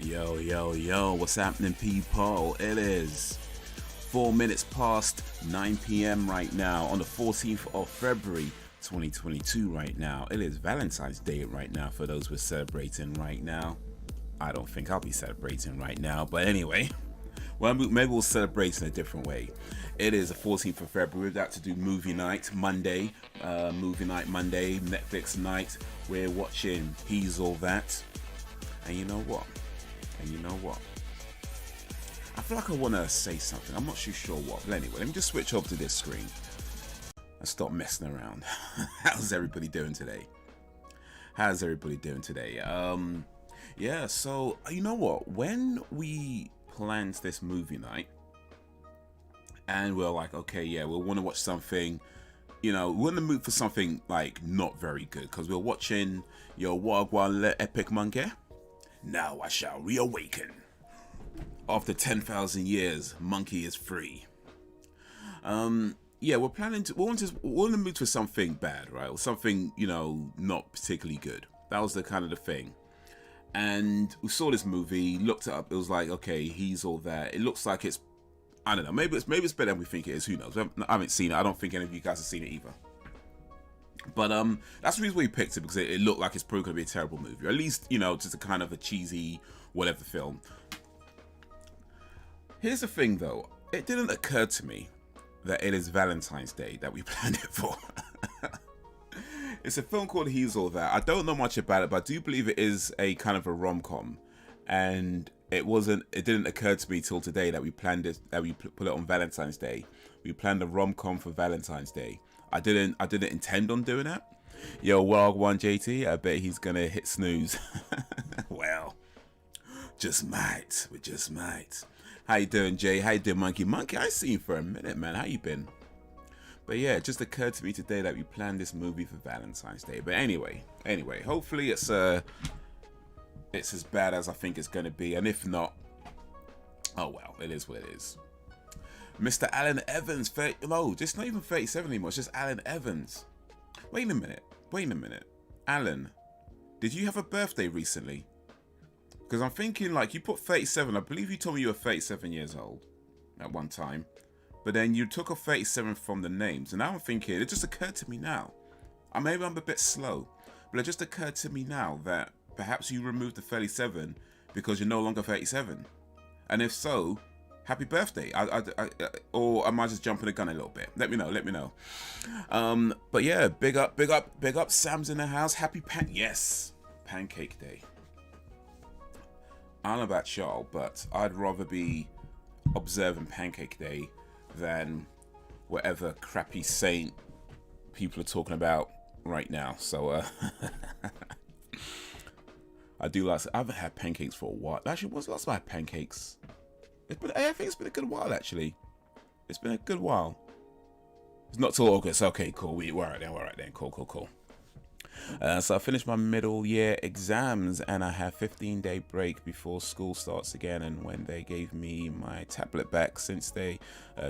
Yo, yo, yo, what's happening, people? It is 4 minutes past 9 p.m. right now on the 14th of February 2022 right now. It is Valentine's Day right now for those who are celebrating right now. I don't think I'll be celebrating right now, but anyway, well, maybe we'll celebrate in a different way. It is the 14th of February. We're about to do movie night Monday, Netflix night. We're watching He's All That. And you know what? I feel like I want to say something. I'm not too sure what. But anyway, let me just switch over to this screen and stop messing around. How's everybody doing today? Yeah, so you know what? When we planned this movie night and we're like, okay, yeah, we'll want to watch something, you know, we're in the mood for something like not very good because we're watching your Wagwan Le Epic Monkey. Now I shall reawaken. After 10,000 years, Monkey is free. Yeah, we're in the mood for something bad, right? Or something, you know, not particularly good. That was the kind of the thing. And we saw this movie, looked it up. It was like, okay, He's All That. It looks like it's, I don't know, maybe it's better than we think it is. Who knows? I haven't seen it. I don't think any of you guys have seen it either. But that's the reason we picked it, because it looked like it's probably going to be a terrible movie, or at least, you know, just a kind of a cheesy whatever film. Here's the thing though, it didn't occur to me that it is Valentine's Day that we planned it for. It's a film called He's All That. I don't know much about it, but I do believe it is a kind of a rom-com, and it didn't occur to me till today that we planned it, that we put it on Valentine's Day. We planned a rom-com for Valentine's Day. I didn't intend on doing that. Yo, Wild One JT, I bet he's gonna hit snooze. Well, just might. We just might. How you doing, Jay? How you doing, Monkey? Monkey, I ain't seen you for a minute, man. How you been? But yeah, it just occurred to me today that we planned this movie for Valentine's Day. But anyway, hopefully it's as bad as I think it's gonna be, and if not, oh well, it is what it is. Mr. Alan Evans, just not even 37 anymore, it's just Alan Evans. Wait a minute. Alan, did you have a birthday recently? Because I'm thinking, like, you put 37, I believe you told me you were 37 years old at one time. But then you took off 37 from the names, and now I'm thinking, it just occurred to me now. Maybe I'm a bit slow, but it just occurred to me now that perhaps you removed the 37 because you're no longer 37. And if so, happy birthday. Or am I just jumping the gun a little bit? Let me know. But yeah, big up. Sam's in the house. Happy Pancake Day. I don't know about y'all, but I'd rather be observing Pancake Day than whatever crappy saint people are talking about right now. So I haven't had pancakes for a while. Actually, what's the last time I had pancakes? I think it's been a good while, actually. It's been a good while. It's not till August. Okay, cool. We're all right then. Cool. So I finished my middle year exams, and I have 15-day break before school starts again. And when they gave me my tablet back, since they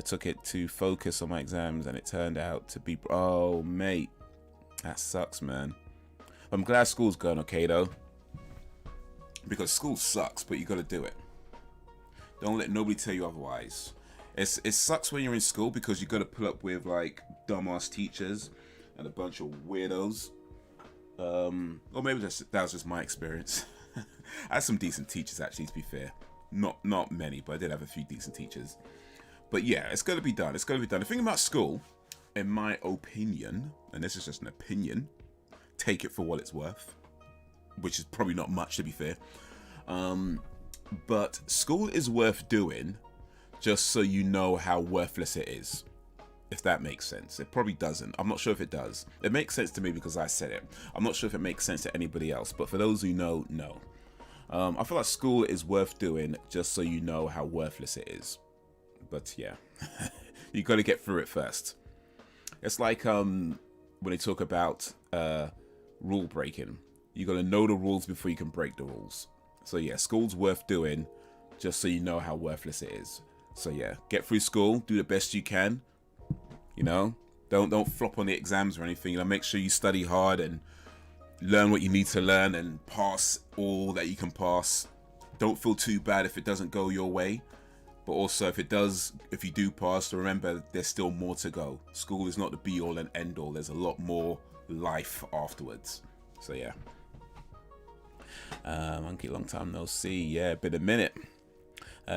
took it to focus on my exams, and it turned out to be, oh mate, that sucks, man. I'm glad school's going okay though, because school sucks, but you got to do it. Don't let nobody tell you otherwise. It sucks when you're in school because you got to put up with like dumbass teachers and a bunch of weirdos. Or maybe that was just my experience. I had some decent teachers, actually, to be fair. Not many, but I did have a few decent teachers. But yeah, it's got to be done. The thing about school, in my opinion, and this is just an opinion, take it for what it's worth, which is probably not much, to be fair. But school is worth doing just so you know how worthless it is, if that makes sense. It probably doesn't. I'm not sure if it does. It makes sense to me because I said it. I'm not sure if it makes sense to anybody else, but for those who know, no. I feel like school is worth doing just so you know how worthless it is. But yeah, you got to get through it first. It's like when they talk about rule breaking. You got to know the rules before you can break the rules. So yeah, school's worth doing just so you know how worthless it is. So yeah, get through school, do the best you can. You know, don't flop on the exams or anything. You know, make sure you study hard and learn what you need to learn and pass all that you can pass. don't feel too bad if it doesn't go your way. But also, if it does, if you do pass, remember there's still more to go. School is not the be all and end all. There's a lot more life afterwards. So yeah. Monkey, long time no see. Yeah, been a minute.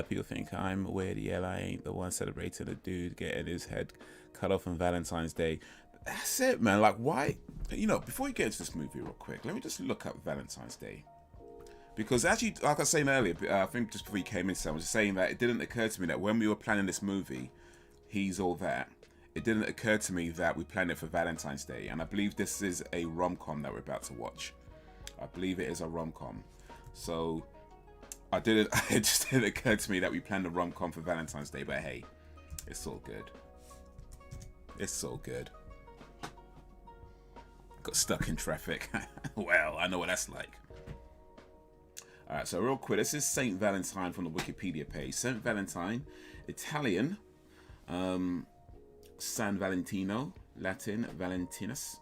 People think I'm weird. Yeah, I ain't the one celebrating a dude getting his head cut off on Valentine's Day. That's it, man. Like, why? You know, before you get into this movie real quick, let me just look up Valentine's Day. Because actually, like I was saying earlier, I think just before you came in, I was just saying that it didn't occur to me that when we were planning this movie, He's All That, it didn't occur to me that we planned it for Valentine's Day. And I believe this is a rom-com that we're about to watch. I believe it is a rom-com. So, it just didn't occur to me that we planned a rom-com for Valentine's Day. But hey, it's all good. It's all good. Got stuck in traffic. Well, I know what that's like. Alright, so real quick, this is Saint Valentine from the Wikipedia page. Saint Valentine, Italian, San Valentino, Latin, Valentinus,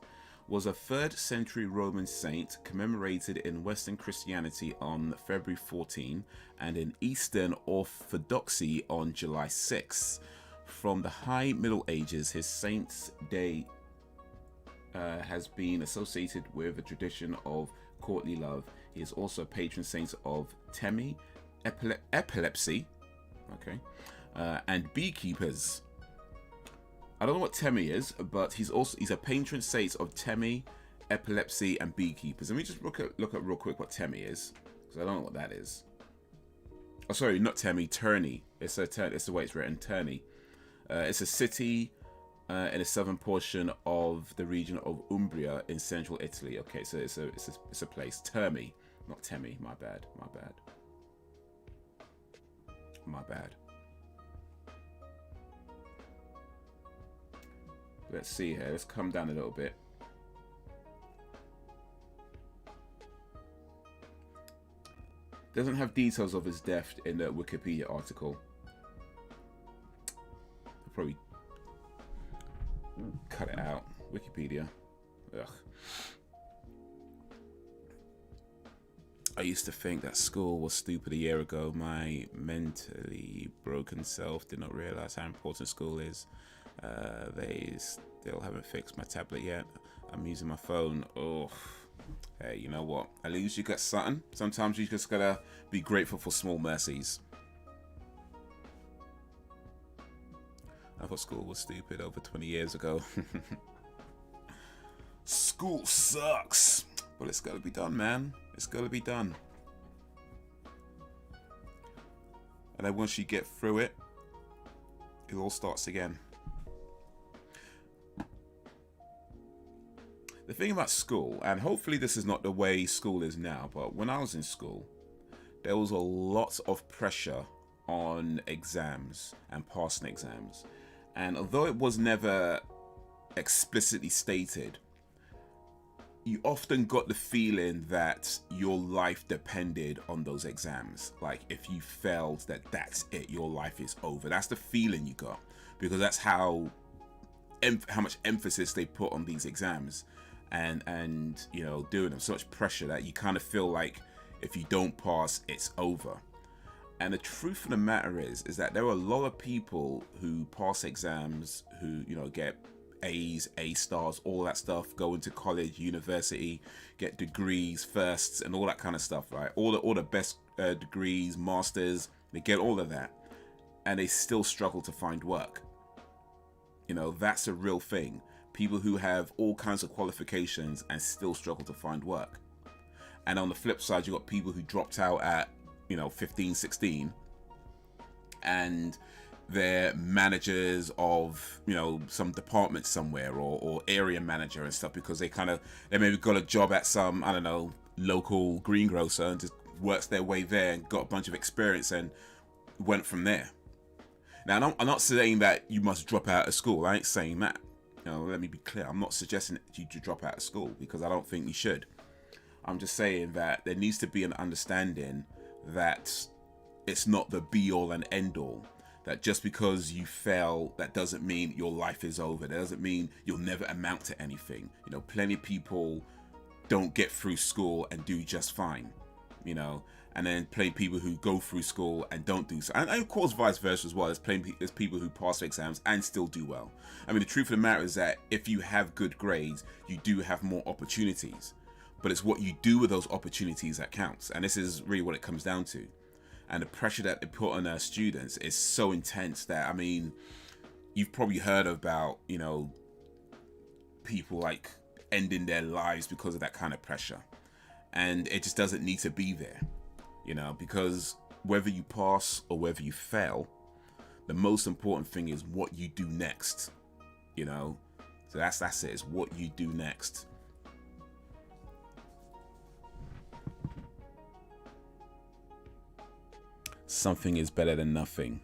was a 3rd century Roman saint commemorated in Western Christianity on February 14 and in Eastern Orthodoxy on July 6. From the High Middle Ages, his saint's day has been associated with a tradition of courtly love. He is also a patron saint of Temi, epilepsy, okay, and beekeepers. I don't know what Temi is, but he's a patron saint of Temi, epilepsy, and beekeepers. Let me just look at real quick what Temi is, because I don't know what that is. Oh, sorry, not Temi, Terni. It's the way it's written, Terni. It's a city in the southern portion of the region of Umbria in central Italy. Okay, so it's a place. Termi, not Temi. My bad. Let's see here. Let's come down a little bit. Doesn't have details of his death in the Wikipedia article. I'll probably cut it out. Wikipedia. Ugh. I used to think that school was stupid a year ago. My mentally broken self did not realize how important school is. They still haven't fixed my tablet yet. I'm using my phone. Oh, hey, you know what? At least you got something. Sometimes you just gotta be grateful for small mercies. I thought school was stupid over 20 years ago. School sucks. But it's gotta be done, man. It's gotta be done. And then once you get through it, it all starts again. The thing about school, and hopefully this is not the way school is now, but when I was in school, there was a lot of pressure on exams and passing exams. And although it was never explicitly stated, you often got the feeling that your life depended on those exams. Like if you failed, that's it, your life is over. That's the feeling you got, because that's how much emphasis they put on these exams. And you know, doing them, so much pressure that you kind of feel like if you don't pass, it's over. And the truth of the matter is that there are a lot of people who pass exams, who, you know, get A's, A stars, all that stuff, go into college, university, get degrees, firsts, and all that kind of stuff, right? All the best degrees, masters, they get all of that, and they still struggle to find work. You know, that's a real thing. People who have all kinds of qualifications and still struggle to find work. And on the flip side, you got people who dropped out at, you know, 15, 16, and they're managers of, you know, some department somewhere, or area manager and stuff, because they maybe got a job at some, I don't know, local greengrocer and just works their way there and got a bunch of experience and went from there. Now, I'm not saying that you must drop out of school. I ain't saying that. You know, let me be clear. I'm not suggesting that you drop out of school, because I don't think you should. I'm just saying that there needs to be an understanding that it's not the be all and end all. That just because you fail, that doesn't mean your life is over. That doesn't mean you'll never amount to anything. You know, plenty of people don't get through school and do just fine. You know, and then plenty of people who go through school and don't do so, and of course vice versa as well. There's people who pass exams and still do well. I mean, the truth of the matter is that if you have good grades, you do have more opportunities, but it's what you do with those opportunities that counts, and this is really what it comes down to. And the pressure that they put on our students is so intense that, I mean, you've probably heard about, you know, people like ending their lives because of that kind of pressure, and it just doesn't need to be there, you know, because whether you pass or whether you fail, the most important thing is what you do next, you know. So that's it, is what you do next. Something is better than nothing.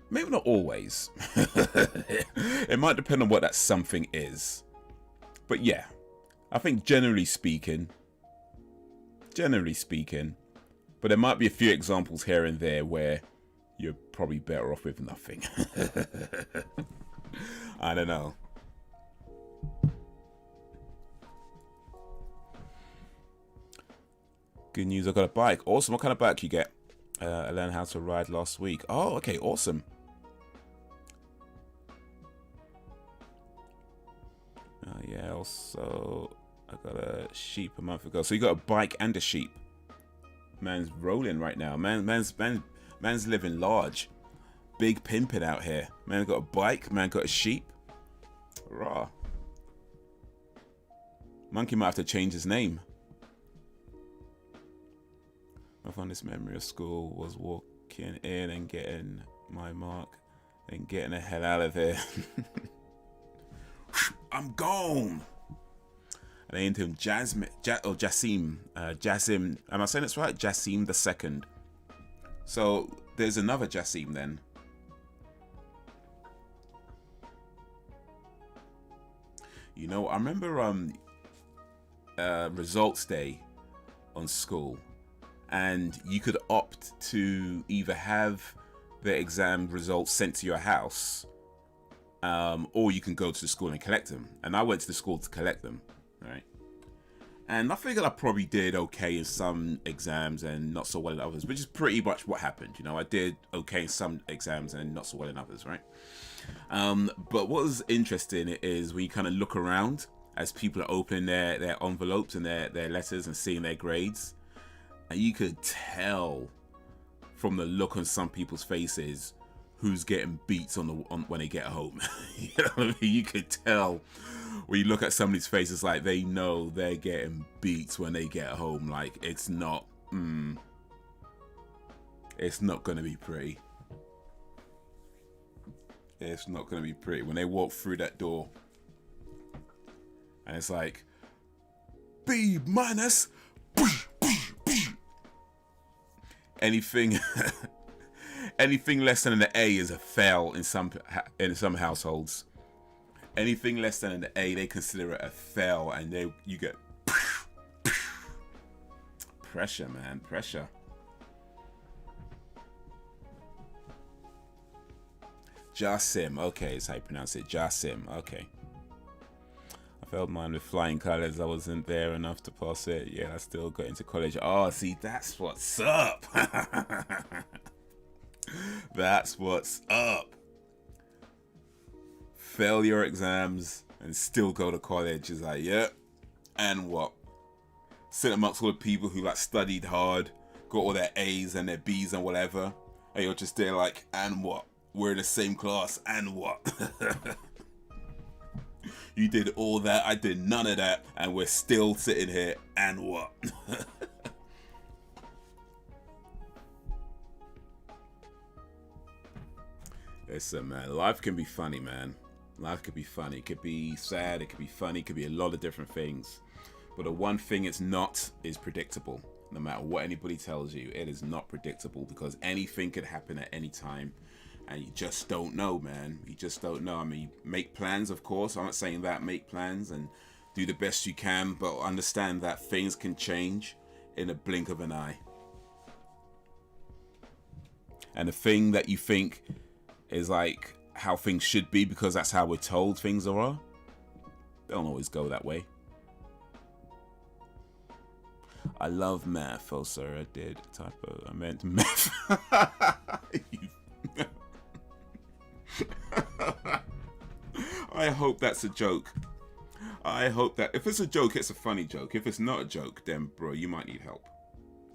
Maybe not always. It might depend on what that something is. But yeah, I think generally speaking, but there might be a few examples here and there where you're probably better off with nothing. I don't know. Good news, I got a bike. Awesome. What kind of bike you get? I learned how to ride last week. Oh, okay, awesome. Yeah, also I got a sheep a month ago. So you got a bike and a sheep. Man's rolling right now. Man's living large. Big pimping out here. Man got a bike, man got a sheep. Raw. Monkey might have to change his name. My fondest memory of school was walking in and getting my mark and getting the hell out of there. I'm gone. And I named him Jasim. Jasim. Am I saying this right? Jasim the second. So there's another Jasim then. You know, I remember results day on school, and you could opt to either have the exam results sent to your house, or you can go to the school and collect them. And I went to the school to collect them, right? And I figured I probably did okay in some exams and not so well in others, which is pretty much what happened. You know, I did okay in some exams and not so well in others, right? But what was interesting is when you kind of look around as people are opening their envelopes and their letters and seeing their grades, and you could tell from the look on some people's faces who's getting beats on when they get home. You know what I mean? You could tell when you look at somebody's faces, like they know they're getting beats when they get home. Like it's not gonna be pretty. It's not gonna be pretty when they walk through that door, and it's like B minus. Anything less than an A is a fail in some households. Anything less than an A, they consider it a fail, and you get pressure, man, pressure. Jasim, okay, is how you pronounce it. Jasim, okay. I failed mine with flying colors. I wasn't there enough to pass it. Yeah, I still got into college. Oh, see, that's what's up. That's what's up. Fail your exams and still go to college is like, yeah. And what? Sit amongst all the people who like studied hard, got all their A's and their B's and whatever, and you're just there like, and what? We're in the same class, and what? You did all that, I did none of that, and we're still sitting here, and what? Listen, man, life can be funny, man. Life could be funny. It could be sad, it could be funny, it could be a lot of different things. But the one thing it's not is predictable. No matter what anybody tells you, it is not predictable, because anything could happen at any time. And you just don't know, man. You just don't know. I mean, make plans, of course. I'm not saying that. Make plans and do the best you can, but understand that things can change in a blink of an eye. And the thing that you think is like how things should be because that's how we're told things are, they don't always go that way. I love math. Oh, sorry, I did typo. I meant meth. I hope that's a joke. I hope that if it's a joke, it's a funny joke. If it's not a joke, then bro, you might need help.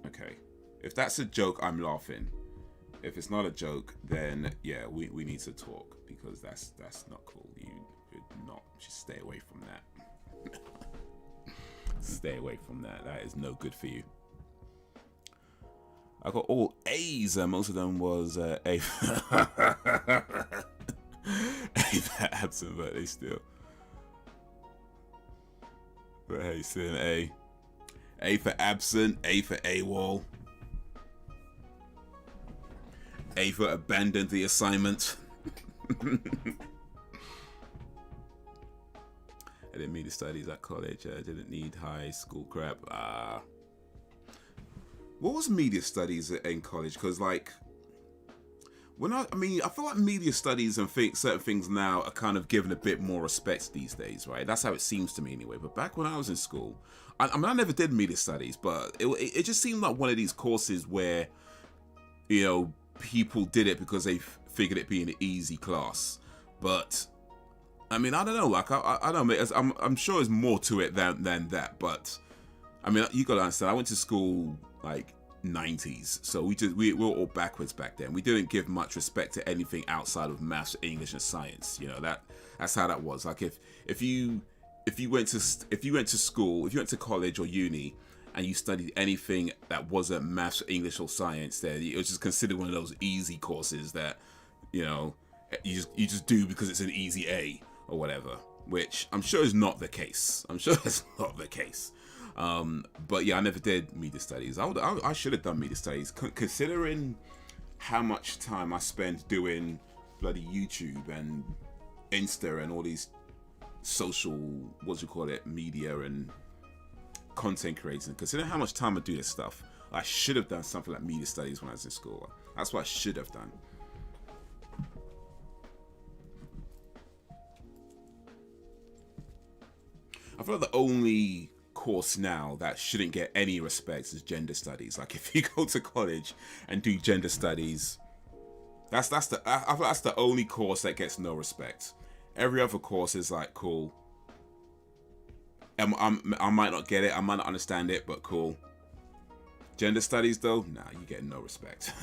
Okay. If that's a joke, I'm laughing. If it's not a joke, then yeah, we need to talk, because that's not cool. You should not, just stay away from that. Stay away from that. That is no good for you. I got all A's, and most of them was A. A for absent, but they still. But hey, still an A. A for absent, A for AWOL. A for abandoned the assignment. I didn't mean to studies at college. I didn't need high school crap. What was media studies in college? Because like, I feel like media studies and certain things now are kind of given a bit more respect these days, right? That's how it seems to me anyway. But back when I was in school, I never did media studies, but it just seemed like one of these courses where, you know, people did it because they figured it being an easy class. But I mean, I don't know. Like, I don't know. I'm sure there's more to it than that. But I mean, you gotta understand. I went to school like 90s, so we were all backwards back then. We didn't give much respect to anything outside of maths, English, and science. You know, that's how that was. Like, if you went to school, if you went to college or uni, and you studied anything that wasn't maths, English, or science, then it was just considered one of those easy courses that, you know, you just do because it's an easy A or whatever. Which I'm sure is not the case. I'm sure it's not the case. But yeah, I never did media studies. I should have done media studies, considering how much time I spent doing bloody YouTube and Insta and all these social, media and content creating. Considering how much time I do this stuff, I should have done something like media studies when I was in school. That's what I should have done. I feel like the only course now that shouldn't get any respect is gender studies. Like, if you go to college and do gender studies, I feel that's the only course that gets no respect. Every other course is like, cool. I might not get it, I might not understand it, but cool. Gender studies though, nah, you get no respect.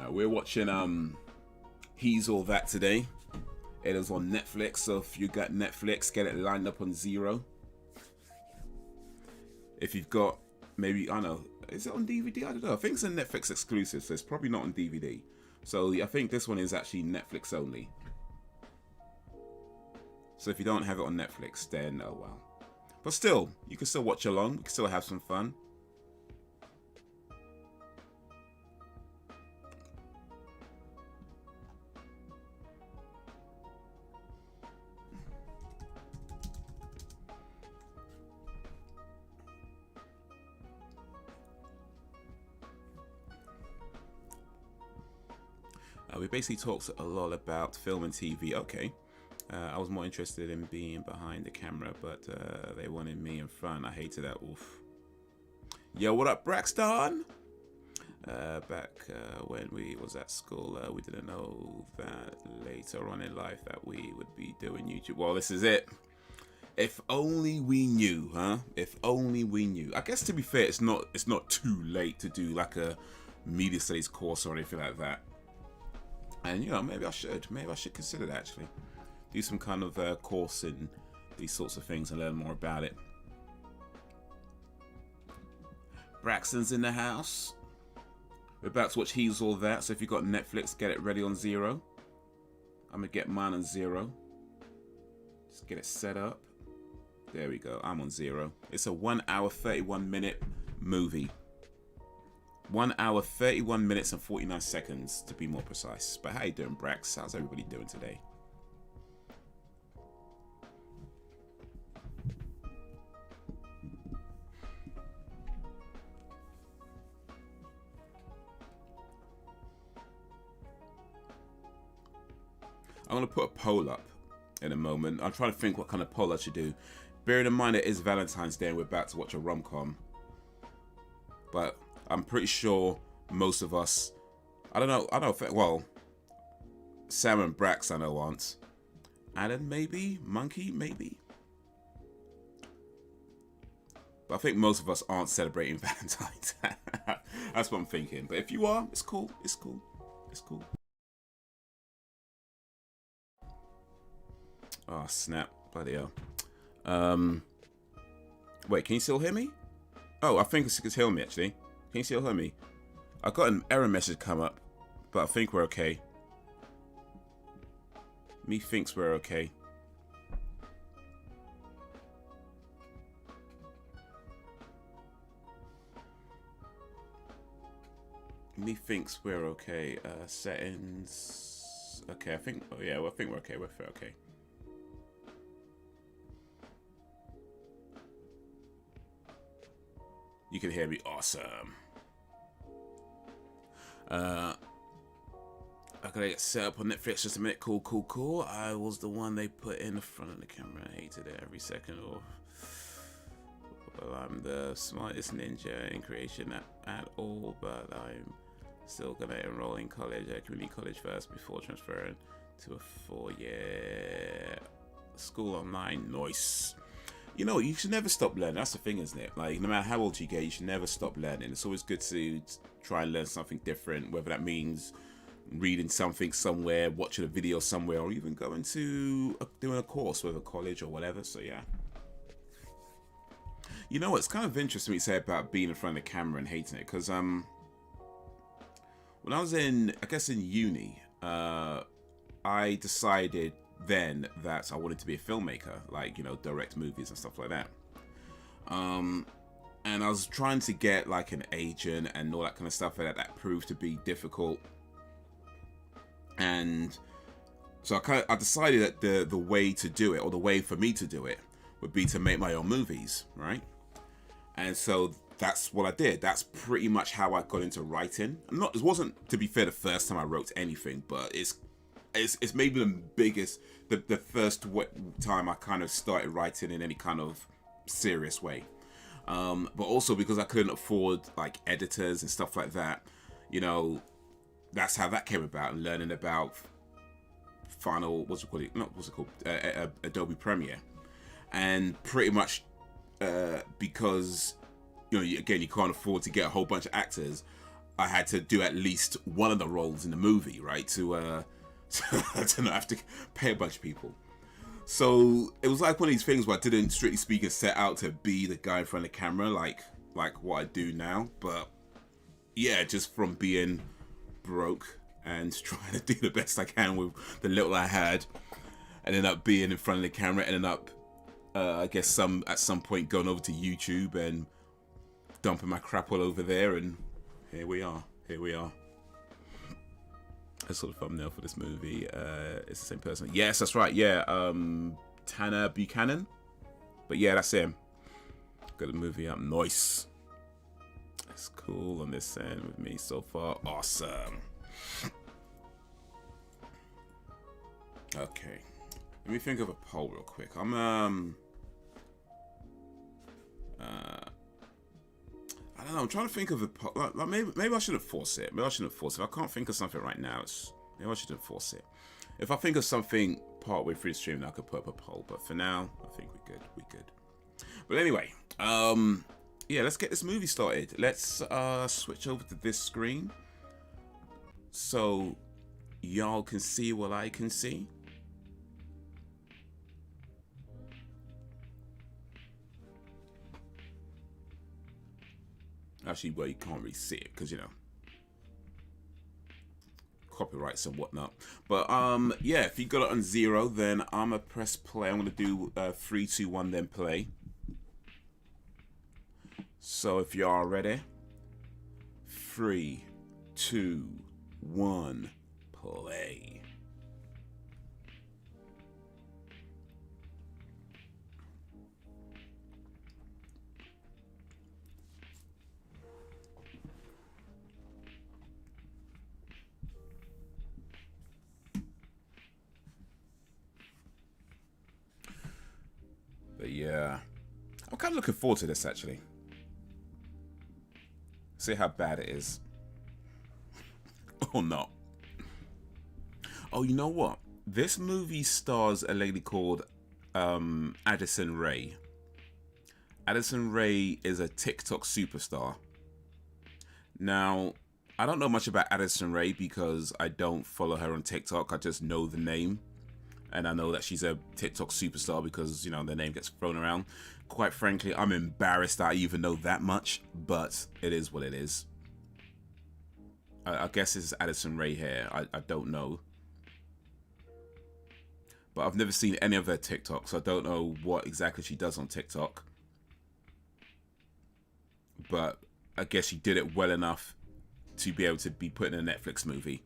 We're watching He's All That today. It is on Netflix, so if you got Netflix, get it lined up on 0. If you've got, maybe, I don't know, is it on DVD? I don't know. I think it's a Netflix exclusive, so it's probably not on DVD. So I think this one is actually Netflix only. So if you don't have it on Netflix, then oh well. But still, you can still watch along. You can still have some fun. We basically talked a lot about film and TV. Okay. I was more interested in being behind the camera, but they wanted me in front. I hated that. Oof. Yo, what up, Braxton? Back when we was at school, we didn't know that later on in life that we would be doing YouTube. Well, this is it. If only we knew, huh? If only we knew. I guess, to be fair, it's not too late to do like a media studies course or anything like that. And you know, maybe I should consider that, actually. Do some kind of course in these sorts of things and learn more about it. Braxton's in the house. We're about to watch He's All That, so if you've got Netflix, get it ready on 0. I'm gonna get mine on 0. Just get it set up. There we go, I'm on 0. It's a 1 hour 31 minute movie. 1 hour 31 minutes and 49 seconds to be more precise. But how you doing, Brax? How's everybody doing today? I'm going to put a poll up in a moment. I'm trying to think what kind of poll I should do. Bearing in mind it is Valentine's Day and we're about to watch a rom-com. But I'm pretty sure most of us... I don't know if... Well, Sam and Brax I know aren't. Alan maybe? Monkey maybe? But I think most of us aren't celebrating Valentine's. That's what I'm thinking. But if you are, it's cool. It's cool. It's cool. Oh, snap. Bloody hell. Wait, can you still hear me? Oh, I think you can hear me, actually. Can you still hear me? I got an error message come up, but I think we're okay. Me thinks we're okay. Me thinks we're okay. Settings. Okay, I think. Oh yeah, well, I think we're okay. We're okay. You can hear me. Awesome. I gotta get set up on Netflix just a minute. Cool, cool, cool. I was the one they put in the front of the camera. I hated it every second. Well, I'm the smartest ninja in creation at all, but I'm still gonna enroll in college, community college first before transferring to a 4-year school online. Nice. You know, you should never stop learning. That's the thing, isn't it? Like, no matter how old you get, you should never stop learning. It's always good to try and learn something different, whether that means reading something somewhere, watching a video somewhere, or even going to doing a course with a college or whatever. So yeah. You know, it's kind of interesting what you say about being in front of the camera and hating it, because when I was in uni, I decided then that I wanted to be a filmmaker, like, you know, direct movies and stuff like that. And I was trying to get like an agent and all that kind of stuff, and that proved to be difficult. And so I decided that the way to do it, or the way for me to do it, would be to make my own movies, right? And so that's what I did. That's pretty much how I got into writing. It wasn't, to be fair, the first time I wrote anything, but it's maybe the first time I kind of started writing in any kind of serious way. But also because I couldn't afford like editors and stuff like that, you know, that's how that came about. And learning about Adobe Premiere, and pretty much because, you know, again, you can't afford to get a whole bunch of actors, I had to do at least one of the roles in the movie, right? To not have to pay a bunch of people. So it was like one of these things where I didn't, strictly speaking, set out to be the guy in front of the camera like what I do now. But yeah, just from being broke and trying to do the best I can with the little I had, ended up being in front of the camera, ended up I guess at some point going over to YouTube and dumping my crap all over there, and here we are. That's sort of thumbnail for this movie. It's the same person. Yes, that's right. Yeah, Tanner Buchanan. But yeah, that's him. Got the movie up. Nice. That's cool on this end with me so far. Awesome. Okay. Let me think of a poll real quick. I don't know. I'm trying to think of a poll. Like maybe I shouldn't force it. Maybe I shouldn't force it. If I can't think of something right now, maybe I shouldn't force it. If I think of something partway through the stream, I could put up a poll. But for now, I think we're good. We're good. But anyway, yeah, let's get this movie started. Let's switch over to this screen so y'all can see what I can see. Actually, well, you can't really see it because, you know, copyrights and whatnot. But yeah, if you got it on 0, then I'm gonna press play. I'm gonna do 3, 2, 1, then play. So if you are ready, 3, 2, 1, play. looking forward to this, actually. See how bad it is. Oh, no. Oh, you know what? This movie stars a lady called Addison Rae. Addison Rae is a TikTok superstar. Now, I don't know much about Addison Rae because I don't follow her on TikTok. I just know the name. And I know that she's a TikTok superstar because, you know, the name gets thrown around. Quite frankly, I'm embarrassed that I even know that much, but it is what it is. I guess it's Addison Rae here. I don't know. But I've never seen any of her TikToks, so I don't know what exactly she does on TikTok. But I guess she did it well enough to be able to be put in a Netflix movie.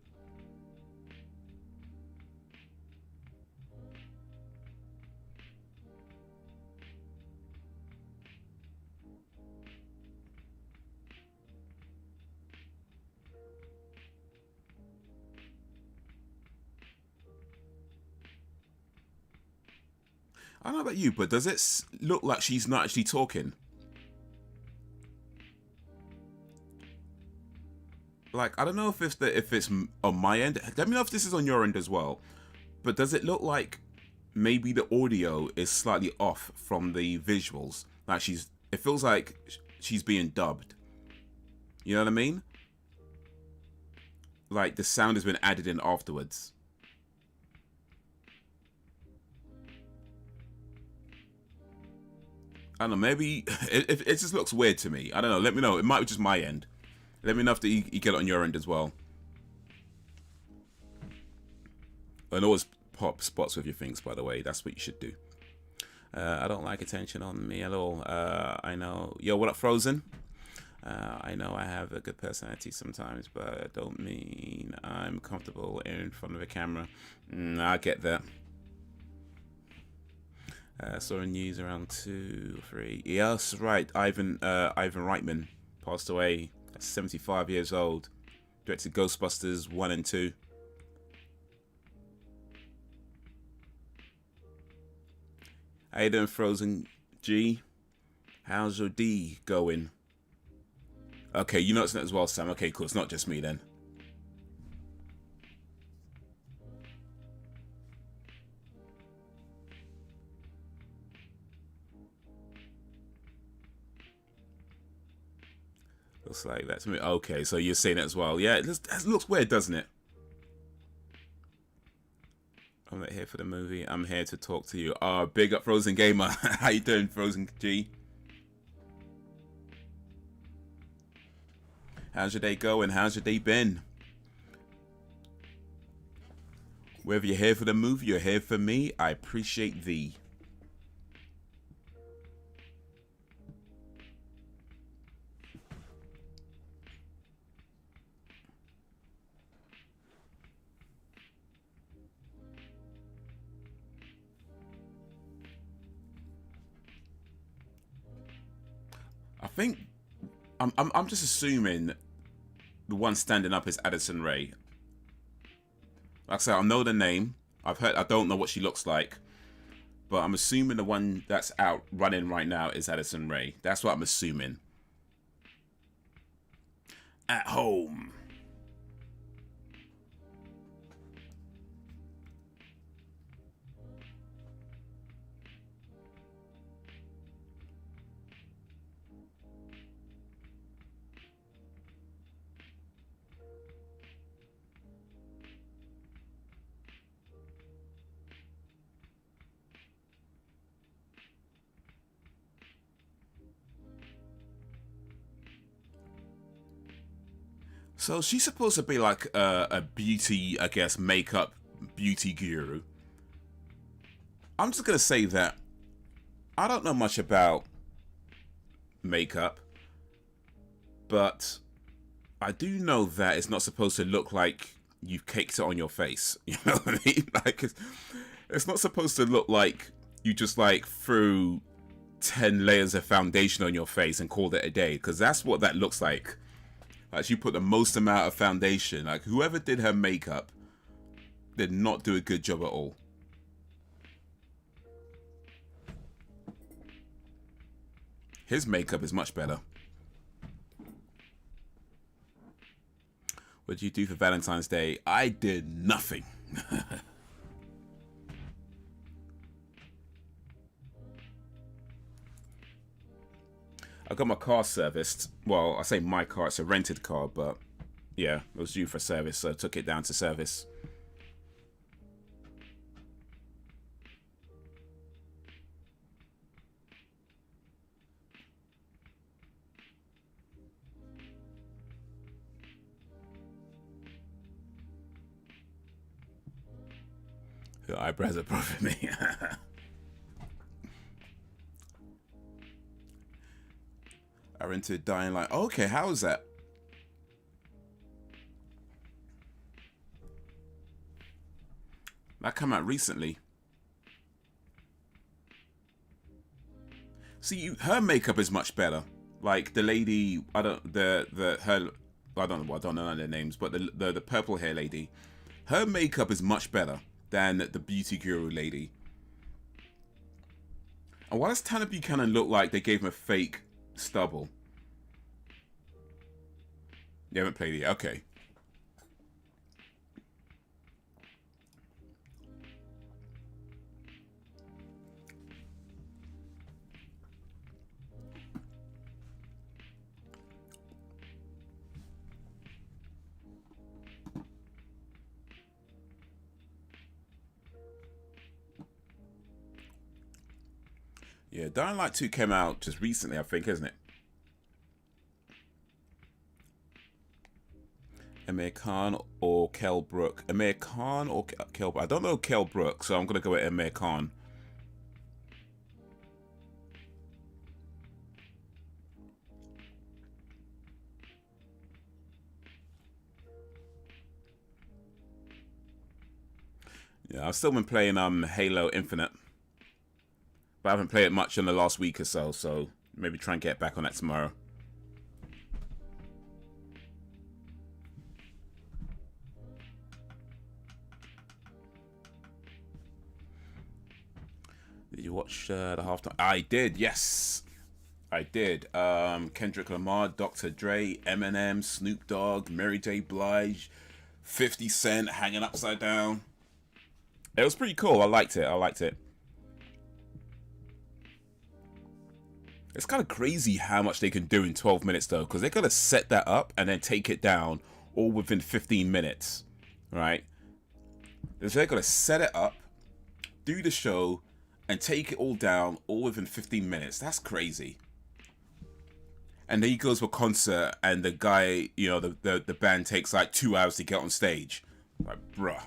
I don't know about you, but does it look like she's not actually talking? Like, I don't know if it's on my end. Let me know if this is on your end as well. But does it look like maybe the audio is slightly off from the visuals? Like it feels like she's being dubbed. You know what I mean? Like the sound has been added in afterwards. I don't know, maybe it just looks weird to me. I don't know, let me know. It might be just my end. Let me know if you get it on your end as well. And always pop spots with your things, by the way. That's what you should do. I don't like attention on me at all. I know. Yo, what up, Frozen? I know I have a good personality sometimes, but I don't mean I'm comfortable in front of a camera. I get that. Saw a news around 2 or 3. Yes, right. Ivan Reitman passed away at 75 years old. Directed Ghostbusters 1 and 2. How you doing, Frozen G? How's your D going? Okay, you noticed that as well, Sam. Okay, cool. It's not just me then. Looks like that to me. Okay, so you're saying it as well. Yeah, it looks weird, doesn't it? I'm not here for the movie. I'm here to talk to you. Big up, Frozen Gamer. How you doing, Frozen G? How's your day going? How's your day been? Whether you're here for the movie, you're here for me, I appreciate thee. I think I'm just assuming the one standing up is Addison Rae. Like I said, I know the name. I don't know what she looks like, but I'm assuming the one that's out running right now is Addison Rae. That's what I'm assuming. At home. So she's supposed to be like a beauty, I guess, makeup beauty guru. I'm just going to say that I don't know much about makeup, but I do know that it's not supposed to look like you've caked it on your face. You know what I mean? Like, it's not supposed to look like you just like threw 10 layers of foundation on your face and called it a day, because that's what that looks like. Like, she put the most amount of foundation. Like, whoever did her makeup did not do a good job at all. His makeup is much better. What did you do for Valentine's Day? I did nothing. I got my car serviced. Well, I say my car, it's a rented car, but yeah, it was due for service, so I took it down to service. Your eyebrows are bothering me. I rented Dying Light. Okay, how was that? That came out recently. See, her makeup is much better. Like the lady, I don't know none of their names, but the purple hair lady, her makeup is much better than the beauty guru lady. And why does Tana Buchanan look like they gave him a fake stubble? You haven't played it yet? Okay. Yeah, Dying Light 2 came out just recently, I think, isn't it? Amir Khan or Kel Brook? Amir Khan or Kel Brook? I don't know Kel Brook, so I'm going to go with Amir Khan. Yeah, I've still been playing Halo Infinite. But I haven't played it much in the last week or so, so maybe try and get back on that tomorrow. Did you watch the halftime? I did, yes. I did. Kendrick Lamar, Dr. Dre, Eminem, Snoop Dogg, Mary J. Blige, 50 Cent hanging upside down. It was pretty cool. I liked it. It's kind of crazy how much they can do in 12 minutes, though, because they're going to set that up and then take it down all within 15 minutes, right? They're going to set it up, do the show, and take it all down all within 15 minutes. That's crazy. And then he goes for a concert, and the guy, you know, the band takes like 2 hours to get on stage. Like, bruh.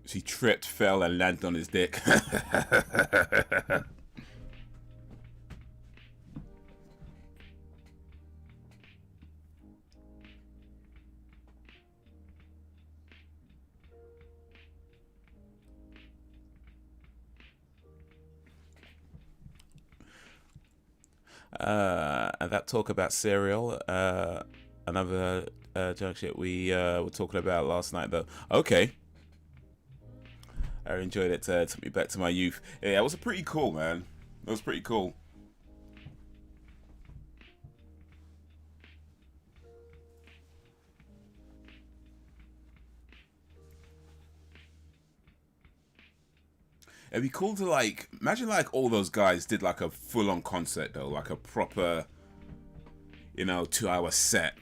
He tripped, fell, and landed on his dick. And that talk about cereal, another junk shit we were talking about last night, though. Okay. I enjoyed it. Took me back to my youth. Yeah, it was pretty cool, man. It was pretty cool. It'd be cool to, like, imagine like all those guys did like a full-on concert, though, like a proper, you know, 2-hour set.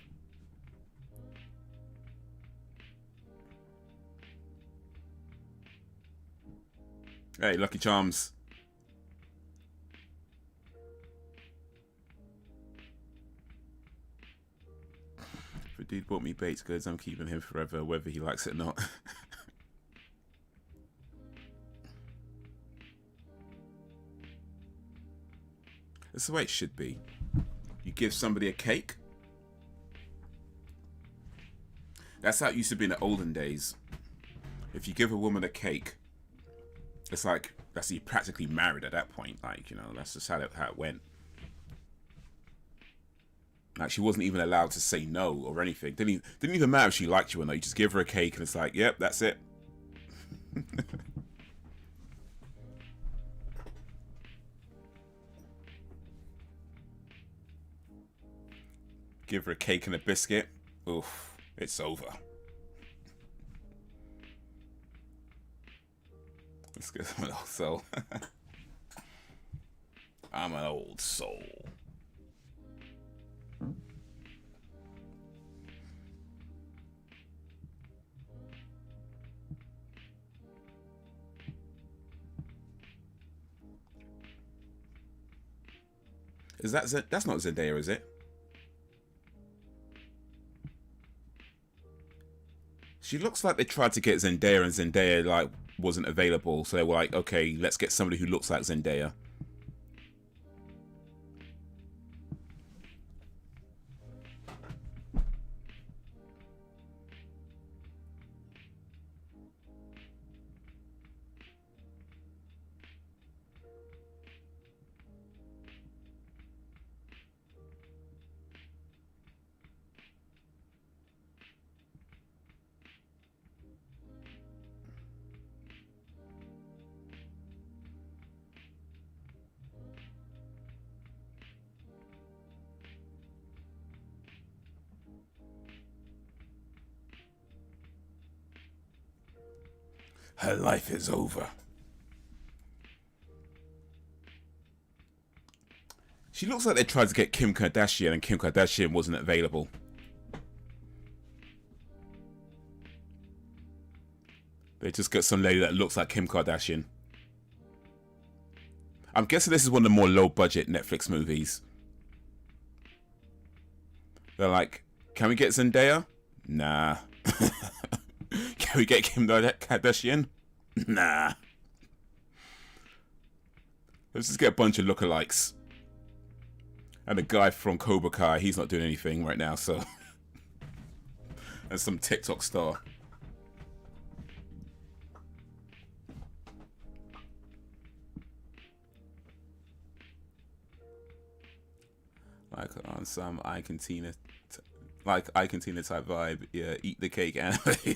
Hey, Lucky Charms. If a dude bought me baked goods, I'm keeping him forever, whether he likes it or not. That's the way it should be. You give somebody a cake, That's how it used to be in the olden days. If you give a woman a cake, it's like that's you practically married at that point. Like, you know, that's just how it went. Like, she wasn't even allowed to say no or anything. Didn't even matter if she liked you or not. You just give her a cake and it's like, yep, that's it. Give her a cake and a biscuit. Oof, it's over. Let's get some old soul. I'm an old soul. Is that's not Zendaya, is it? She looks like they tried to get Zendaya and Zendaya like wasn't available, so they were like, okay, let's get somebody who looks like Zendaya. Her life is over. She looks like they tried to get Kim Kardashian and Kim Kardashian wasn't available. They just got some lady that looks like Kim Kardashian. I'm guessing this is one of the more low-budget Netflix movies. They're like, can we get Zendaya? Nah. Can we get Kim Kardashian? Nah. Let's just get a bunch of lookalikes. And the guy from Cobra Kai, he's not doing anything right now, so. And some TikTok star. Like on some Ike and Tina, like Ike and Tina type vibe. Yeah, eat the cake anime.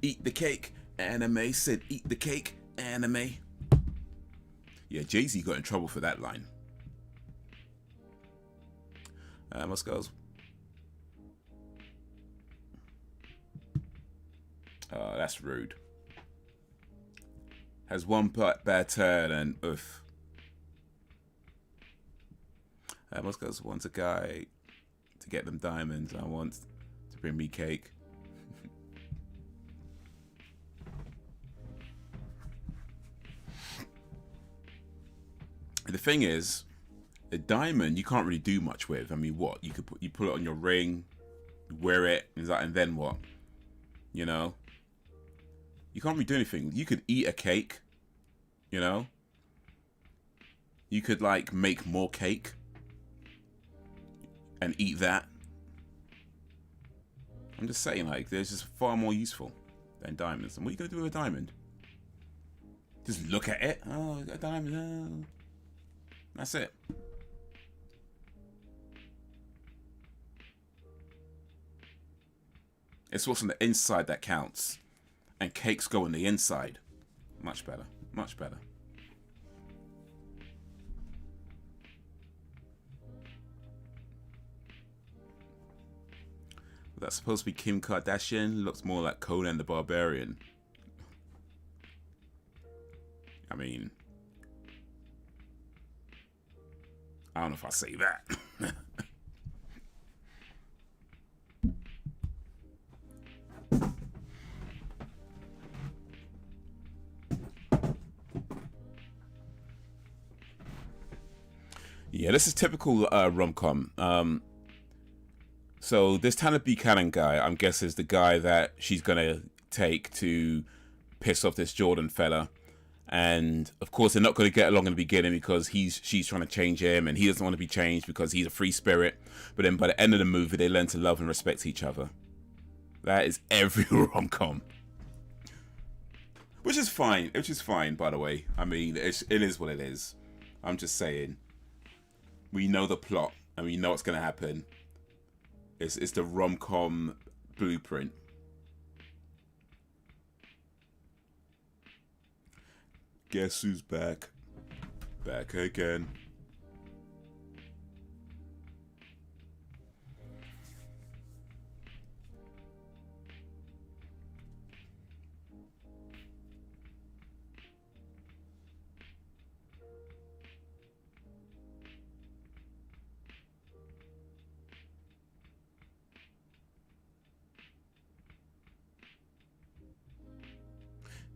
Eat the cake anime. Said eat the cake anime. Yeah, Jay-Z got in trouble for that line. Most girls. Oh, that's rude. Has one bad turn and oof. Most girls want a guy to get them diamonds. I want to bring me cake. The thing is, a diamond you can't really do much with. I mean, what you put it on your ring, wear it, and then what? You know, you can't really do anything. You could eat a cake. You know, you could like make more cake and eat that. I'm just saying, like, there's just far more useful than diamonds. And what are you gonna do with a diamond? Just look at it. Oh, a diamond. Oh. That's it. It's what's on the inside that counts. And cakes go on the inside. Much better. Much better. That's supposed to be Kim Kardashian. Looks more like Conan the Barbarian. I mean, I don't know if I say that. Yeah, this is typical rom-com. So this Tanner Buchanan guy, I'm guessing, is the guy that she's gonna take to piss off this Jordan fella. And of course, they're not going to get along in the beginning because she's trying to change him, and he doesn't want to be changed because he's a free spirit. but then by the end of the movie, they learn to love and respect each other. That is every rom-com. Which is fine. Which is fine, by the way. I mean, it is what it is. I'm just saying. We know the plot, and we know what's going to happen. It's the rom-com blueprint. Guess who's back? Back again.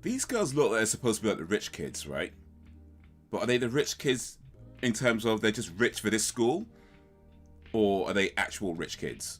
These girls look like they're supposed to be like the rich kids, right? But are they the rich kids in terms of they're just rich for this school? Or are they actual rich kids?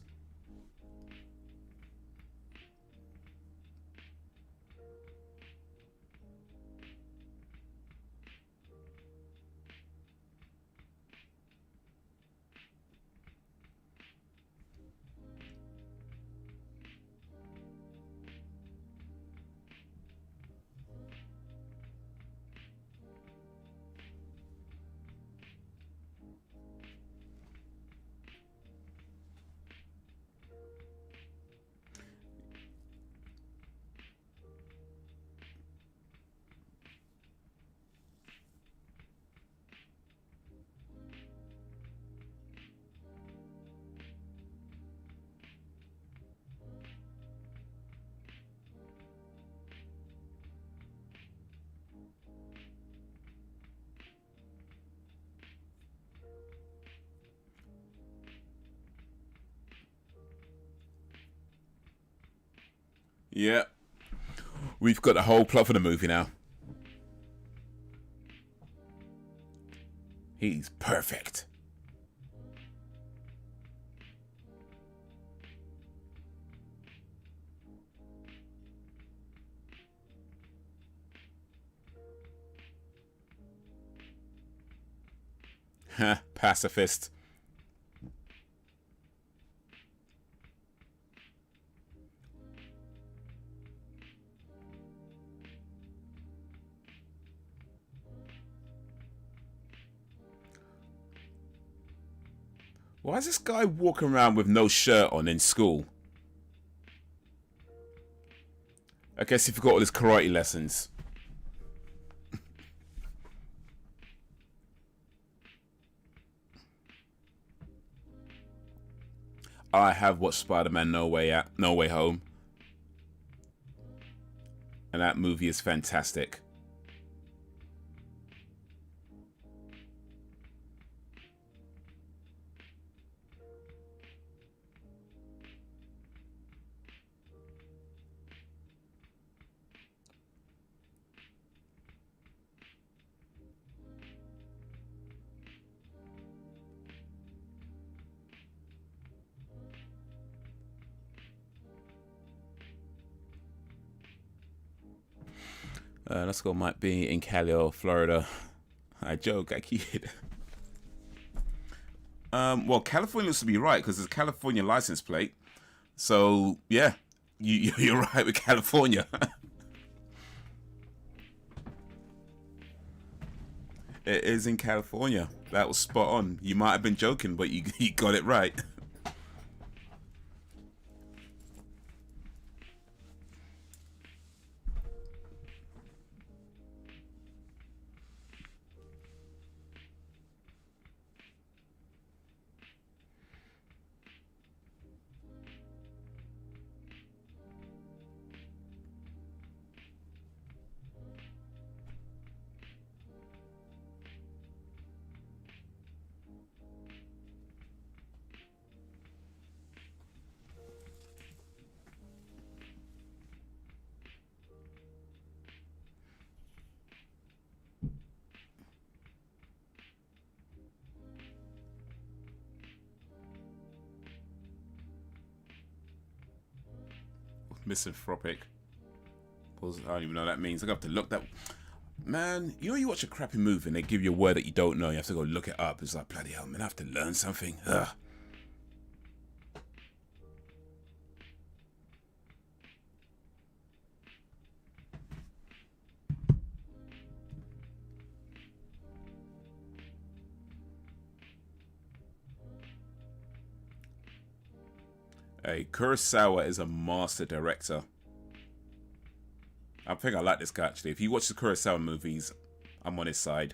Yeah. We've got the whole plot for the movie now. He's perfect. Ha, pacifist. Why is this guy walking around with no shirt on in school? I guess he forgot all his karate lessons. I have watched Spider-Man No Way Home. And that movie is fantastic. Let's go. Might be in Cali or Florida. I joke. I kid. Well, California looks to be right because it's a California license plate. So yeah, you're right with California. It is in California. That was spot on. You might have been joking, but you got it right. Misanthropic. I don't even know what that means. I have to look that. Man, you know, you watch a crappy movie and they give you a word that you don't know. You have to go look it up. It's like, bloody hell, man, I have to learn something. Ugh. Hey, Kurosawa is a master director. I think I like this guy, actually. If you watch the Kurosawa movies, I'm on his side.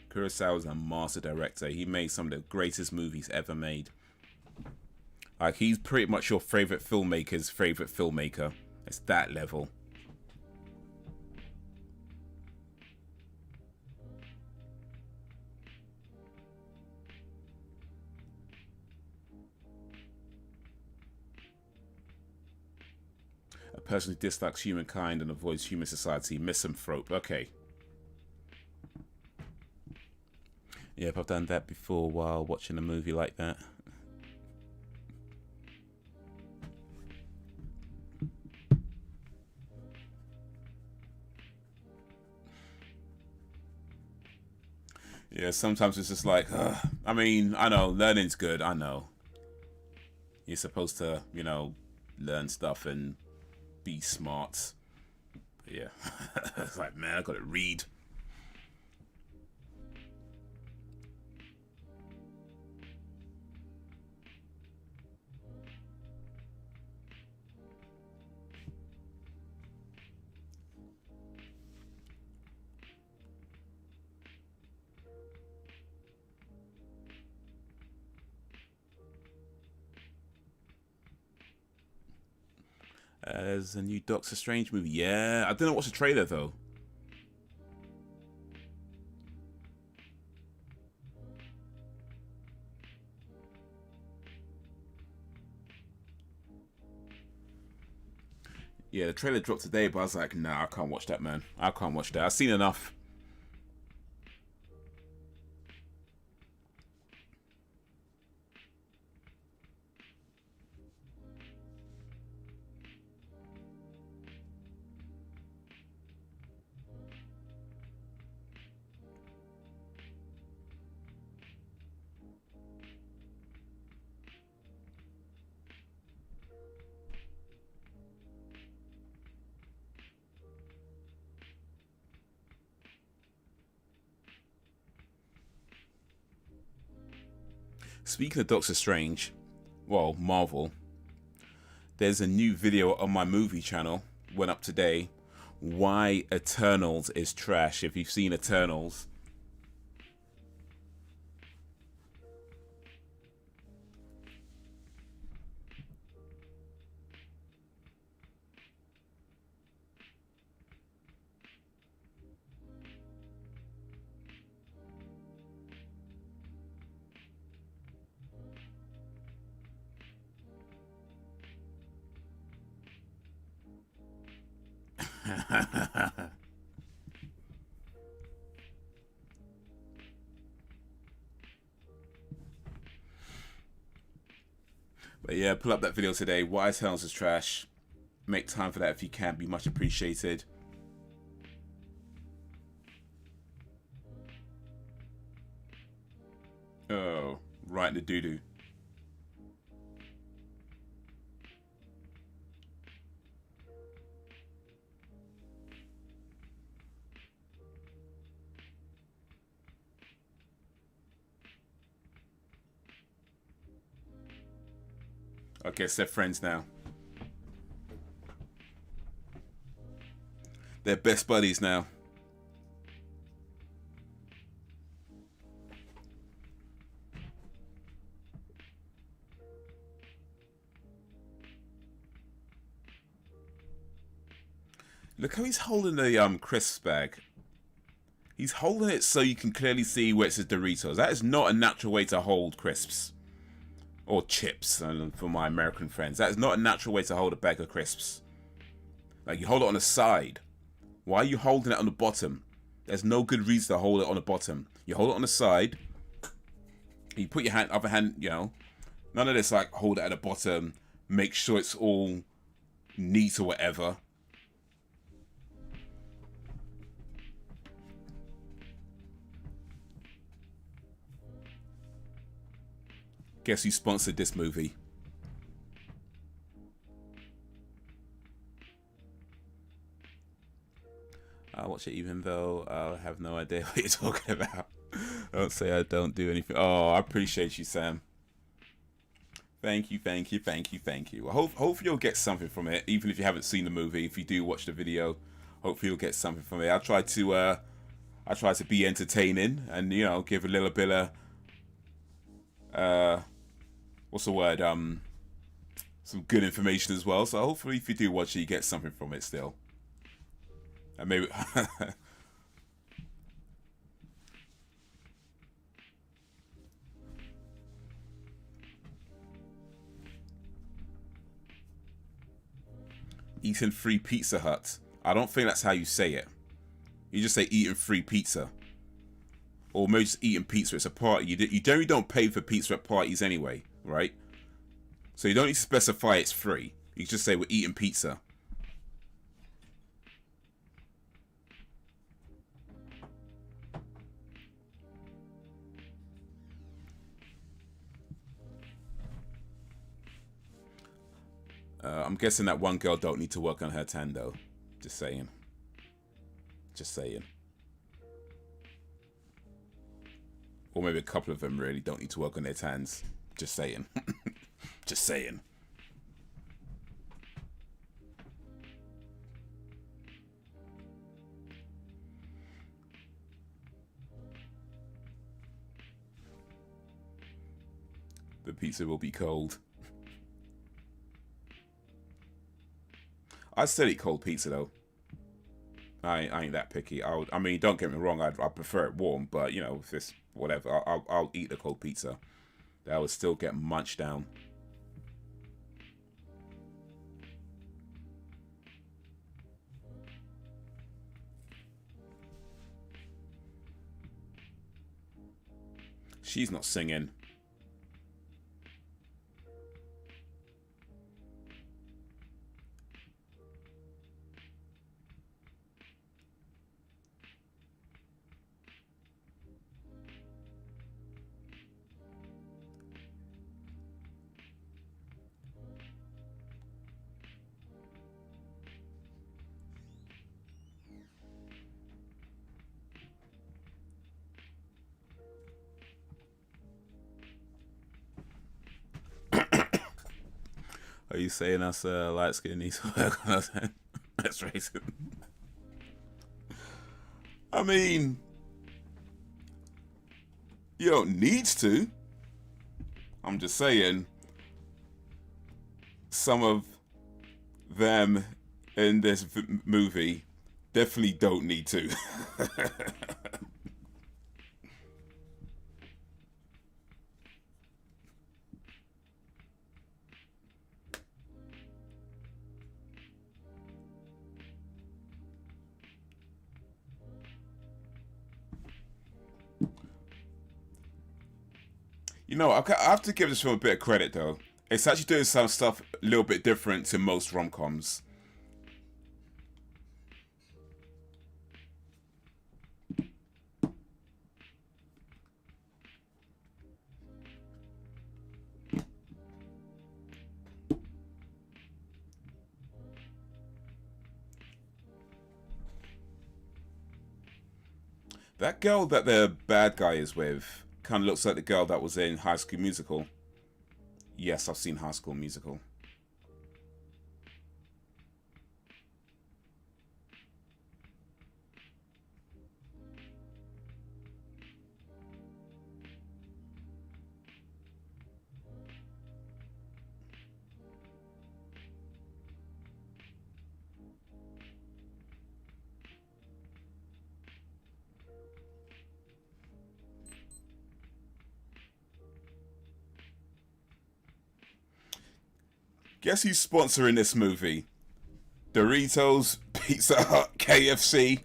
Kurosawa is a master director. He made some of the greatest movies ever made. Like, he's pretty much your favorite filmmaker's favorite filmmaker. It's that level. A person who dislikes humankind and avoids human society. Misanthrope. Okay. Yep, I've done that before while watching a movie like that. Yeah, sometimes it's just like, I mean, I know, learning's good, I know. You're supposed to, you know, learn stuff and be smart. But yeah, it's like, man, I gotta read. There's a new Doctor Strange movie. Yeah, I didn't watch the trailer though. Yeah, the trailer dropped today, but I was like, nah, I can't watch that, man. I can't watch that. I've seen enough. Speaking of Doctor Strange, well, Marvel, there's a new video on my movie channel, went up today, why Eternals is trash. If you've seen Eternals. But yeah, pull up that video today. Why Eternals is trash. Make time for that if you can. Be much appreciated. Oh, right in the doo-doo. I guess they're friends now. They're best buddies now. Look how he's holding the crisps bag. He's holding it so you can clearly see where it says Doritos. That is not a natural way to hold crisps. Or chips, for my American friends. That is not a natural way to hold a bag of crisps. Like, you hold it on the side. Why are you holding it on the bottom? There's no good reason to hold it on the bottom. You hold it on the side. You put your other hand, you know. None of this, like, hold it at the bottom. Make sure it's all neat or whatever. Guess who sponsored this movie? I'll watch it even though I have no idea what you're talking about. Don't say I don't do anything. Oh, I appreciate you, Sam. Thank you, thank you, thank you, thank you. Hopefully you'll get something from it, even if you haven't seen the movie. If you do watch the video, hopefully you'll get something from it. I try to be entertaining and, you know, give a little bit of what's the word? Some good information as well. So hopefully if you do watch it, you get something from it still. And maybe eating free Pizza Hut. I don't think that's how you say it. You just say eating free pizza. Or maybe just eating pizza. It's a party. You generally don't pay for pizza at parties anyway, right? So you don't need to specify it's free. You just say we're eating pizza. I'm guessing that one girl don't need to work on her tan though. Just saying. Just saying. Or maybe a couple of them really don't need to work on their tans. Just saying. Just saying. The pizza will be cold. I'd still eat cold pizza though. I ain't that picky. I mean, don't get me wrong. I prefer it warm, but you know, if it's whatever, I'll eat the cold pizza. That would still get munched down. She's not singing. Are you saying us light skin needs to work on us? That's racist. I mean, you don't need to. I'm just saying, some of them in this movie definitely don't need to. You know, I have to give this film a bit of credit, though. It's actually doing some stuff a little bit different to most rom-coms. That girl that the bad guy is with kind of looks like the girl that was in High School Musical. Yes, I've seen High School Musical. Guess who's sponsoring this movie? Doritos, Pizza Hut, KFC.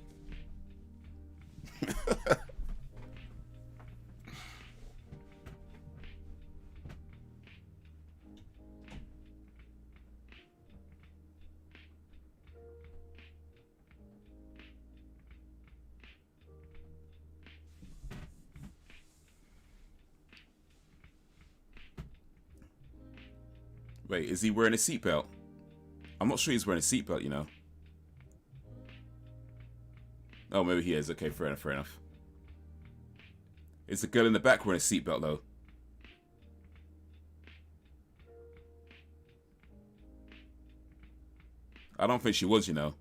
Wait, is he wearing a seatbelt? I'm not sure he's wearing a seatbelt, you know. Oh, maybe he is. Okay, fair enough, fair enough. Is the girl in the back wearing a seatbelt, though? I don't think she was, you know.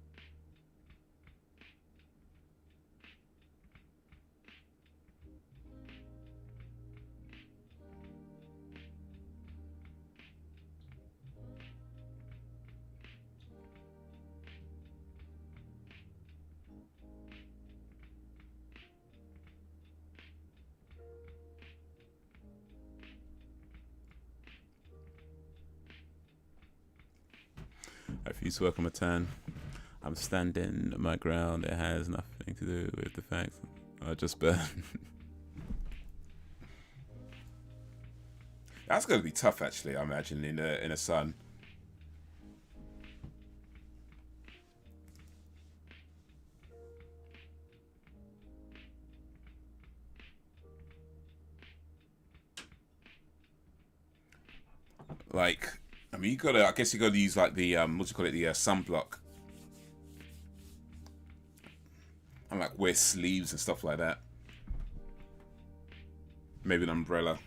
I refuse to work on my turn. I'm standing my ground. It has nothing to do with the facts. I just burn. That's going to be tough, actually. I imagine in a sun. Like, I mean, I guess you gotta use like the what do you call it, the sunblock, and like wear sleeves and stuff like that. Maybe an umbrella.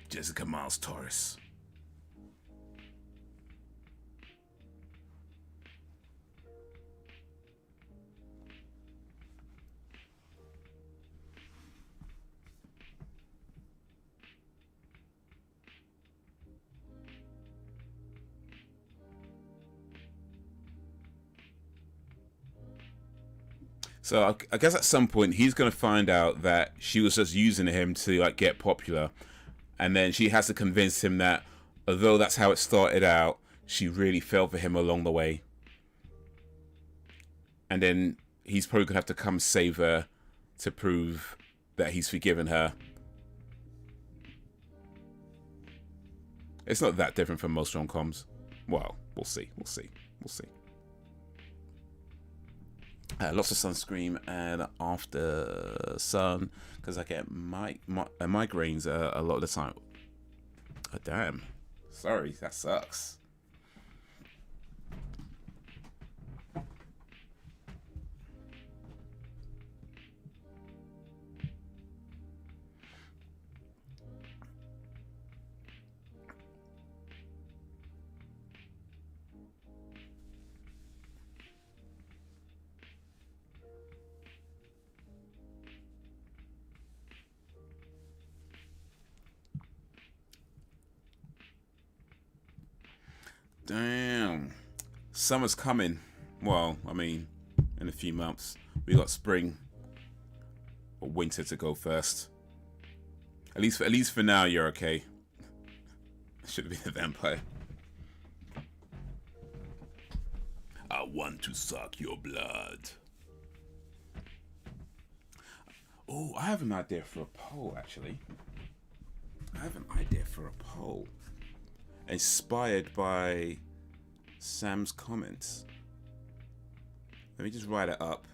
Jessica Miles Torres. So I guess at some point he's going to find out that she was just using him to like get popular, and then she has to convince him that although that's how it started out, she really fell for him along the way. And then he's probably going to have to come save her to prove that he's forgiven her. It's not that different from most rom-coms. Well, we'll see. We'll see. We'll see. Lots of sunscreen and after sun because I get migraines a lot of the time. Oh, damn. Sorry, that sucks. Damn. Summer's coming. Well, I mean, in a few months. We got spring or winter to go first. At least for now, you're okay. Should have been a vampire. I want to suck your blood. Oh, I have an idea for a poll, actually. I have an idea for a poll. Inspired by Sam's comments. Let me just write it up.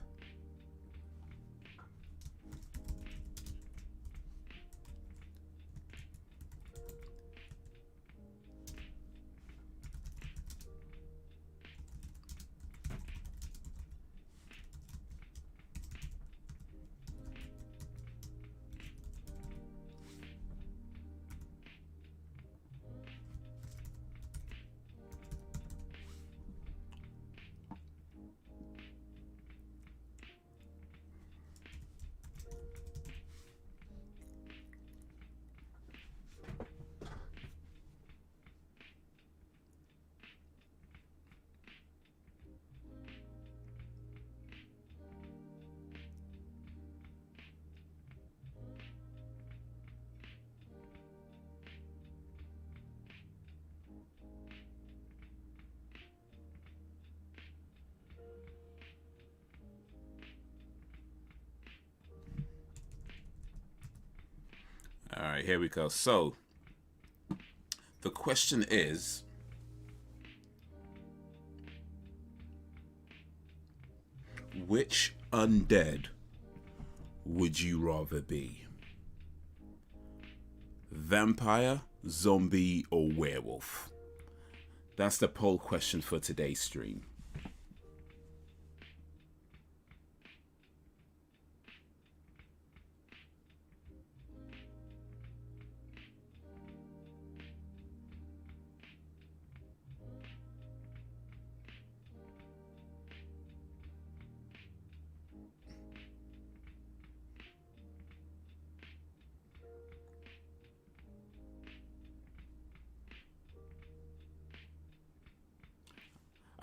All right, here we go. So, the question is, which undead would you rather be? Vampire, zombie, or werewolf? That's the poll question for today's stream.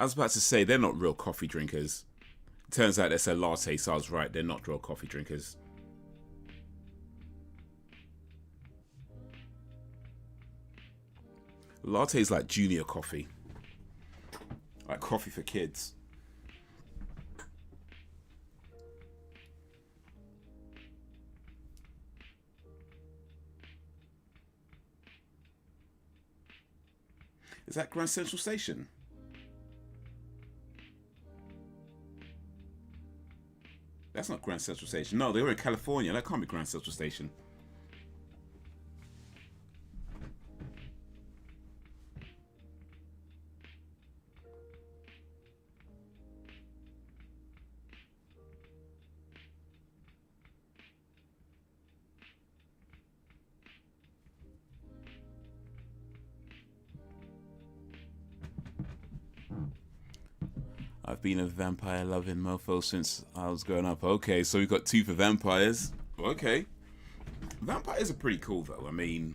I was about to say, they're not real coffee drinkers. Turns out they said latte, so I was right. They're not real coffee drinkers. Latte is like junior coffee. Like coffee for kids. Is that Grand Central Station? That's not Grand Central Station. No, they were in California. That can't be Grand Central Station. I've been a vampire-loving mofo since I was growing up. Okay, so we've got 2 for vampires. Okay. Vampires are pretty cool, though. I mean,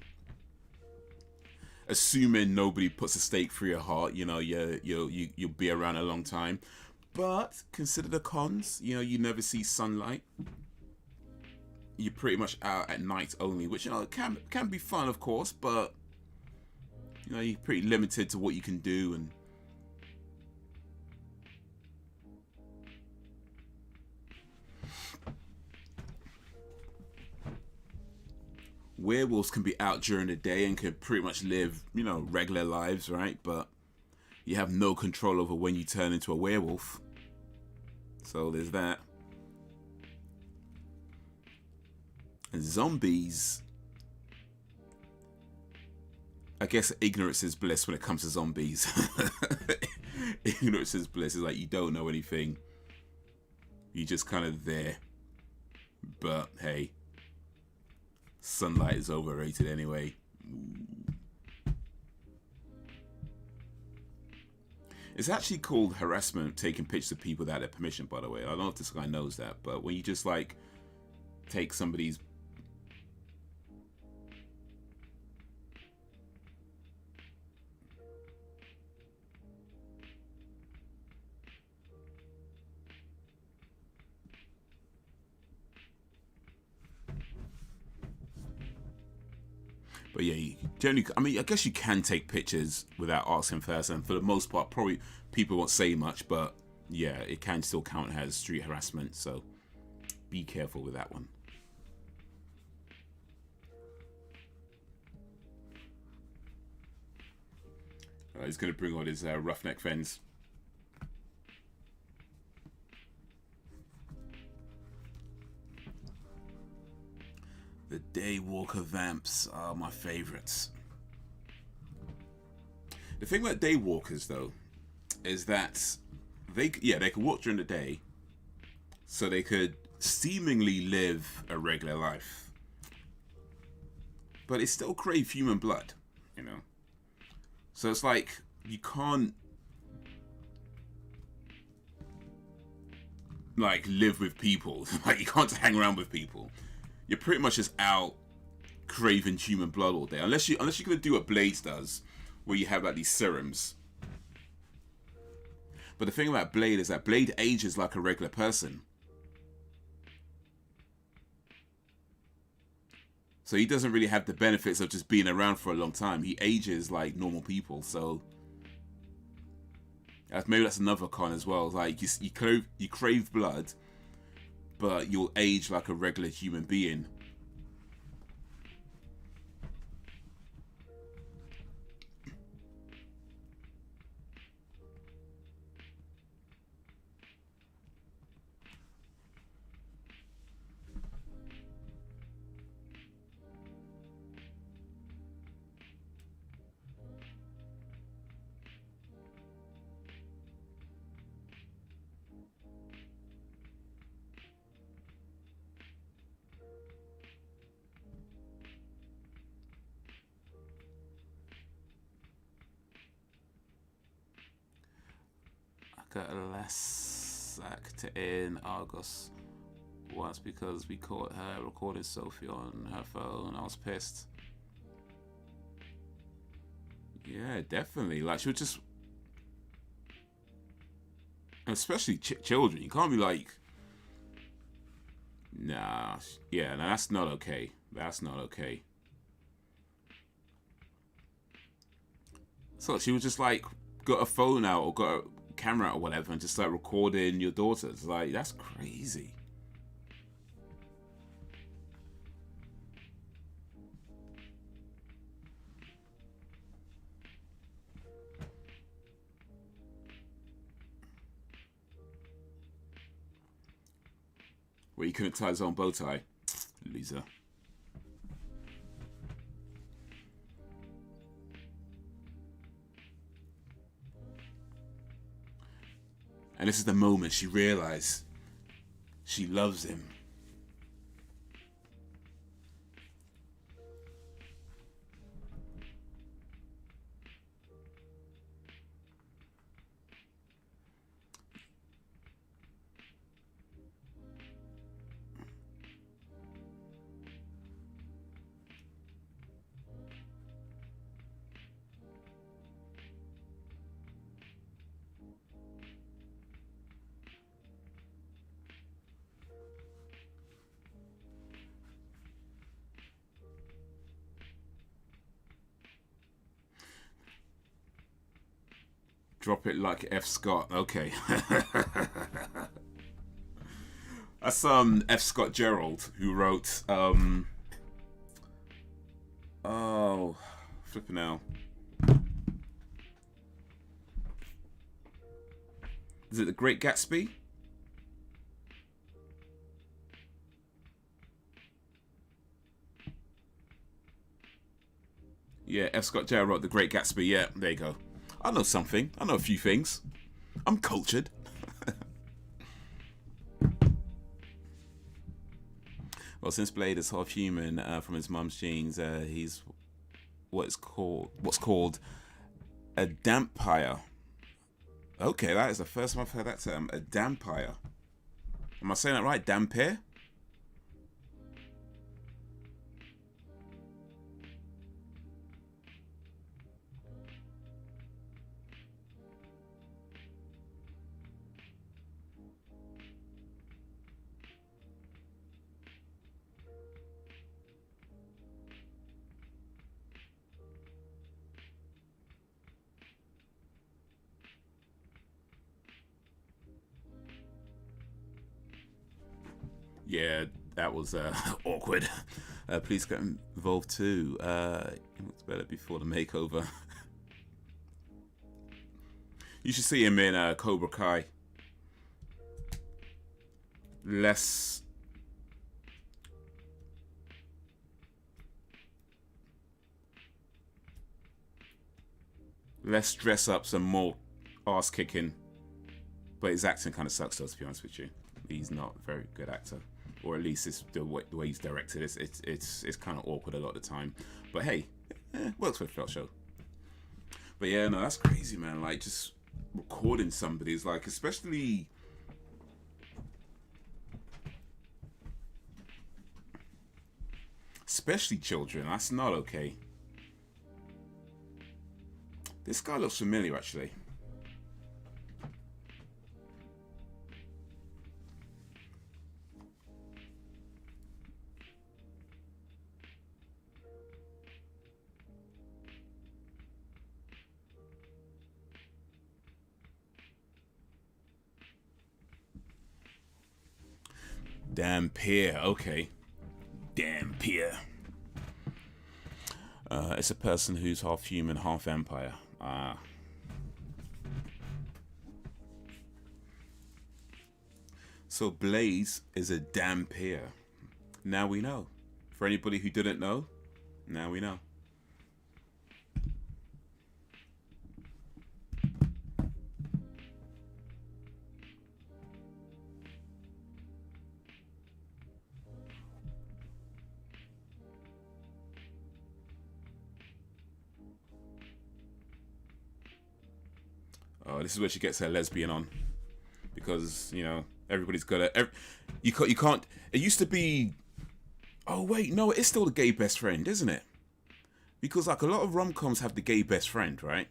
assuming nobody puts a stake through your heart, you know, you'll be around a long time. But consider the cons. You know, you never see sunlight. You're pretty much out at night only, which, you know, can be fun, of course, but, you know, you're pretty limited to what you can do. And werewolves can be out during the day and can pretty much live, you know, regular lives, right? But you have no control over when you turn into a werewolf. So there's that. And zombies, I guess ignorance is bliss when it comes to zombies. Ignorance is bliss. It's like you don't know anything. You're just kind of there. But hey, sunlight is overrated anyway. It's actually called harassment, taking pictures of people without their permission, by the way. I don't know if this guy knows that, but when you just like take somebody's But yeah, you generally, I mean, I guess you can take pictures without asking first, and for the most part, probably people won't say much, but yeah, it can still count as street harassment, so be careful with that one. He's going to bring on his roughneck friends. The Daywalker vamps are my favorites. The thing about Daywalkers, though, is that they could walk during the day, so they could seemingly live a regular life, but they still crave human blood, you know. So it's like you can't like live with people. Like you can't hang around with people. You're pretty much just out craving human blood all day, unless you're gonna do what Blades does, where you have like these serums. But the thing about Blade is that Blade ages like a regular person, so he doesn't really have the benefits of just being around for a long time. He ages like normal people, so maybe that's another con as well. Like you crave blood, but you'll age like a regular human being. got a less act in August once because we caught her recording Sophie on her phone. I was pissed. Yeah, definitely. Like, she would just, especially children. You can't be like, nah. Yeah, no, that's not okay. That's not okay. So she was just like, got a phone out or got a camera out or whatever and just like recording your daughters. Like, that's crazy. Where he couldn't tie his own bow tie. Loser. And this is the moment she realized she loves him. Drop it like F. Scott. Okay. That's F. Scott Gerald, who wrote oh, flipping out. Is it The Great Gatsby? Yeah, F. Scott Gerald wrote The Great Gatsby. Yeah, there you go. I know something. I know a few things. I'm cultured. Well, since Blade is half human from his mum's genes, he's what's called a dampire. Okay, that is the first time I've heard that term. A dampire. Am I saying that right? Dampier? Yeah, that was awkward. Please get involved too. He looks better before the makeover. You should see him in Cobra Kai. Less dress ups and more ass kicking. But his acting kind of sucks, though, to be honest with you. He's not a very good actor, or at least it's the way he's directed. It's kind of awkward a lot of the time. But hey, works for the film show. But yeah, no, that's crazy, man. Like, just recording somebody's like, especially children. That's not okay. This guy looks familiar, actually. Dampier, okay. Dampier. It's a person who's half human, half vampire. Ah. So Blaze is a dampier. Now we know. For anybody who didn't know, now we know. Oh, this is where she gets her lesbian on, because you know everybody's got a. You can't. It used to be. Oh wait, no, it's still the gay best friend, isn't it? Because like a lot of rom-coms have the gay best friend, right?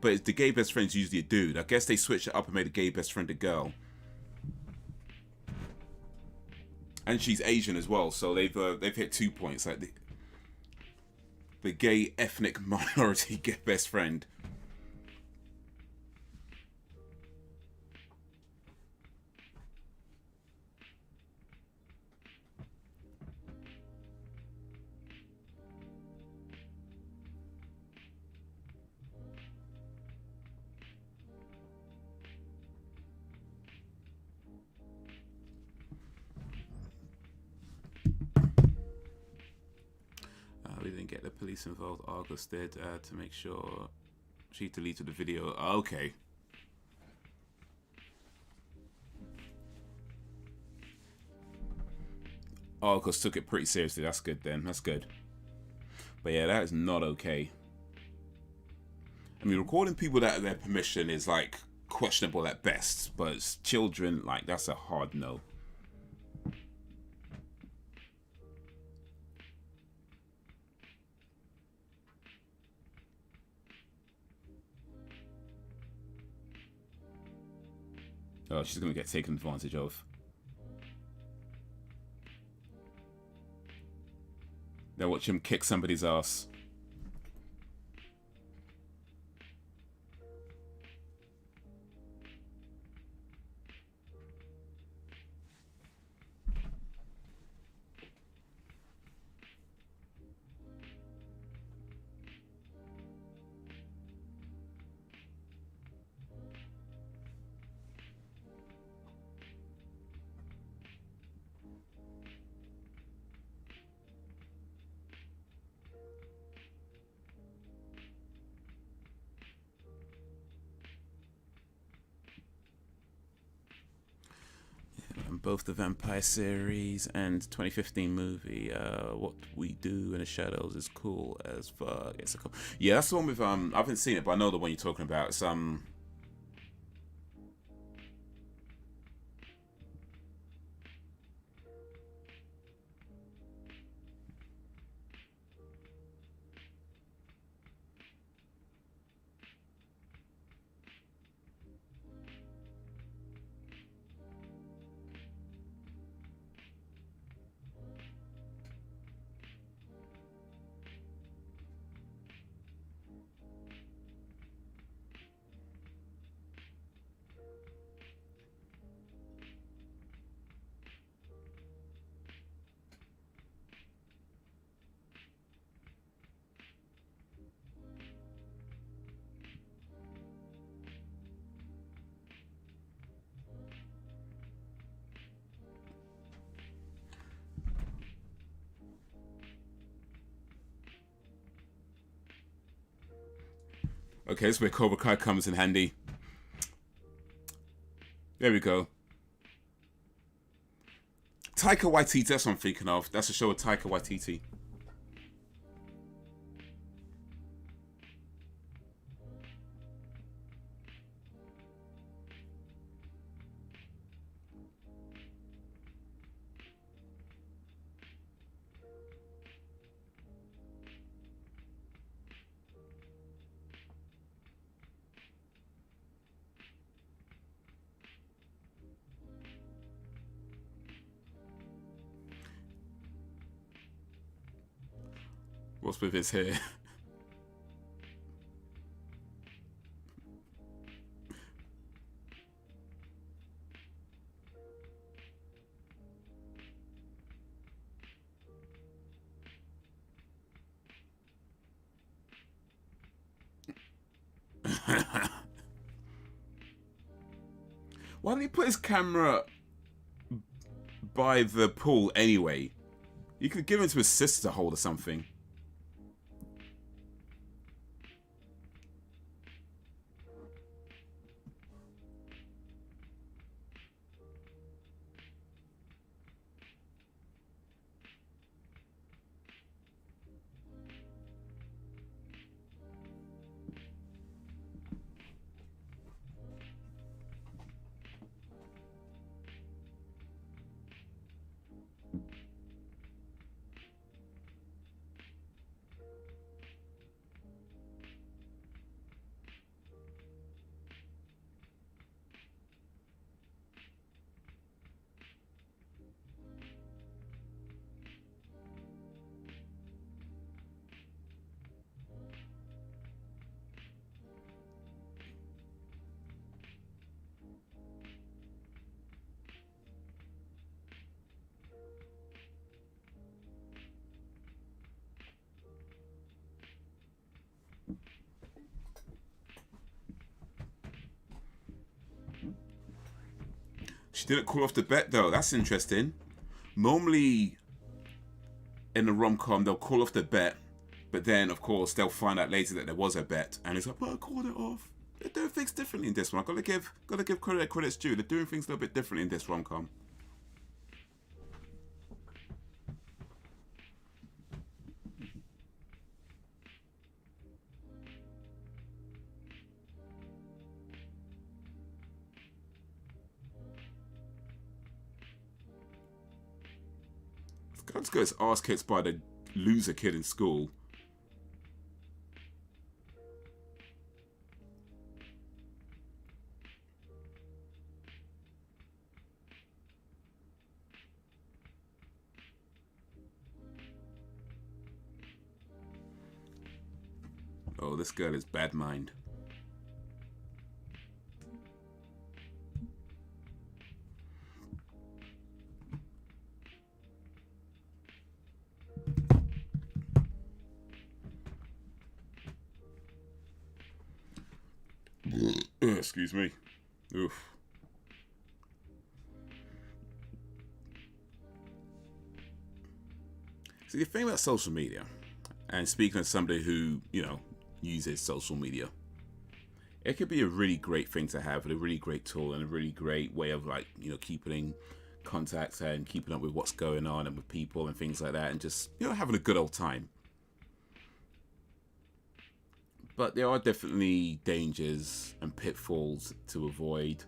But it's the gay best friend's usually a dude. I guess they switched it up and made the gay best friend a girl. And she's Asian as well, so they've hit 2 points. Like the gay ethnic minority gay best friend. We didn't get the police involved. Argus did to make sure she deleted the video. Okay. Argus took it pretty seriously. That's good then. That's good. But yeah, that is not okay. I mean, recording people without their permission is like questionable at best, but it's children, like that's a hard no. Oh, she's gonna get taken advantage of. Now watch him kick somebody's ass. Both the Vampire series and 2015 movie, What We Do in the Shadows is cool as fuck. It's cool. Yeah, that's the one with I haven't seen it, but I know the one you're talking about. It's okay, this is where Cobra Kai comes in handy. There we go. Taika Waititi, that's what I'm thinking of. That's a show with Taika Waititi. What's with his hair? Why did he put his camera by the pool anyway? You could give it to his sister to hold or something. She didn't call off the bet though. That's interesting. Normally, in a rom-com, they'll call off the bet, but then, of course, they'll find out later that there was a bet, and it's like, well, I called it off. They're doing things differently in this one. Gotta give credit where credit's due. They're doing things a little bit differently in this rom-com. This guy just got his ass kicked by the loser kid in school. Oh, this girl is bad mind. Excuse me. Oof. See, the thing about social media, and speaking as somebody who, you know, uses social media, it could be a really great thing to have, and a really great tool, and a really great way of, like, you know, keeping in contact and keeping up with what's going on and with people and things like that, and just, you know, having a good old time. But there are definitely dangers and pitfalls to avoid.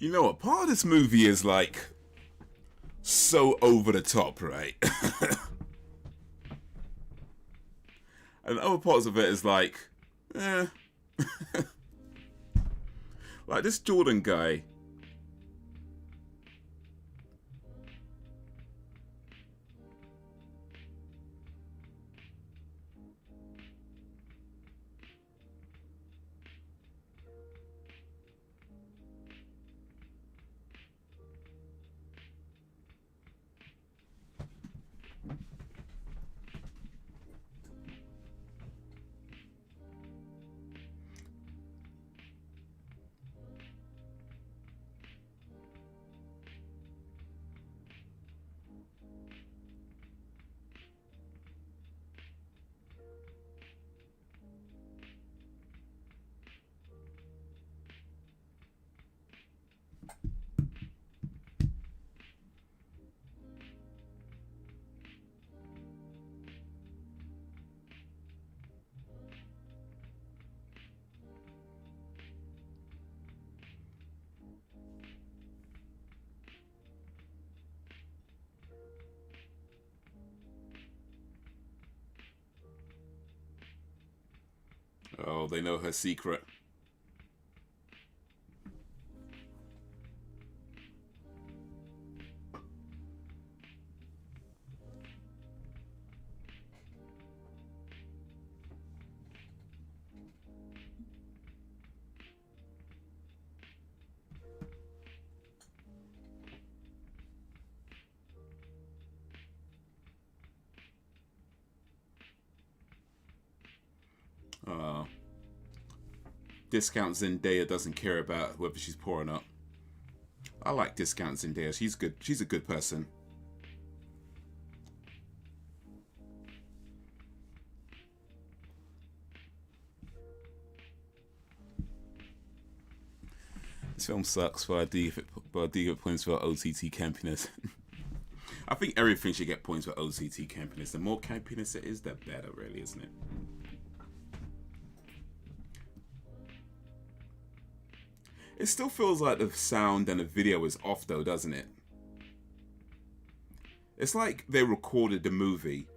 You know what? Part of this movie is like so over the top, right? And other parts of it is like, eh. Like this Jordan guy. Oh, they know her secret. Discount Zendaya doesn't care about whether she's poor or not. I like Discount Zendaya. She's good. She's a good person. This film sucks, but I do get points for OTT campiness. I think everything should get points for OTT campiness. The more campiness it is, the better, really, isn't it? It still feels like the sound and the video is off though, doesn't it? It's like they recorded the movie,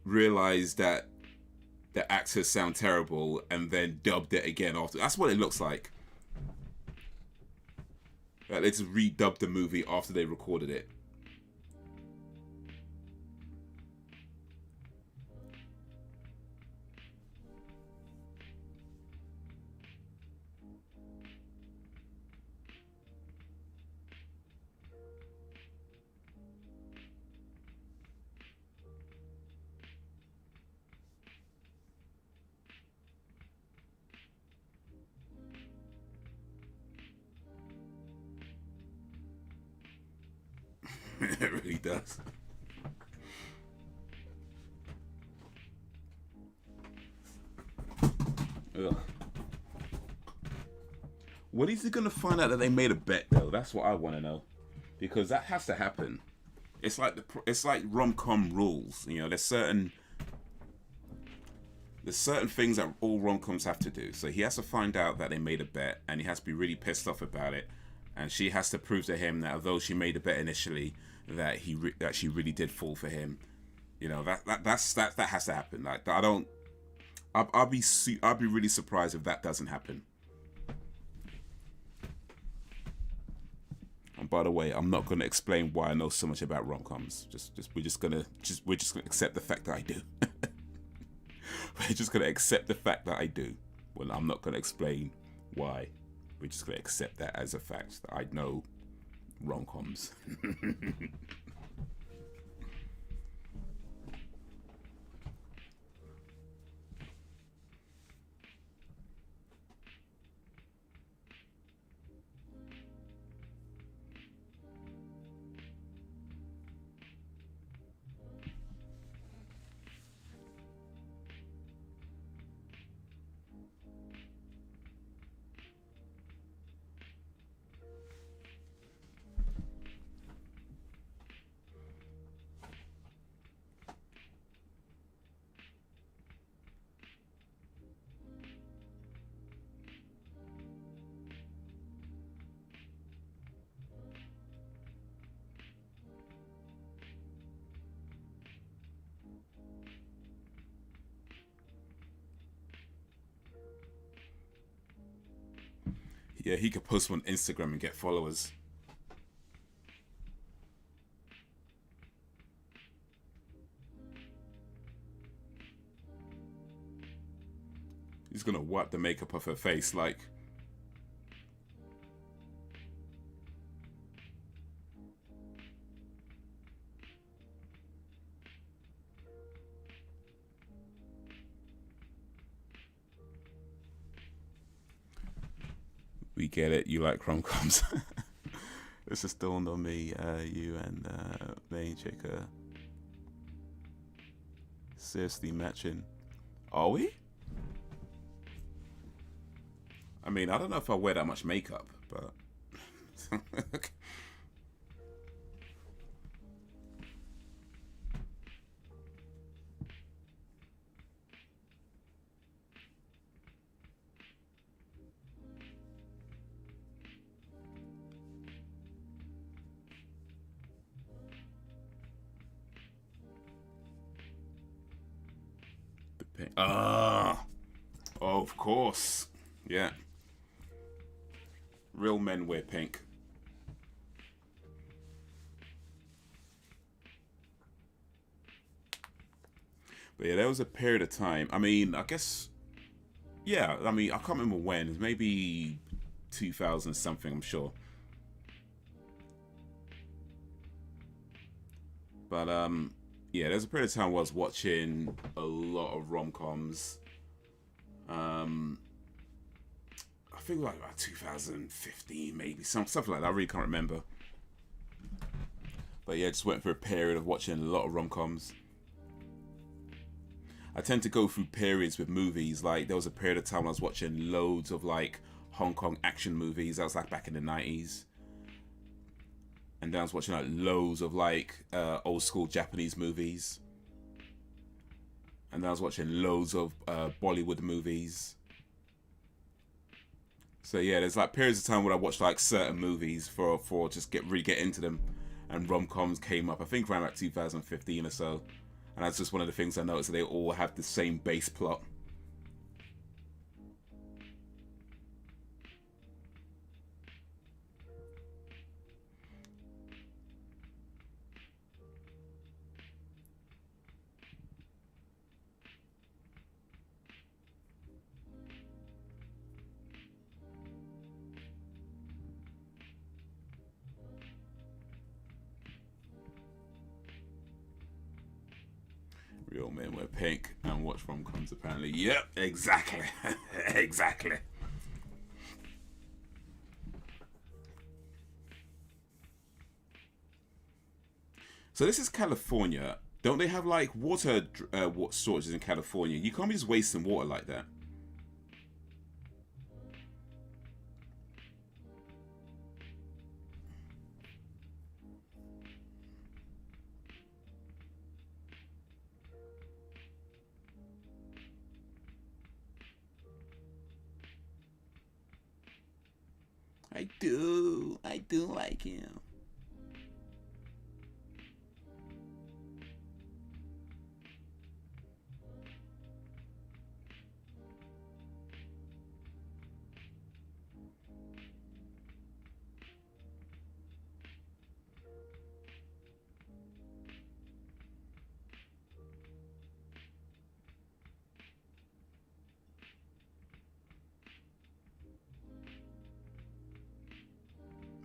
realized that the actors sound terrible, and then dubbed it again after. That's what it looks like. Like they just redubbed the movie after they recorded it. It really does. Ugh. When is he gonna find out that they made a bet though? That's what I want to know, because that has to happen. It's like rom-com rules. You know, there's certain things that all rom-coms have to do. So he has to find out that they made a bet, and he has to be really pissed off about it. And she has to prove to him that although she made a bet initially, that she really did fall for him. You know, that has to happen. Like I'll be really surprised if that doesn't happen. And by the way, I'm not going to explain why I know so much about rom-coms. We're just gonna accept the fact that I do. We're just gonna accept the fact that I do. Well, I'm not going to explain why. We're just going to accept that as a fact that I know rom-coms. Yeah, he could post on Instagram and get followers. He's gonna wipe the makeup off her face like... We get it, you like rom-coms. This is dawned on me, you and main chick seriously matching. Are we? I mean, I don't know if I wear that much makeup, but... Oh, of course. Yeah. Real men wear pink. But yeah, there was a period of time. I mean, I guess... Yeah, I mean, I can't remember when. It was maybe 2000 something, I'm sure. But, yeah, there's a period of time where I was watching a lot of rom-coms. think like about 2015, maybe something like that. I really can't remember. But yeah, just went through a period of watching a lot of rom-coms. I tend to go through periods with movies. Like there was a period of time when I was watching loads of like Hong Kong action movies. That was like back in the 90s. And then I was watching like loads of like old school Japanese movies. And then I was watching loads of Bollywood movies. So yeah, there's like periods of time where I watch like certain movies for just really get into them. And rom-coms came up, I think around like 2015 or so. And that's just one of the things I noticed, that they all have the same base plot. Real men wear pink and watch rom-coms apparently. Yep, exactly. Exactly. So this is California. Don't they have like water shortages in California? You can't be just wasting water like that. I do like him.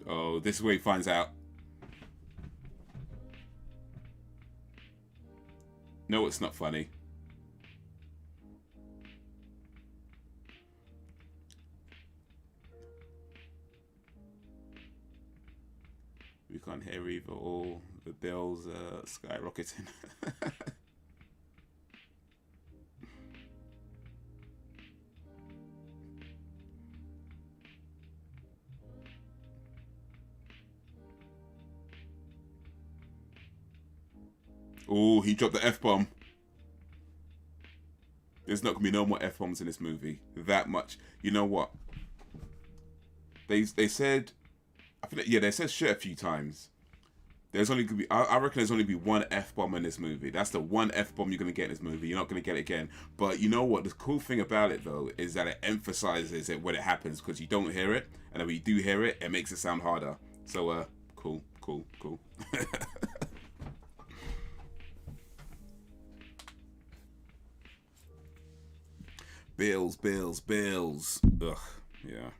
Oh, this is where he finds out. No, it's not funny. We can't hear either. All the bills skyrocketing. Oh, he dropped the F-bomb. There's not gonna be no more F-bombs in this movie. That much. You know what? They said, I think, yeah, they said shit a few times. There's only gonna be, I reckon there's only be one F-bomb in this movie. That's the one F-bomb you're gonna get in this movie. You're not gonna get it again. But you know what? The cool thing about it though is that it emphasizes it when it happens, because you don't hear it, and then when you do hear it, it makes it sound harder. So cool. Bills. Ugh, yeah.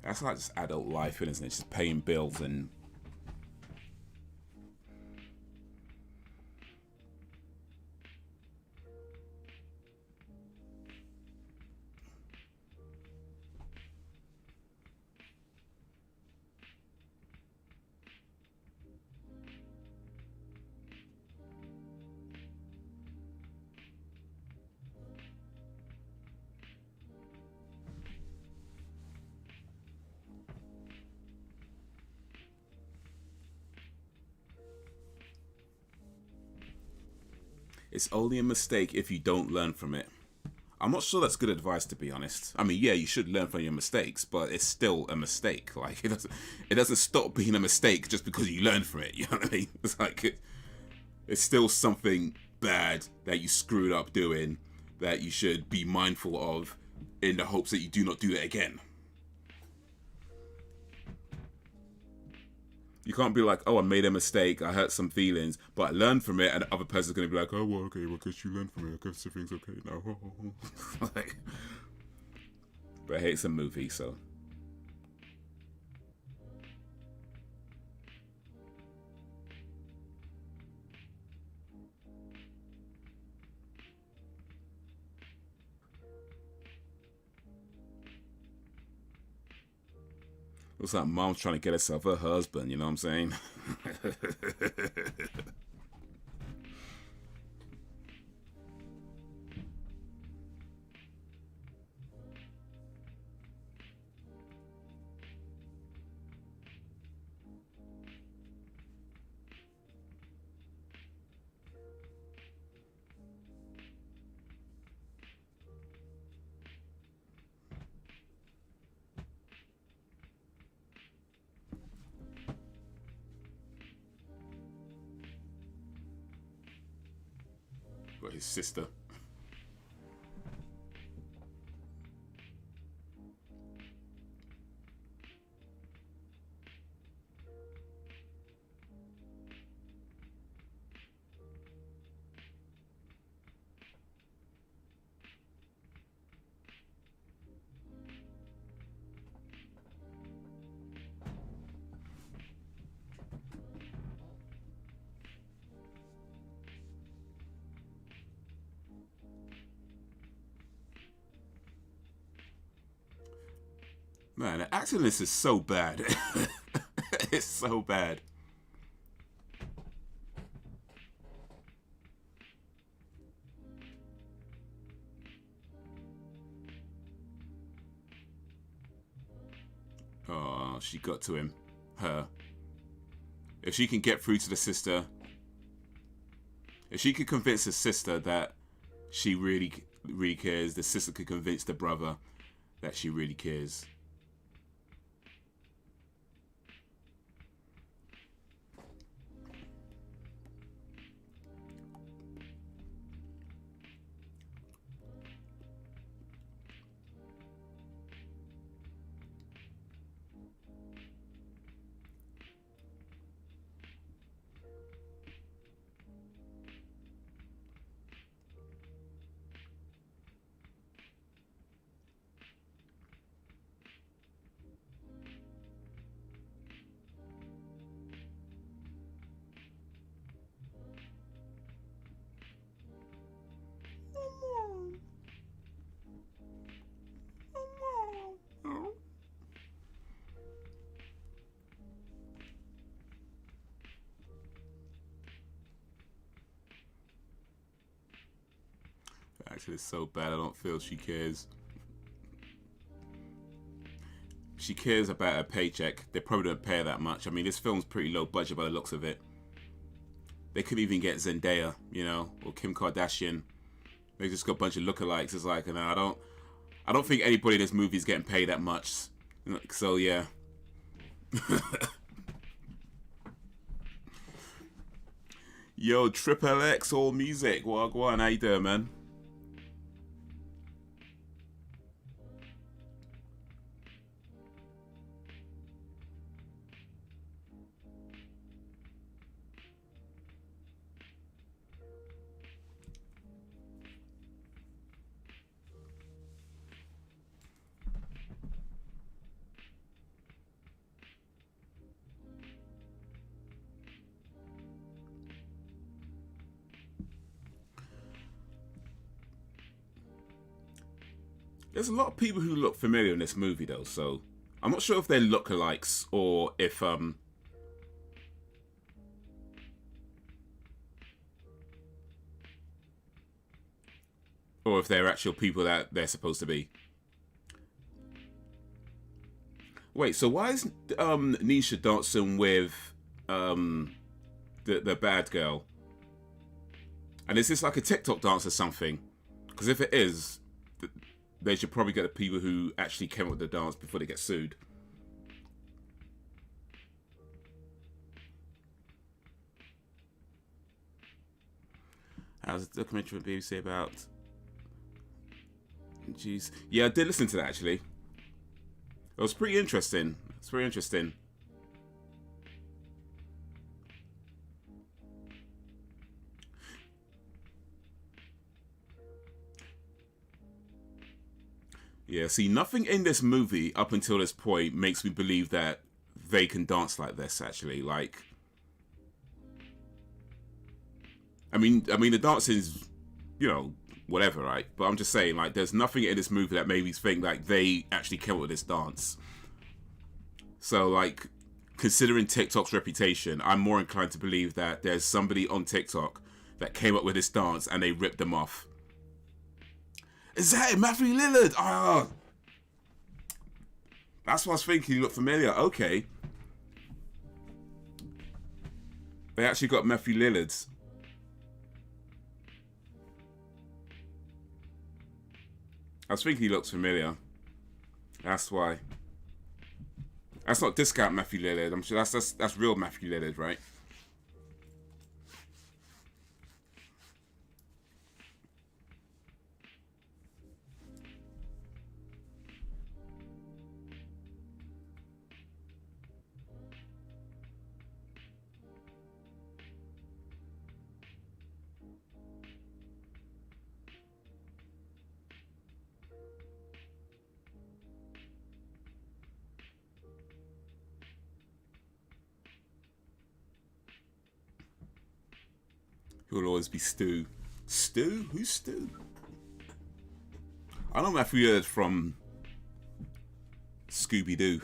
That's like just adult life, isn't it? Just paying bills and... It's only a mistake if you don't learn from it. I'm not sure that's good advice, to be honest. I mean, yeah, you should learn from your mistakes, but it's still a mistake. Like, it doesn't stop being a mistake just because you learn from it. You know what I mean? It's like, it's still something bad that you screwed up doing that you should be mindful of in the hopes that you do not do that again. You can't be like, oh, I made a mistake, I hurt some feelings, but I learned from it, and the other person's going to be like, oh, well, okay, well, because you learned from it, I guess everything's okay now. Like, but hey, it's a movie, so. Looks like mom's trying to get herself a husband, you know what I'm saying? Got his sister. Man, the acting in this is so bad. It's so bad. Oh, she got to him. Her. If she can get through to the sister, if she could convince the sister that she really cares, the sister could convince the brother that she really cares. Actually, it's so bad I don't feel she cares. She cares about her paycheck. They probably don't pay her that much. I mean, this film's pretty low budget by the looks of it. They could even get Zendaya, you know, or Kim Kardashian. They just got a bunch of lookalikes. It's like, no, I don't think anybody in this movie is getting paid that much. So yeah. Yo, Triple X All Music. Wagwan, how you doing, man? There's a lot of people who look familiar in this movie, though, so I'm not sure if they're lookalikes or if they're actual people that they're supposed to be. Wait, so why is Nisha dancing with the bad girl? And is this like a TikTok dance or something? Because if it is, they should probably get the people who actually came up with the dance before they get sued. How's the documentary with BBC about? Jeez. Yeah, I did listen to that, actually. It was pretty interesting. It's pretty interesting. Yeah, see, nothing in this movie up until this point makes me believe that they can dance like this, actually. Like, I mean, the dancing's, you know, whatever, right? But I'm just saying, like, there's nothing in this movie that made me think like they actually came up with this dance. So, like, considering TikTok's reputation, I'm more inclined to believe that there's somebody on TikTok that came up with this dance and they ripped them off. Is that Matthew Lillard? Ah, that's what I was thinking. You look familiar. Okay. They actually got Matthew Lillard's. I was thinking he looks familiar. That's why. That's not discount Matthew Lillard. I'm sure that's real Matthew Lillard, right? Who will always be Stu. Stu? Who's Stu? I know Matthew Lillard from Scooby-Doo.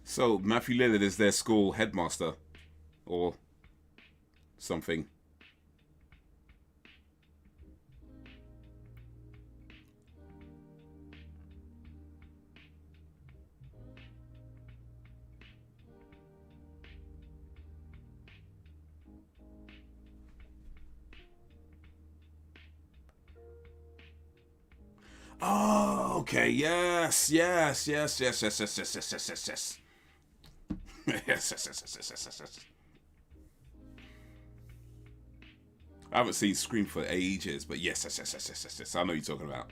So Matthew Lillard is their school headmaster, or something. Oh, okay. Yes, yes, yes, yes, yes, yes, yes, yes, yes, yes, yes. Yes, yes, yes, yes, yes, yes, yes. I haven't seen Scream for ages, but yes, yes, yes, yes, yes, yes, yes. I know what you're talking about.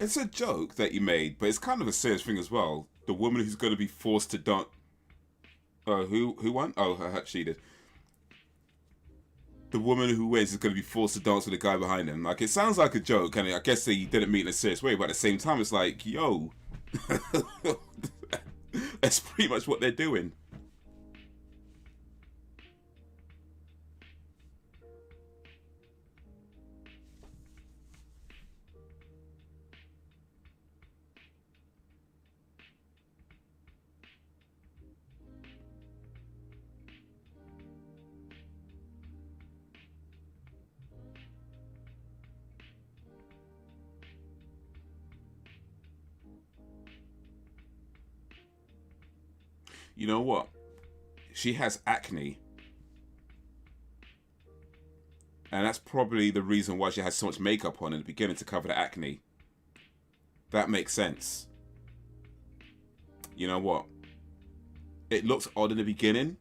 It's a joke that you made, but it's kind of a serious thing as well. The woman who's going to be forced to dance. Who won? Oh, she did. The woman who wins is going to be forced to dance with the guy behind him. Like, it sounds like a joke, and I guess they didn't mean it in a serious way, but at the same time, it's like, yo, that's pretty much what they're doing. You know what? She has acne. And that's probably the reason why she has so much makeup on in the beginning, to cover the acne. That makes sense. You know what? It looks odd in the beginning.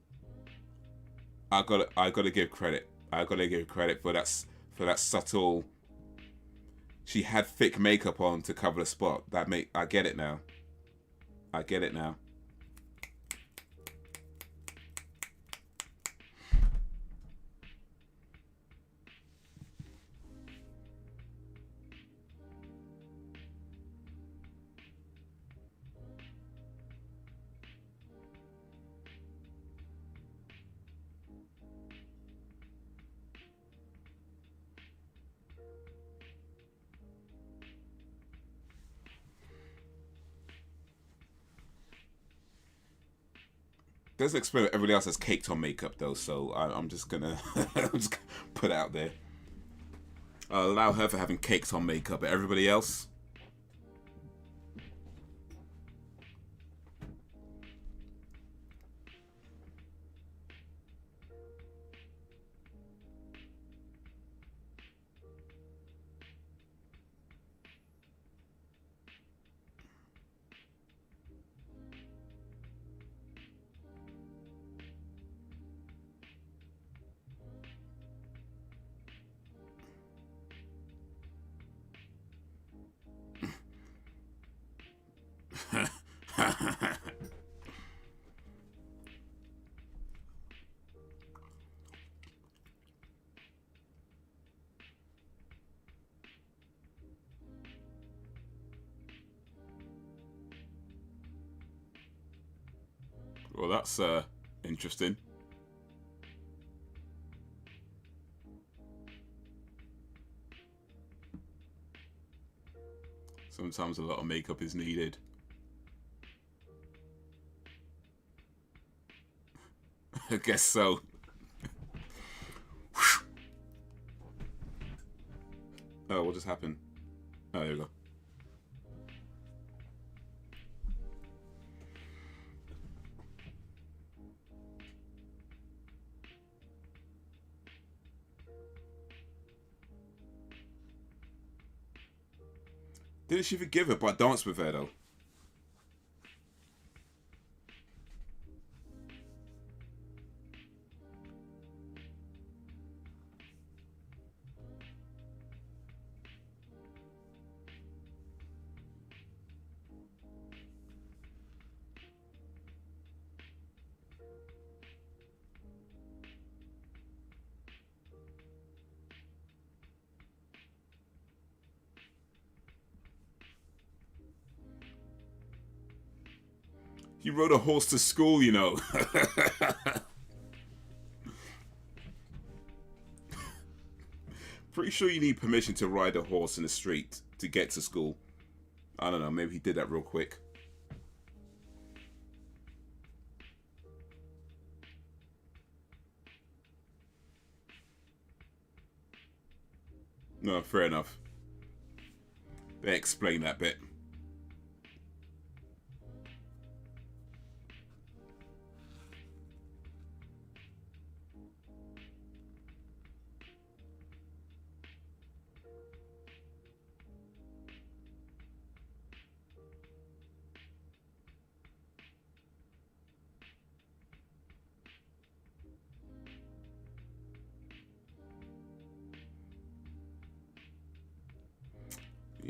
I gotta give credit. I gotta give credit for that subtle. She had thick makeup on to cover the spot. I get it now. I get it now. doesn't explain that everybody else has caked on makeup though, so I'm just gonna put it out there. I'll allow her for having caked on makeup, but everybody else. Well, that's interesting. Sometimes a lot of makeup is needed. I guess so. Oh, what just happened? Oh, there we go. Didn't she forgive her but dance with her though? You rode a horse to school, you know. Pretty sure you need permission to ride a horse in the street to get to school. I don't know, maybe he did that real quick. No, fair enough. They explain that bit.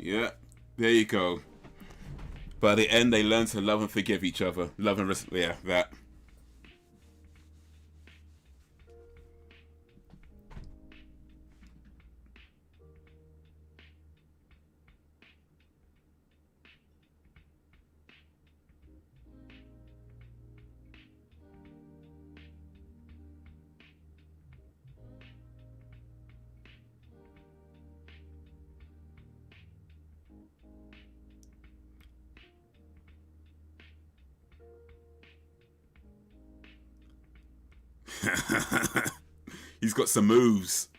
Yeah, there you go. By the end, they learn to love and forgive each other. Love and yeah, that. He's got some moves.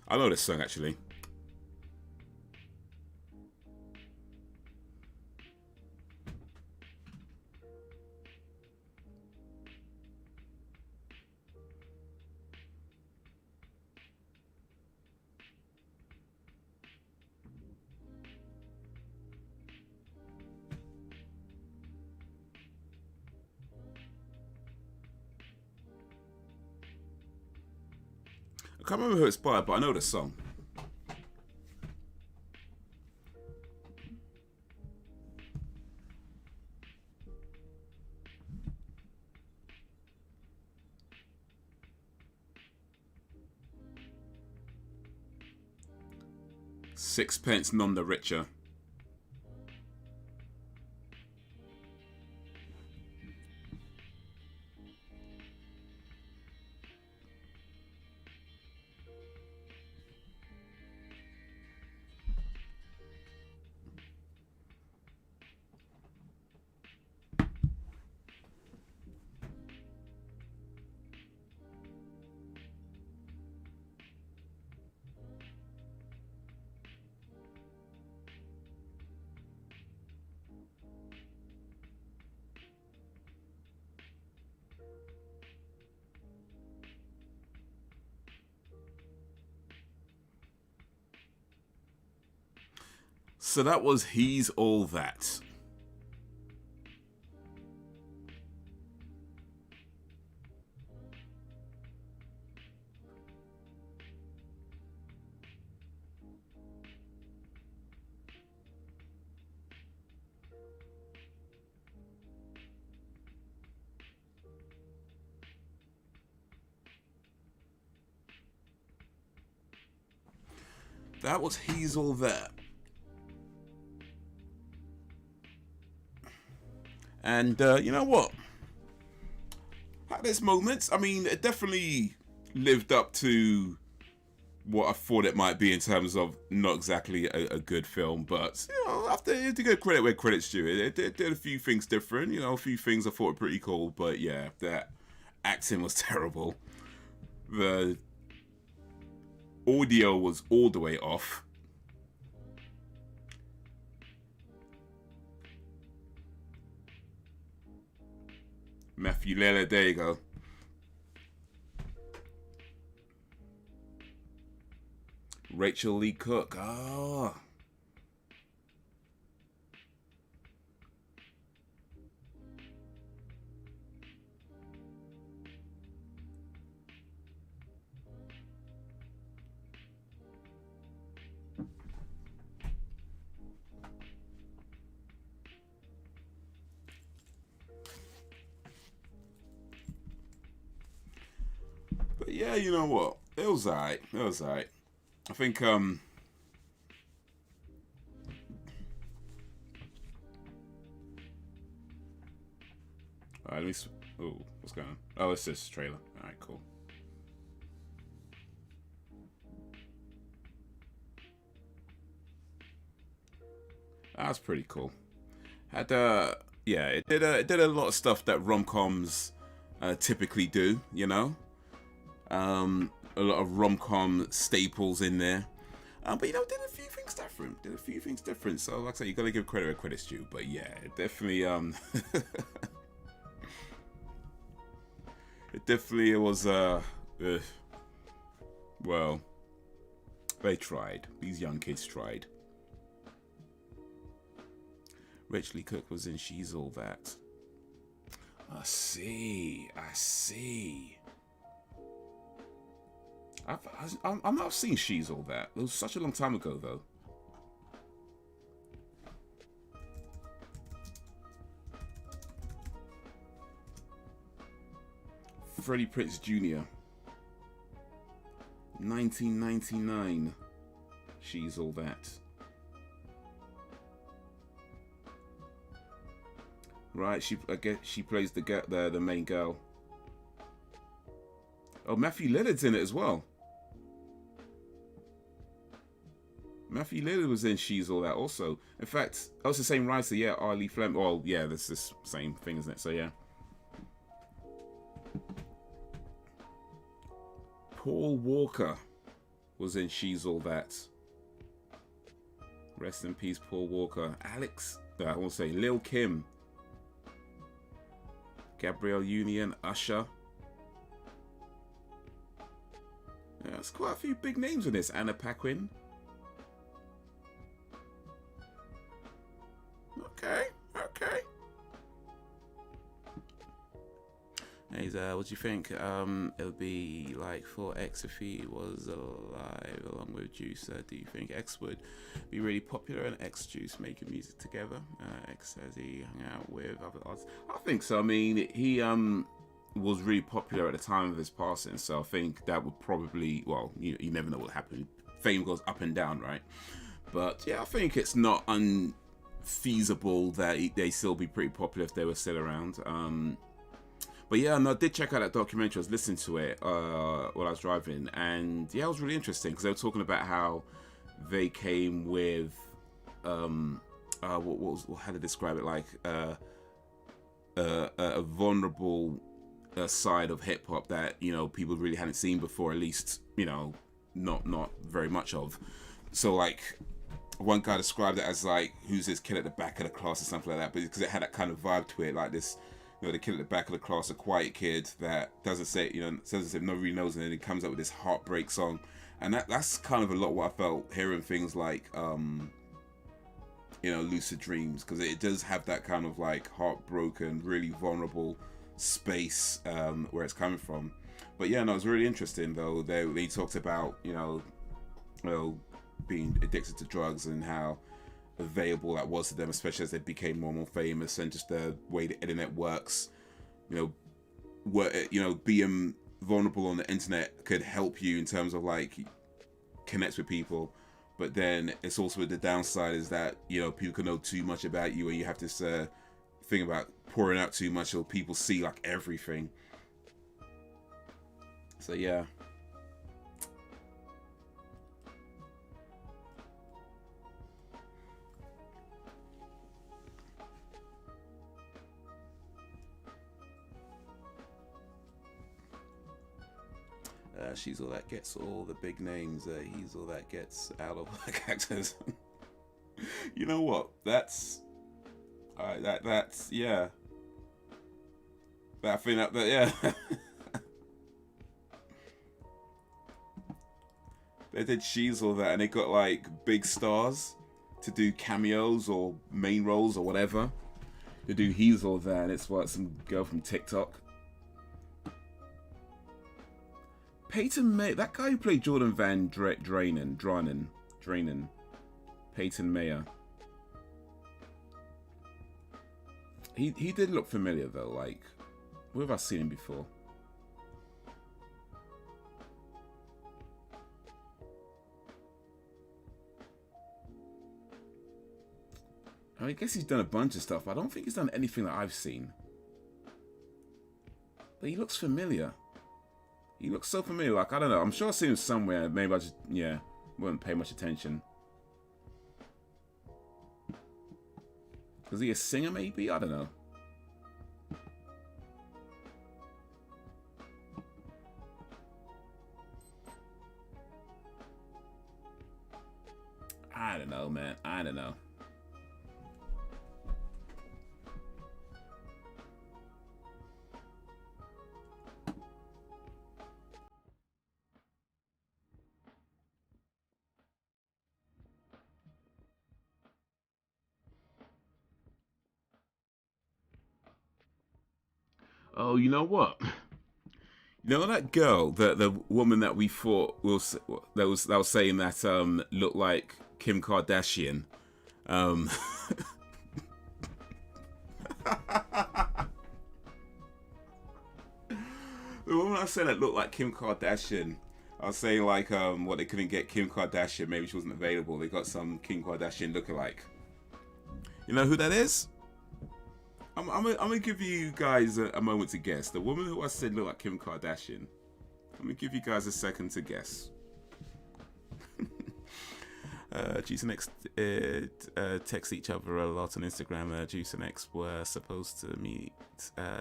I know this song actually. I can't remember who it's by, but I know the song. Sixpence none the richer. So that was He's All That. That was He's All That. And you know what? At this moment, I mean, it definitely lived up to what I thought it might be in terms of not exactly a good film, but you know, I have to give credit where credit's due. It did a few things different, you know, a few things I thought were pretty cool, but yeah, that acting was terrible. The audio was all the way off. Matthew Lillard, there you go. Rachel Lee Cook. Oh. But yeah, you know what? It was alright. It was alright. I think alright, let me oh, what's going on? Oh, it's this trailer. Alright, cool. That's pretty cool. Had yeah, it did a lot of stuff that rom-coms typically do, you know. A lot of rom-com staples in there. But you know, did a few things different. So like I said, you gotta give credit where credit's due. But yeah, it definitely it was well, they tried. These young kids tried. Rachel Lee Cook was in She's All That. I see. I've not seen She's All That. It was such a long time ago, though. Freddie Prinze Jr. 1999. She's All That. Right, I guess she plays the main girl. Oh, Matthew Lillard's in it as well. Matthew Lillard was in She's All That also. In fact, oh, it's the same writer, yeah, Arlie Flem. Well, yeah, that's the same thing, isn't it? So, yeah. Paul Walker was in She's All That. Rest in peace, Paul Walker. Alex, I want to say Lil Kim. Gabrielle Union, Usher. Yeah, there's quite a few big names in this. Anna Paquin. Okay. Hey, what do you think? It would be like 4X if he was alive along with Juice. Do you think X would be really popular and X Juice making music together? X says he hung out with other artists. I think so. I mean, he was really popular at the time of his passing, so I think that would probably, well, you never know what happened. Fame goes up and down, right? But yeah, I think it's not unfeasible that they still be pretty popular if they were still around. But yeah, no, I did check out that documentary. I was listening to it while I was driving, and yeah, it was really interesting because they were talking about how they came with how to describe it, like a vulnerable side of hip hop that, you know, people really hadn't seen before, at least, you know, not very much of. So like one guy described it as like, who's this kid at the back of the class or something like that, but because it had that kind of vibe to it, like this, you know, the kid at the back of the class, a quiet kid that doesn't say, you know, says if nobody knows, and then he comes up with this heartbreak song. And that's kind of a lot what I felt hearing things like you know, lucid dreams, because it does have that kind of like heartbroken, really vulnerable space where it's coming from. But yeah, no, it's really interesting though. They talked about, you know, being addicted to drugs and how available that was to them, especially as they became more and more famous, and just the way the internet works. Being vulnerable on the internet could help you in terms of like connect with people, but then it's also the downside is that, you know, people can know too much about you, and you have this thing about pouring out too much, or people see like everything. So yeah. She's all that gets all the big names. He's all that gets out of like actors. You know what? That's that's yeah. That thing up there, yeah. They did She's all that, and they got like big stars to do cameos or main roles or whatever. They do He's all that, and it's what, some girl from TikTok. Peyton May, that guy who played Jordan Van Dranen, Peyton Mayer. He did look familiar though. Like, where have I seen him before? I guess he's done a bunch of stuff. I don't think he's done anything that I've seen. But he looks familiar. He looks so familiar. Like, I don't know. I'm sure I've seen him somewhere. Maybe I just, yeah, wouldn't pay much attention. Was he a singer, maybe? I don't know. I don't know, man. I don't know. Oh, you know what? You know that girl, the woman that we thought that was saying that looked like Kim Kardashian. The woman I said that looked like Kim Kardashian. I was saying like what, they couldn't get Kim Kardashian, maybe she wasn't available. They got some Kim Kardashian lookalike. You know who that is? I'm gonna give you guys a moment to guess. The woman who I said looked like Kim Kardashian. I'm gonna give you guys a second to guess. Juice and X text each other a lot on Instagram. Juice and X were supposed to meet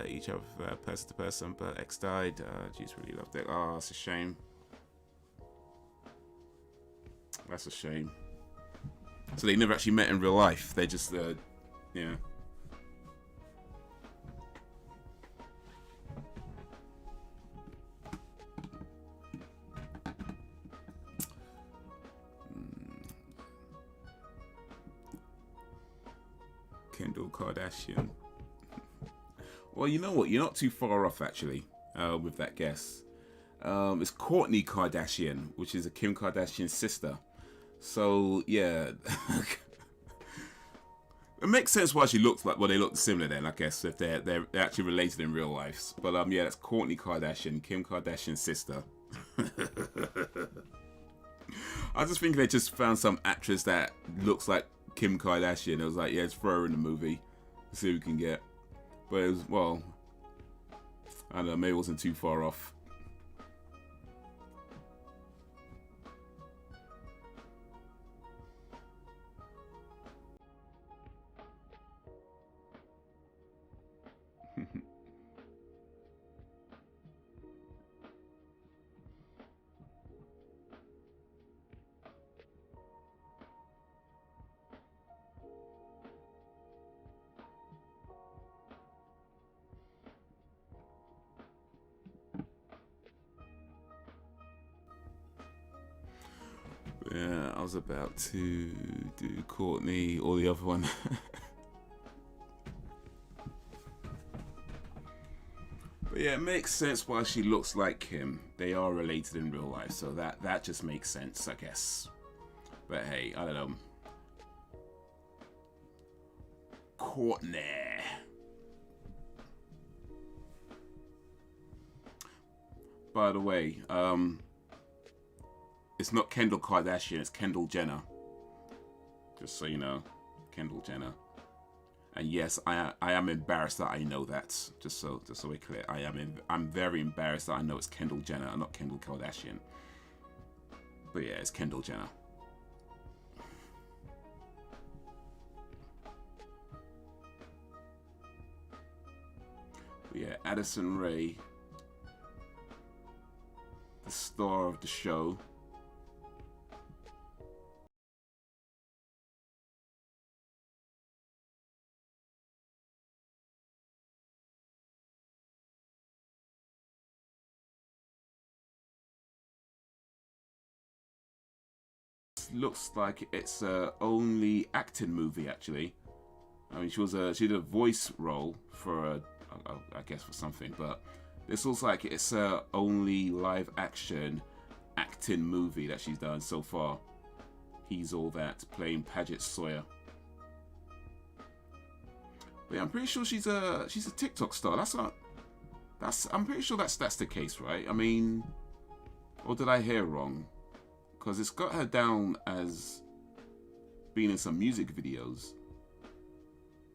each other person to person, but X died. Juice really loved it. Oh, that's a shame. That's a shame. So they never actually met in real life. They just, yeah. Kendall Kardashian. Well, you know what? You're not too far off, actually, with that guess. It's Kourtney Kardashian, which is a Kim Kardashian's sister. So, yeah. It makes sense why she looks like, well, they look similar then, I guess, if they're actually related in real life. But, yeah, that's Kourtney Kardashian, Kim Kardashian's sister. I just think they just found some actress that looks like Kim Kardashian. It was like, yeah, let's throw her in the movie. See what we can get. But it was, well, I don't know, maybe it wasn't too far off. was about to do Courtney or the other one. But yeah, it makes sense why she looks like Kim. They are related in real life, so that just makes sense, I guess. But hey, I don't know. Courtney. By the way, it's not Kendall Kardashian, it's Kendall Jenner. Just so you know, Kendall Jenner. And yes, I am embarrassed that I know that. Just so we're clear, I'm very embarrassed that I know it's Kendall Jenner and not Kendall Kardashian. But yeah, it's Kendall Jenner. But yeah, Addison Rae, the star of the show. Looks like it's only acting movie actually. I mean, she did a voice role for I guess for something, but this looks like it's only live action acting movie that she's done so far. He's All That, playing Paget Sawyer. But yeah, I'm pretty sure she's a TikTok star. I'm pretty sure that's the case, right? I mean, or did I hear wrong? Because it's got her down as being in some music videos.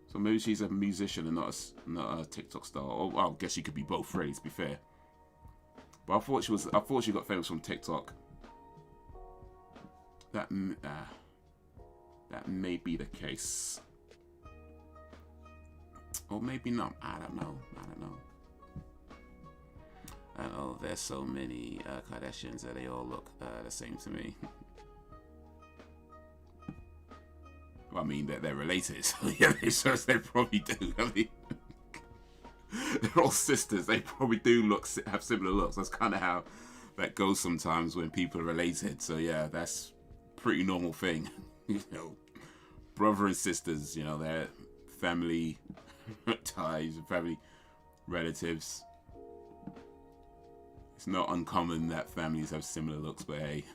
So maybe she's a musician and not a TikTok star. Or well, I guess she could be both, really, to be fair. But I thought she got famous from TikTok. That may be the case. Or maybe not. I don't know. Oh, there's so many Kardashians that they all look the same to me. Well, I mean, they're related, so yeah, they probably do. I mean, they're all sisters. They probably do have similar looks. That's kind of how that goes sometimes when people are related. So yeah, that's a pretty normal thing. You know, brother and sisters. You know, they're family ties, family relatives. It's not uncommon that families have similar looks, but hey.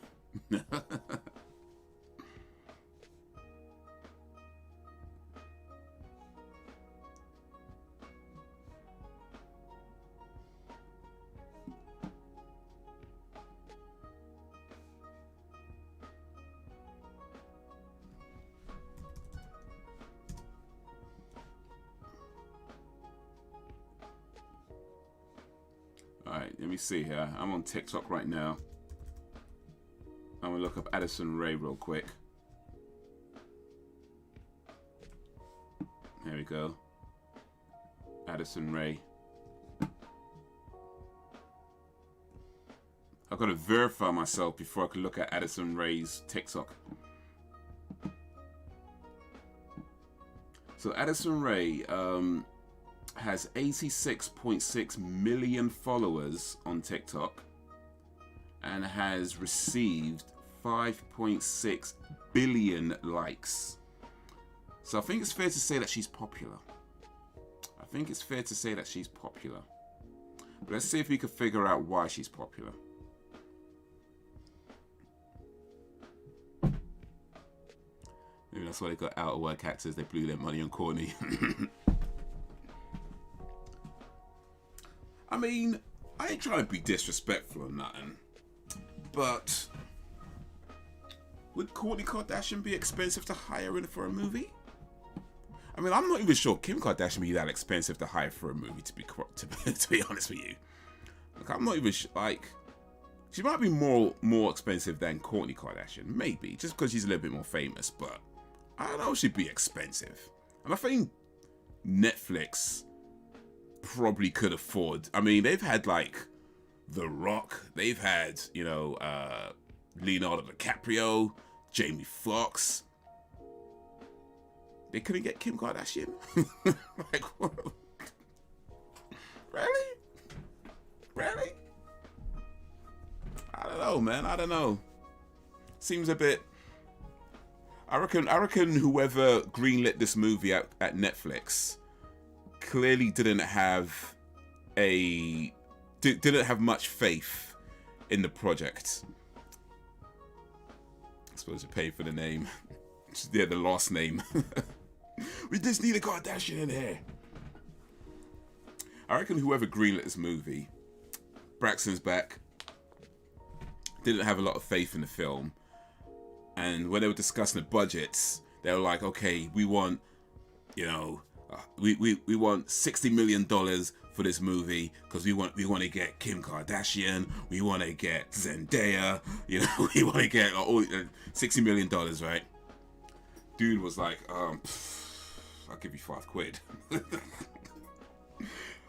Alright, let me see here. I'm on TikTok right now. I'm gonna look up Addison Rae real quick. There we go. Addison Rae. I've got to verify myself before I can look at Addison Rae's TikTok. So Addison Rae has 86.6 million followers on TikTok and has received 5.6 billion likes. So I think it's fair to say that she's popular. But let's see if we can figure out why she's popular. Maybe that's why they got out of work actors. They blew their money on Courtney. I mean, I ain't trying to be disrespectful or nothing, but would Kourtney Kardashian be expensive to hire in for a movie? I mean, I'm not even sure Kim Kardashian be that expensive to hire for a movie, to be honest with you. Like, I'm not even like, she might be more expensive than Kourtney Kardashian, maybe, just because she's a little bit more famous, but I don't know if she'd be expensive. And I think Netflix probably could afford. I mean, they've had like The Rock, they've had, you know, Leonardo DiCaprio, Jamie Foxx. They couldn't get Kim Kardashian. Like, what? Really? I don't know, man. I don't know. Seems a bit I reckon whoever greenlit this movie at Netflix clearly didn't have much faith in the project. I suppose you pay for the name. Yeah, the last name. We just need a Kardashian in here. I reckon whoever greenlit this movie, Braxton's back, didn't have a lot of faith in the film. And when they were discussing the budgets, they were like, okay, we want, we want $60 million for this movie because we want to get Kim Kardashian, we want to get Zendaya, we want to get all $60 million, right? Dude was like, I'll give you £5.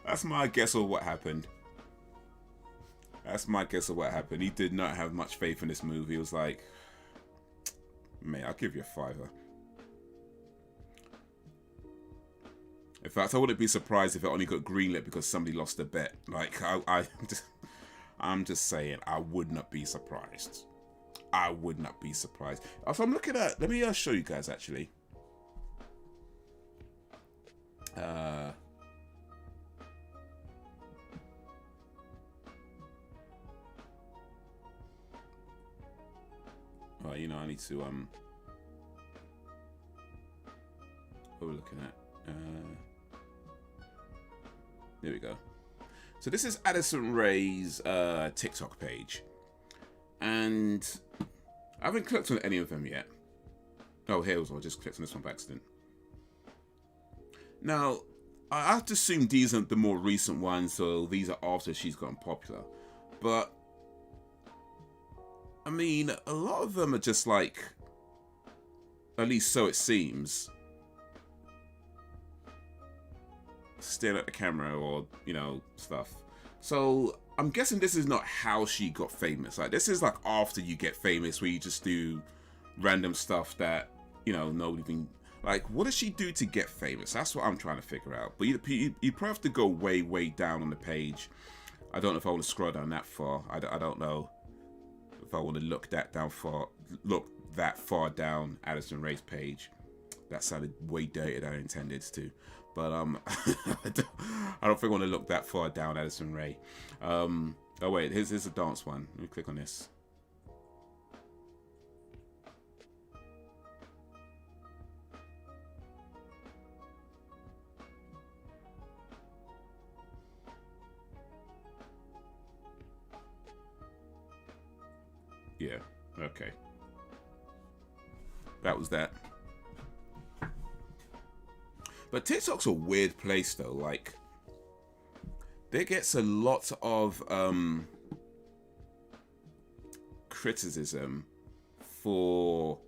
That's my guess of what happened. He did not have much faith in this movie. He was like, mate, I'll give you a £5. In fact, I wouldn't be surprised if it only got greenlit because somebody lost a bet. Like, I'm just saying, I would not be surprised. So I'm looking at, let me show you guys actually. Well, I need to what we're looking at. There we go. So this is Addison Rae's TikTok page, and I haven't clicked on any of them yet. Oh, here was I just clicked on this one by accident. Now, I have to assume these are the more recent ones, so these are after she's gotten popular. But I mean, a lot of them are just like, at least so it seems, staring at the camera or, stuff. So I'm guessing this is not how she got famous. Like, this is like after you get famous, where you just do random stuff that, nobody even, like, what does she do to get famous? That's what I'm trying to figure out. But you probably have to go way, way down on the page. I don't know if I want to scroll down that far. I don't know if I want to look that far down Addison Rae's page. That sounded way dirtier than I intended to. But I don't think I want to look that far down Addison Rae. Oh wait, here's a dance one. Let me click on this. Yeah, okay. That was that. But TikTok's a weird place though. Like, there gets a lot of criticism for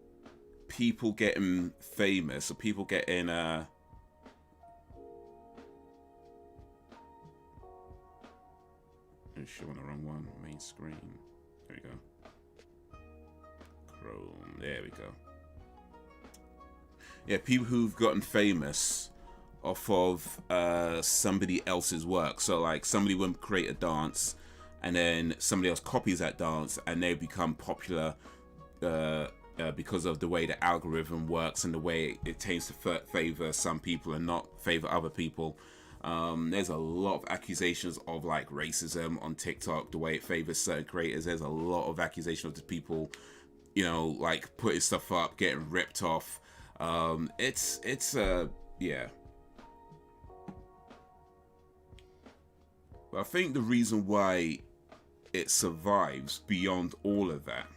people getting famous or people getting oh shit, on the wrong one. Main screen. There we go. Chrome. There we go. Yeah, people who've gotten famous off of somebody else's work. So like, somebody will create a dance and then somebody else copies that dance and they become popular because of the way the algorithm works and the way it tends to favor some people and not favor other people. There's a lot of accusations of like racism on TikTok, the way it favors certain creators. There's a lot of accusations of people, like putting stuff up, getting ripped off. Yeah. But I think the reason why it survives beyond all of that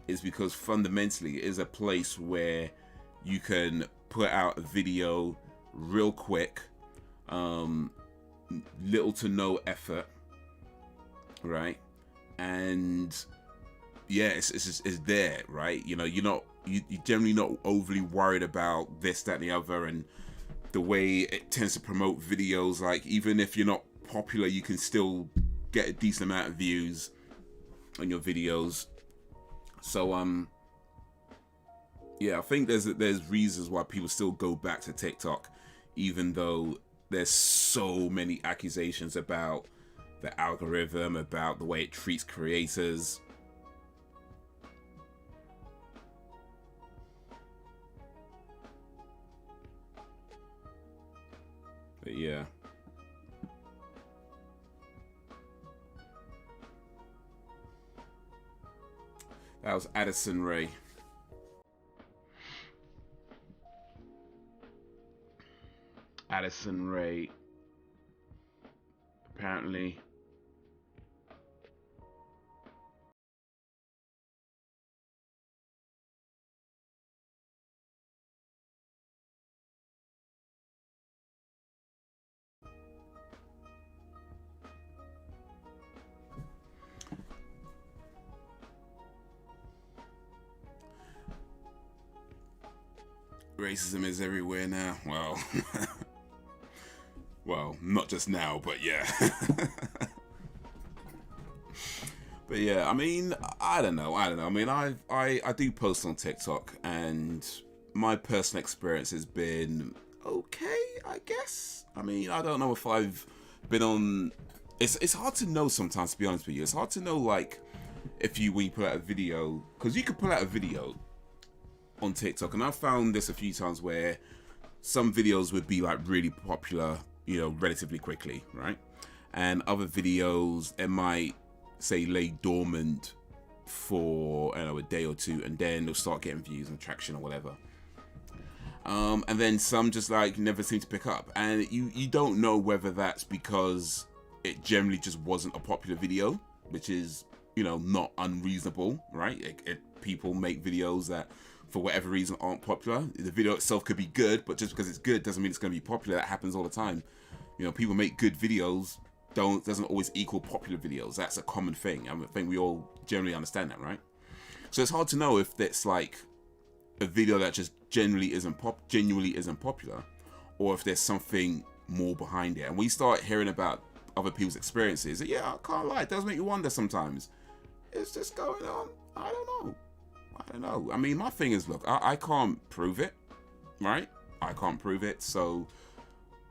is because fundamentally it is a place where you can put out a video real quick, little to no effort, right? And yeah, it's there, right? You're generally not overly worried about this, that, and the other, and the way it tends to promote videos. Like, even if you're not popular, you can still get a decent amount of views on your videos. So yeah, I think there's reasons why people still go back to TikTok, even though there's so many accusations about the algorithm, about the way it treats creators. But yeah. That was Addison Rae. Addison Rae. Apparently. Racism is everywhere now. Well, well, not just now, but yeah. But yeah, I mean, I don't know. I mean, I do post on TikTok, and my personal experience has been okay, I guess. I mean, I don't know if I've been on. It's hard to know sometimes, to be honest with you. It's hard to know, like, if when you put out a video, because you could put out a video on TikTok, and I've found this a few times where some videos would be like really popular, you know, relatively quickly, right? And other videos, it might say lay dormant for, I don't know, a day or two, and then they'll start getting views and traction or whatever. And then some just like never seem to pick up, and you don't know whether that's because it generally just wasn't a popular video, which is, you know, not unreasonable, right? People make videos that for whatever reason aren't popular. The video itself could be good, but just because it's good doesn't mean it's going to be popular. That happens all the time. You know, people make good videos, doesn't always equal popular videos. That's a common thing. I think we all generally understand that, right? So it's hard to know if that's like a video that just genuinely isn't popular, or if there's something more behind it. And we start hearing about other people's experiences. Yeah, I can't lie, it does make you wonder sometimes. Is this going on? I don't know. I mean, my thing is, look, I can't prove it, right? I can't prove it, so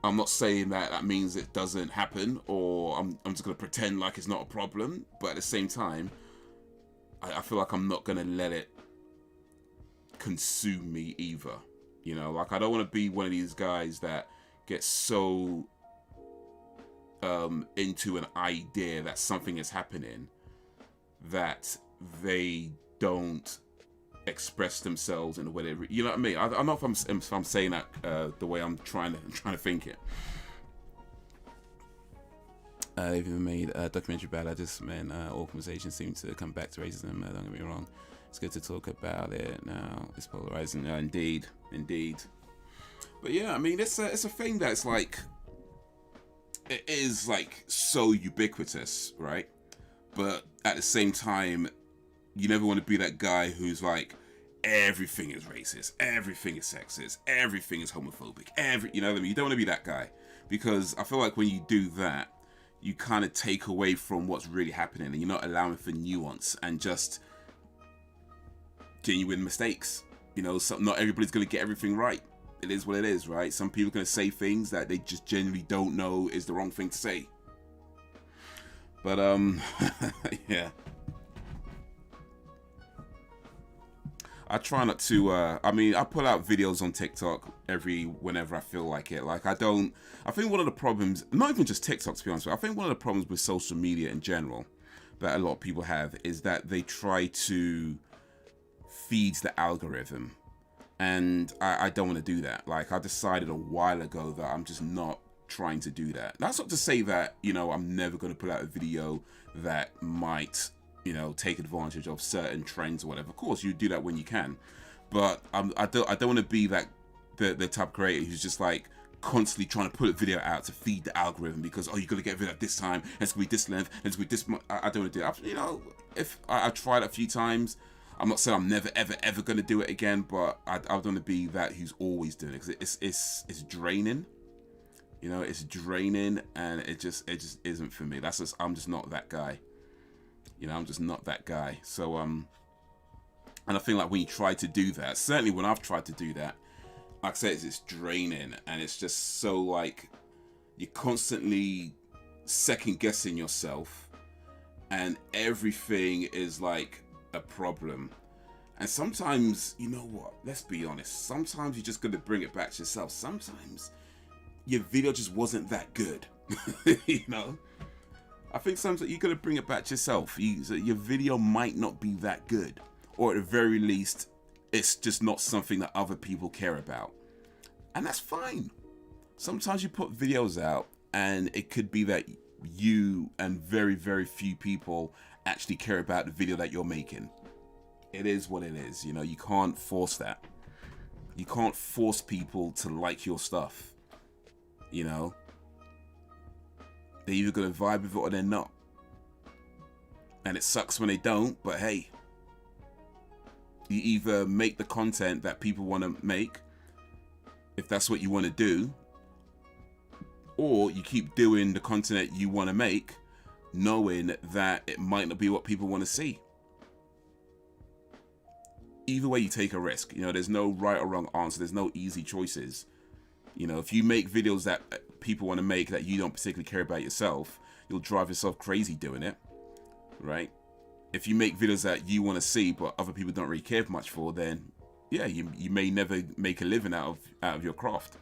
I'm not saying that means it doesn't happen, or I'm just going to pretend like it's not a problem, but at the same time, I feel like I'm not going to let it consume me either. You know, like, I don't want to be one of these guys that gets so into an idea that something is happening that they don't express themselves in the way they, you know what I mean? I don't know if I'm saying that the way I'm trying to think it. They've even made a documentary about it. Just, man, all conversations seem to come back to racism. Don't get me wrong. It's good to talk about it now. It's polarizing. Indeed. But yeah, I mean, it's a thing that's like, it is like so ubiquitous, right? But at the same time, you never want to be that guy who's like, everything is racist, everything is sexist, everything is homophobic, you know what I mean? You don't want to be that guy, because I feel like when you do that, you kind of take away from what's really happening, and you're not allowing for nuance and just genuine mistakes. You know, not everybody's going to get everything right. It is what it is, right? Some people are going to say things that they just genuinely don't know is the wrong thing to say. But yeah. I try not to, I mean, I put out videos on TikTok whenever I feel like it. Like, I think one of the problems, not even just TikTok, to be honest with you, I think one of the problems with social media in general that a lot of people have is that they try to feed the algorithm. And I don't want to do that. Like, I decided a while ago that I'm just not trying to do that. That's not to say that, you know, I'm never going to put out a video that might, you know, take advantage of certain trends or whatever. Of course, you do that when you can, but I don't want to be that the type of creator who's just like constantly trying to put a video out to feed the algorithm, because you're gonna get a video at this time, and it's gonna be this length, and it's gonna be this much. I don't want to do that. You know, if I've tried it a few times, I'm not saying I'm never ever gonna do it again, but I don't want to be that who's always doing it, because it's draining. You know, it's draining, and it just isn't for me. I'm just not that guy. You know, I'm just not that guy. So, and I think like when you try to do that, certainly when I've tried to do that, like I said, it's draining, and it's just so like, you're constantly second guessing yourself, and everything is like a problem. And sometimes, you know what, let's be honest, sometimes you're just going to bring it back to yourself. Sometimes your video just wasn't that good. You know, I think sometimes you gotta bring it back to yourself. Your video might not be that good, or at the very least, it's just not something that other people care about, and that's fine. Sometimes you put videos out, and it could be that you and very, very few people actually care about the video that you're making. It is what it is. You know, you can't force that. You can't force people to like your stuff. You know, they're either gonna vibe with it or they're not. And it sucks when they don't, but hey, you either make the content that people want to make, if that's what you want to do, or you keep doing the content that you want to make, knowing that it might not be what people want to see. Either way, you take a risk. You know, there's no right or wrong answer. There's no easy choices. You know, if you make videos that people want to make that you don't particularly care about yourself, you'll drive yourself crazy doing it, right? If you make videos that you want to see but other people don't really care much for, then yeah, you may never make a living out of your craft.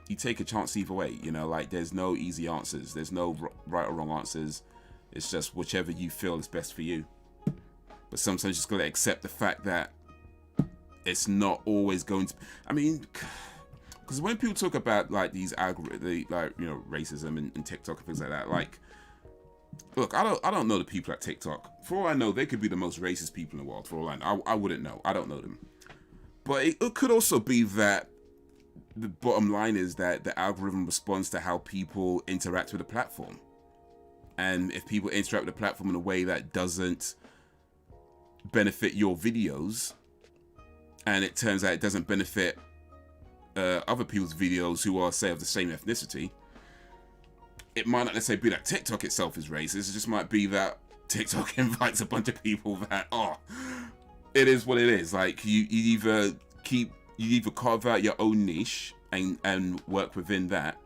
You take a chance either way. You know, like, there's no easy answers. There's no right or wrong answers. It's just whichever you feel is best for you. But sometimes you just gotta accept the fact that it's not always going to. I mean, because when people talk about like these algorithms, like, you know, racism and TikTok and things like that, like, look, I don't know the people at TikTok. For all I know, they could be the most racist people in the world. For all I know, I wouldn't know. I don't know them. But it could also be that the bottom line is that the algorithm responds to how people interact with the platform. And if people interact with the platform in a way that doesn't benefit your videos, and it turns out it doesn't benefit other people's videos who are, say, of the same ethnicity, it might not necessarily be that TikTok itself is racist. It just might be that TikTok invites a bunch of people that, it is what it is. Like, you either carve out your own niche and work within that.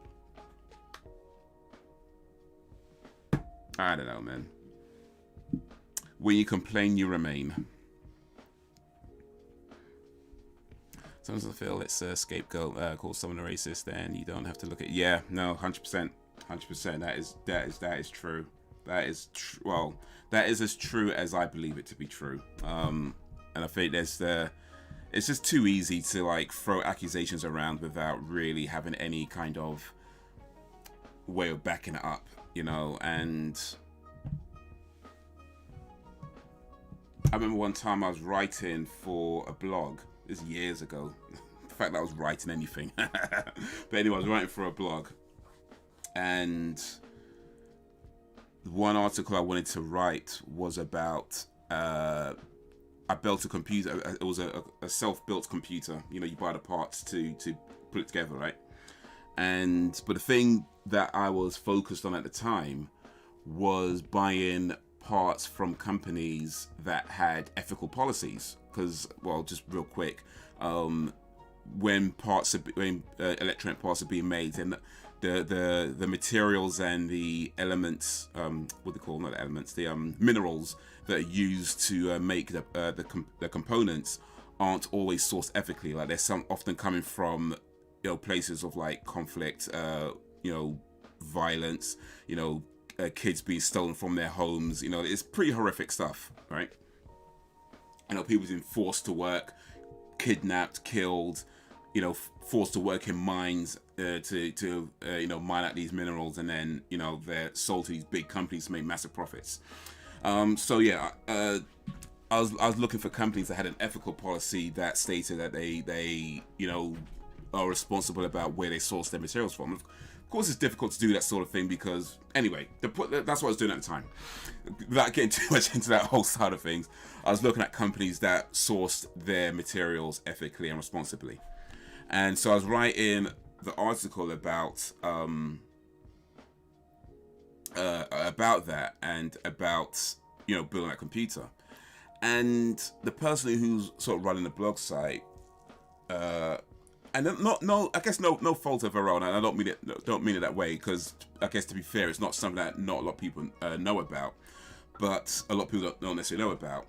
I don't know, man. When you complain, you remain. Sometimes I feel it's a scapegoat. Call someone a racist, then you don't have to look at. Yeah, no, 100%, 100%. That is true. Well, that is as true as I believe it to be true. And I think it's just too easy to like throw accusations around without really having any kind of way of backing it up, you know. And I remember one time I was writing for a blog. This is years ago. The fact that I was writing anything. But anyway, I was writing for a blog. And one article I wanted to write was about, I built a computer. It was a self-built computer. You know, you buy the parts to put it together, right? But the thing that I was focused on at the time was buying parts from companies that had ethical policies. Because, well, just real quick, when electronic parts are being made, and the materials and the elements, what they call, not the elements, the minerals that are used to make the components aren't always sourced ethically. Like, there's some often coming from, you know, places of like conflict, you know, violence, you know, kids being stolen from their homes. You know, it's pretty horrific stuff, right? I know people being forced to work, kidnapped, killed, you know, forced to work in mines to you know, mine out these minerals, and then, you know, they're sold to these big companies to make massive profits. So yeah, I was looking for companies that had an ethical policy that stated that they you know, are responsible about where they source their materials from. Of course, it's difficult to do that sort of thing because, anyway, that's what I was doing at the time. Without getting too much into that whole side of things, I was looking at companies that sourced their materials ethically and responsibly. And so I was writing the article about that and about, you know, building that computer. And the person who's sort of running the blog site, and I guess no fault of her own, and I don't mean it that way, because I guess, to be fair, it's not something that not a lot of people know about, but a lot of people don't necessarily know about.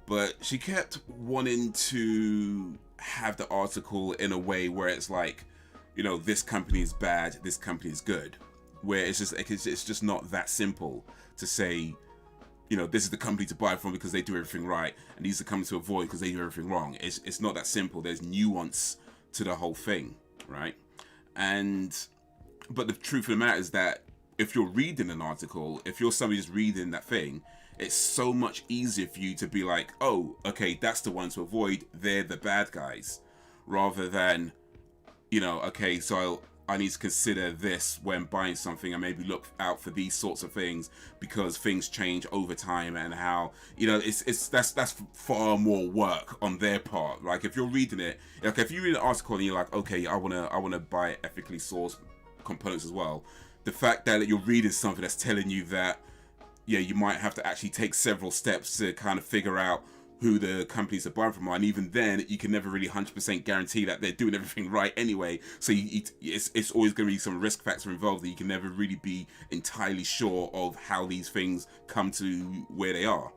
But she kept wanting to have the article in a way where it's like, you know, this company is bad, this company is good. Where it's just not that simple to say, you know, this is the company to buy from because they do everything right, and these are the companies to avoid because they do everything wrong. It's not that simple. There's nuance to the whole thing, right? But the truth of the matter is that if you're reading an article, if you're somebody just reading that thing, it's so much easier for you to be like, oh, okay, that's the one to avoid. They're the bad guys, rather than, you know, okay, so I need to consider this when buying something and maybe look out for these sorts of things because things change over time, and how, you know, that's far more work on their part. Like if you're reading it, like if you read an article and you're like, okay, I wanna buy ethically sourced components as well. The fact that you're reading something that's telling you that, yeah, you might have to actually take several steps to kind of figure out who the companies are buying from, and even then you can never really 100% guarantee that they're doing everything right anyway. So it's always going to be some risk factor involved that you can never really be entirely sure of how these things come to where they are.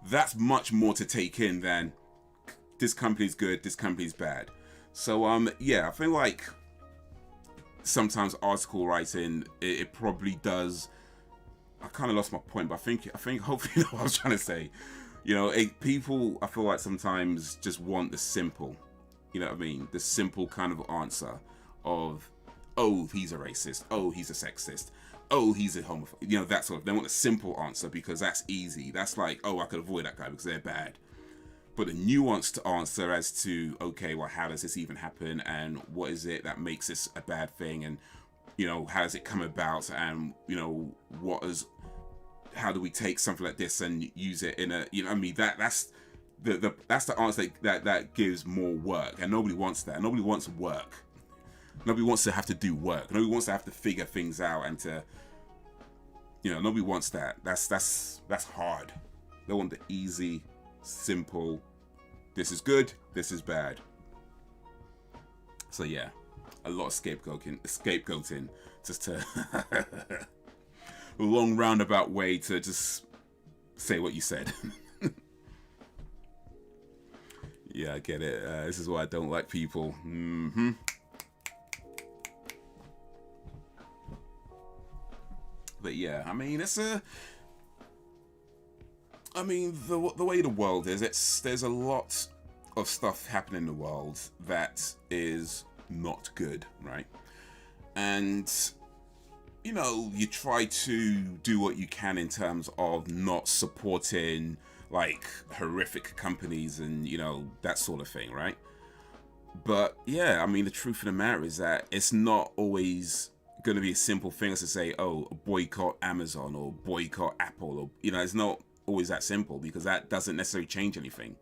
That's much more to take in than this company's good, this company's bad. So yeah, I feel like sometimes article writing, it probably does. I kind of lost my point, but I think hopefully you know what I was trying to say. You know, people, I feel like sometimes just want the simple, you know what I mean? The simple kind of answer of, oh, he's a racist. Oh, he's a sexist. Oh, he's a homophobe. You know, that sort of, they want a simple answer because that's easy. That's like, oh, I could avoid that guy because they're bad. But a nuanced answer as to, okay, well, how does this even happen? And what is it that makes this a bad thing? And, you know, how does it come about? And, you know, how do we take something like this and use it in a, you know what I mean, that's the answer that gives more work, and nobody wants that. Nobody wants work. Nobody wants to have to do work. Nobody wants to have to figure things out and to, you know, nobody wants that. That's hard. They want the easy, simple, this is good, this is bad. So yeah, a lot of scapegoating just to a long roundabout way to just say what you said. Yeah, I get it. This is why I don't like people. But yeah, I mean, the way the world is, there's a lot of stuff happening in the world that is not good, right? And you know, you try to do what you can in terms of not supporting like horrific companies and, you know, that sort of thing, right? But yeah, I mean, the truth of the matter is that it's not always going to be a simple thing as to say, oh, boycott Amazon or boycott Apple, or, you know, it's not always that simple, because that doesn't necessarily change anything.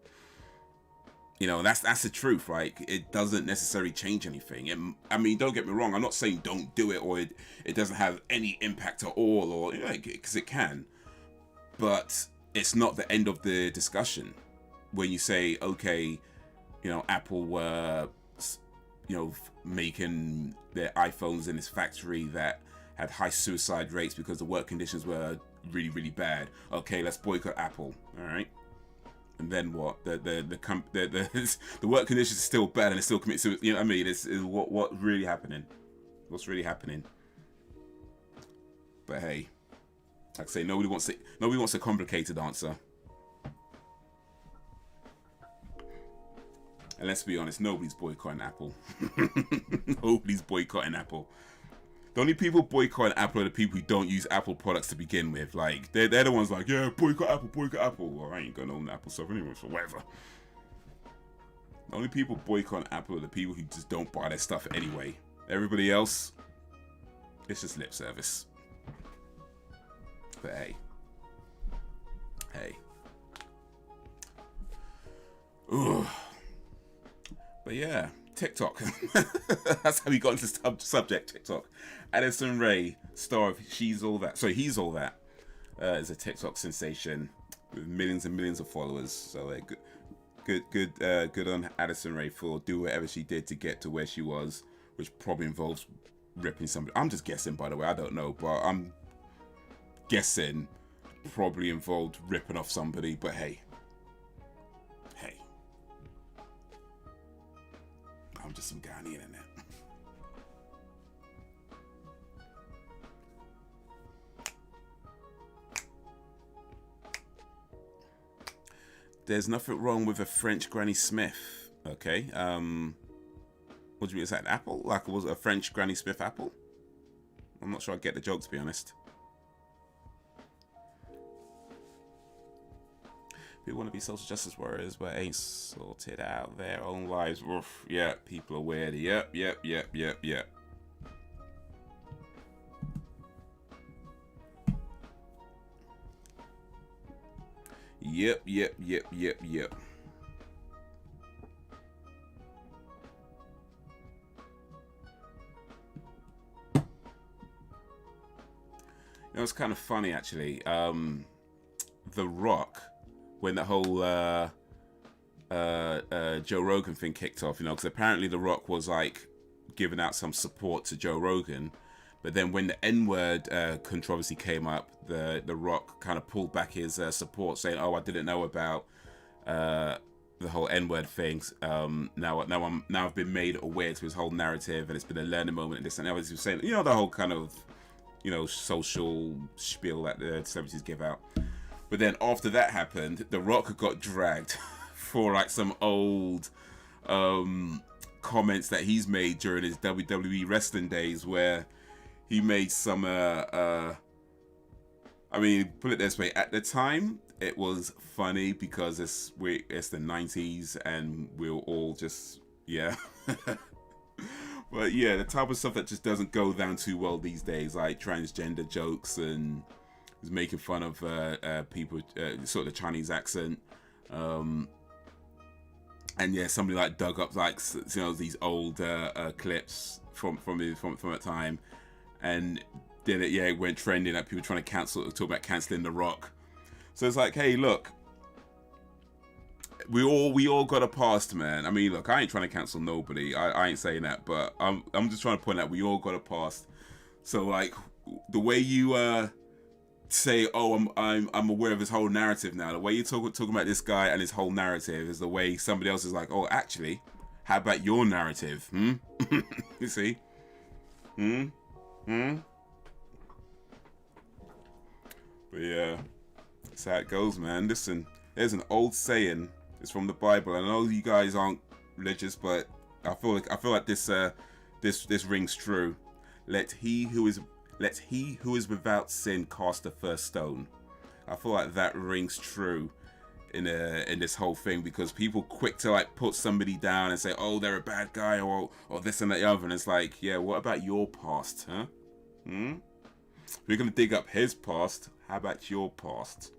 You know, that's the truth, right? It doesn't necessarily change anything. I mean, don't get me wrong. I'm not saying don't do it, or it doesn't have any impact at all, or, you know, because it can. But it's not the end of the discussion when you say, okay, you know, Apple were, you know, making their iPhones in this factory that had high suicide rates because the work conditions were really, really bad. Okay, let's boycott Apple. All right. And then what? The work conditions are still bad, and it's still committed suicide. You know what I mean? It's what really happening? What's really happening? But hey, like I say, nobody wants a complicated answer. And let's be honest, nobody's boycotting Apple. Nobody's boycotting Apple. The only people boycotting Apple are the people who don't use Apple products to begin with. Like, they're the ones like, yeah, boycott Apple, boycott Apple. Well, I ain't gonna own Apple stuff anyway, so whatever. The only people boycotting Apple are the people who just don't buy their stuff anyway. Everybody else, it's just lip service. But hey. Ooh. But yeah, TikTok. That's how we got into the subject, TikTok. Addison Rae, star of He's All That, is a TikTok sensation with millions and millions of followers. So good on Addison Rae for doing whatever she did to get to where she was, which probably involves ripping somebody. I'm just guessing, by the way. I don't know, but I'm guessing probably involved ripping off somebody. But hey. I'm just some Ghanaian in there. There's nothing wrong with a French Granny Smith. Okay. What do you mean? Is that an apple? Like, was it a French Granny Smith apple? I'm not sure I get the joke, to be honest. People want to be social justice warriors, but ain't sorted out their own lives. Oof. Yeah, people are weird. Yep. Yep. You know, it's kind of funny, actually. The Rock, when the whole Joe Rogan thing kicked off, you know, because apparently The Rock was like giving out some support to Joe Rogan, but then when the N-word controversy came up, the Rock kind of pulled back his support, saying, "Oh, I didn't know about the whole N-word things. Now I've been made aware to his whole narrative, and it's been a learning moment and this and that." He was saying, you know, the whole kind of, you know, social spiel that the celebrities give out. But then after that happened, The Rock got dragged for like some old comments that he's made during his WWE wrestling days, where he made some I mean, put it this way, at the time it was funny because it's the 90s and we're all just, yeah. But yeah, the type of stuff that just doesn't go down too well these days, like transgender jokes, and he's making fun of people, sort of the Chinese accent. And yeah, somebody like dug up like, you know, these old clips from that time, and then it went trending, like people trying to talk about canceling The Rock. So it's like, hey, look, we all got a past, man. I mean, look, I ain't trying to cancel nobody. I ain't saying that, but I'm just trying to point out we all got a past. So like, the way you say, oh, I'm aware of his whole narrative now. The way you're talking about this guy and his whole narrative is the way somebody else is like, oh, actually, how about your narrative? You see? But yeah, that's how it goes, man. Listen, there's an old saying. It's from the Bible. I know you guys aren't religious, but I feel like this rings true. Let he who is without sin cast the first stone. I feel like that rings true in this whole thing, because people quick to like put somebody down and say, oh, they're a bad guy, or this and that other, and it's like, yeah, what about your past, huh? We're gonna dig up his past. How about your past?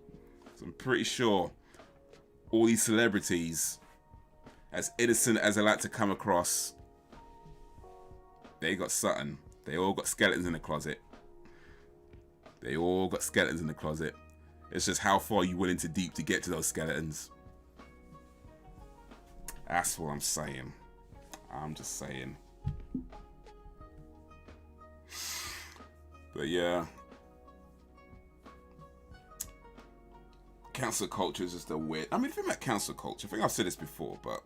So I'm pretty sure all these celebrities, as innocent as they like to come across, they got something. They all got skeletons in the closet. It's just how far you willing to deep to get to those skeletons. That's what I'm saying. I'm just saying. But yeah, cancel culture is just a weird. I mean, if you about cancel culture, I think I've said this before, but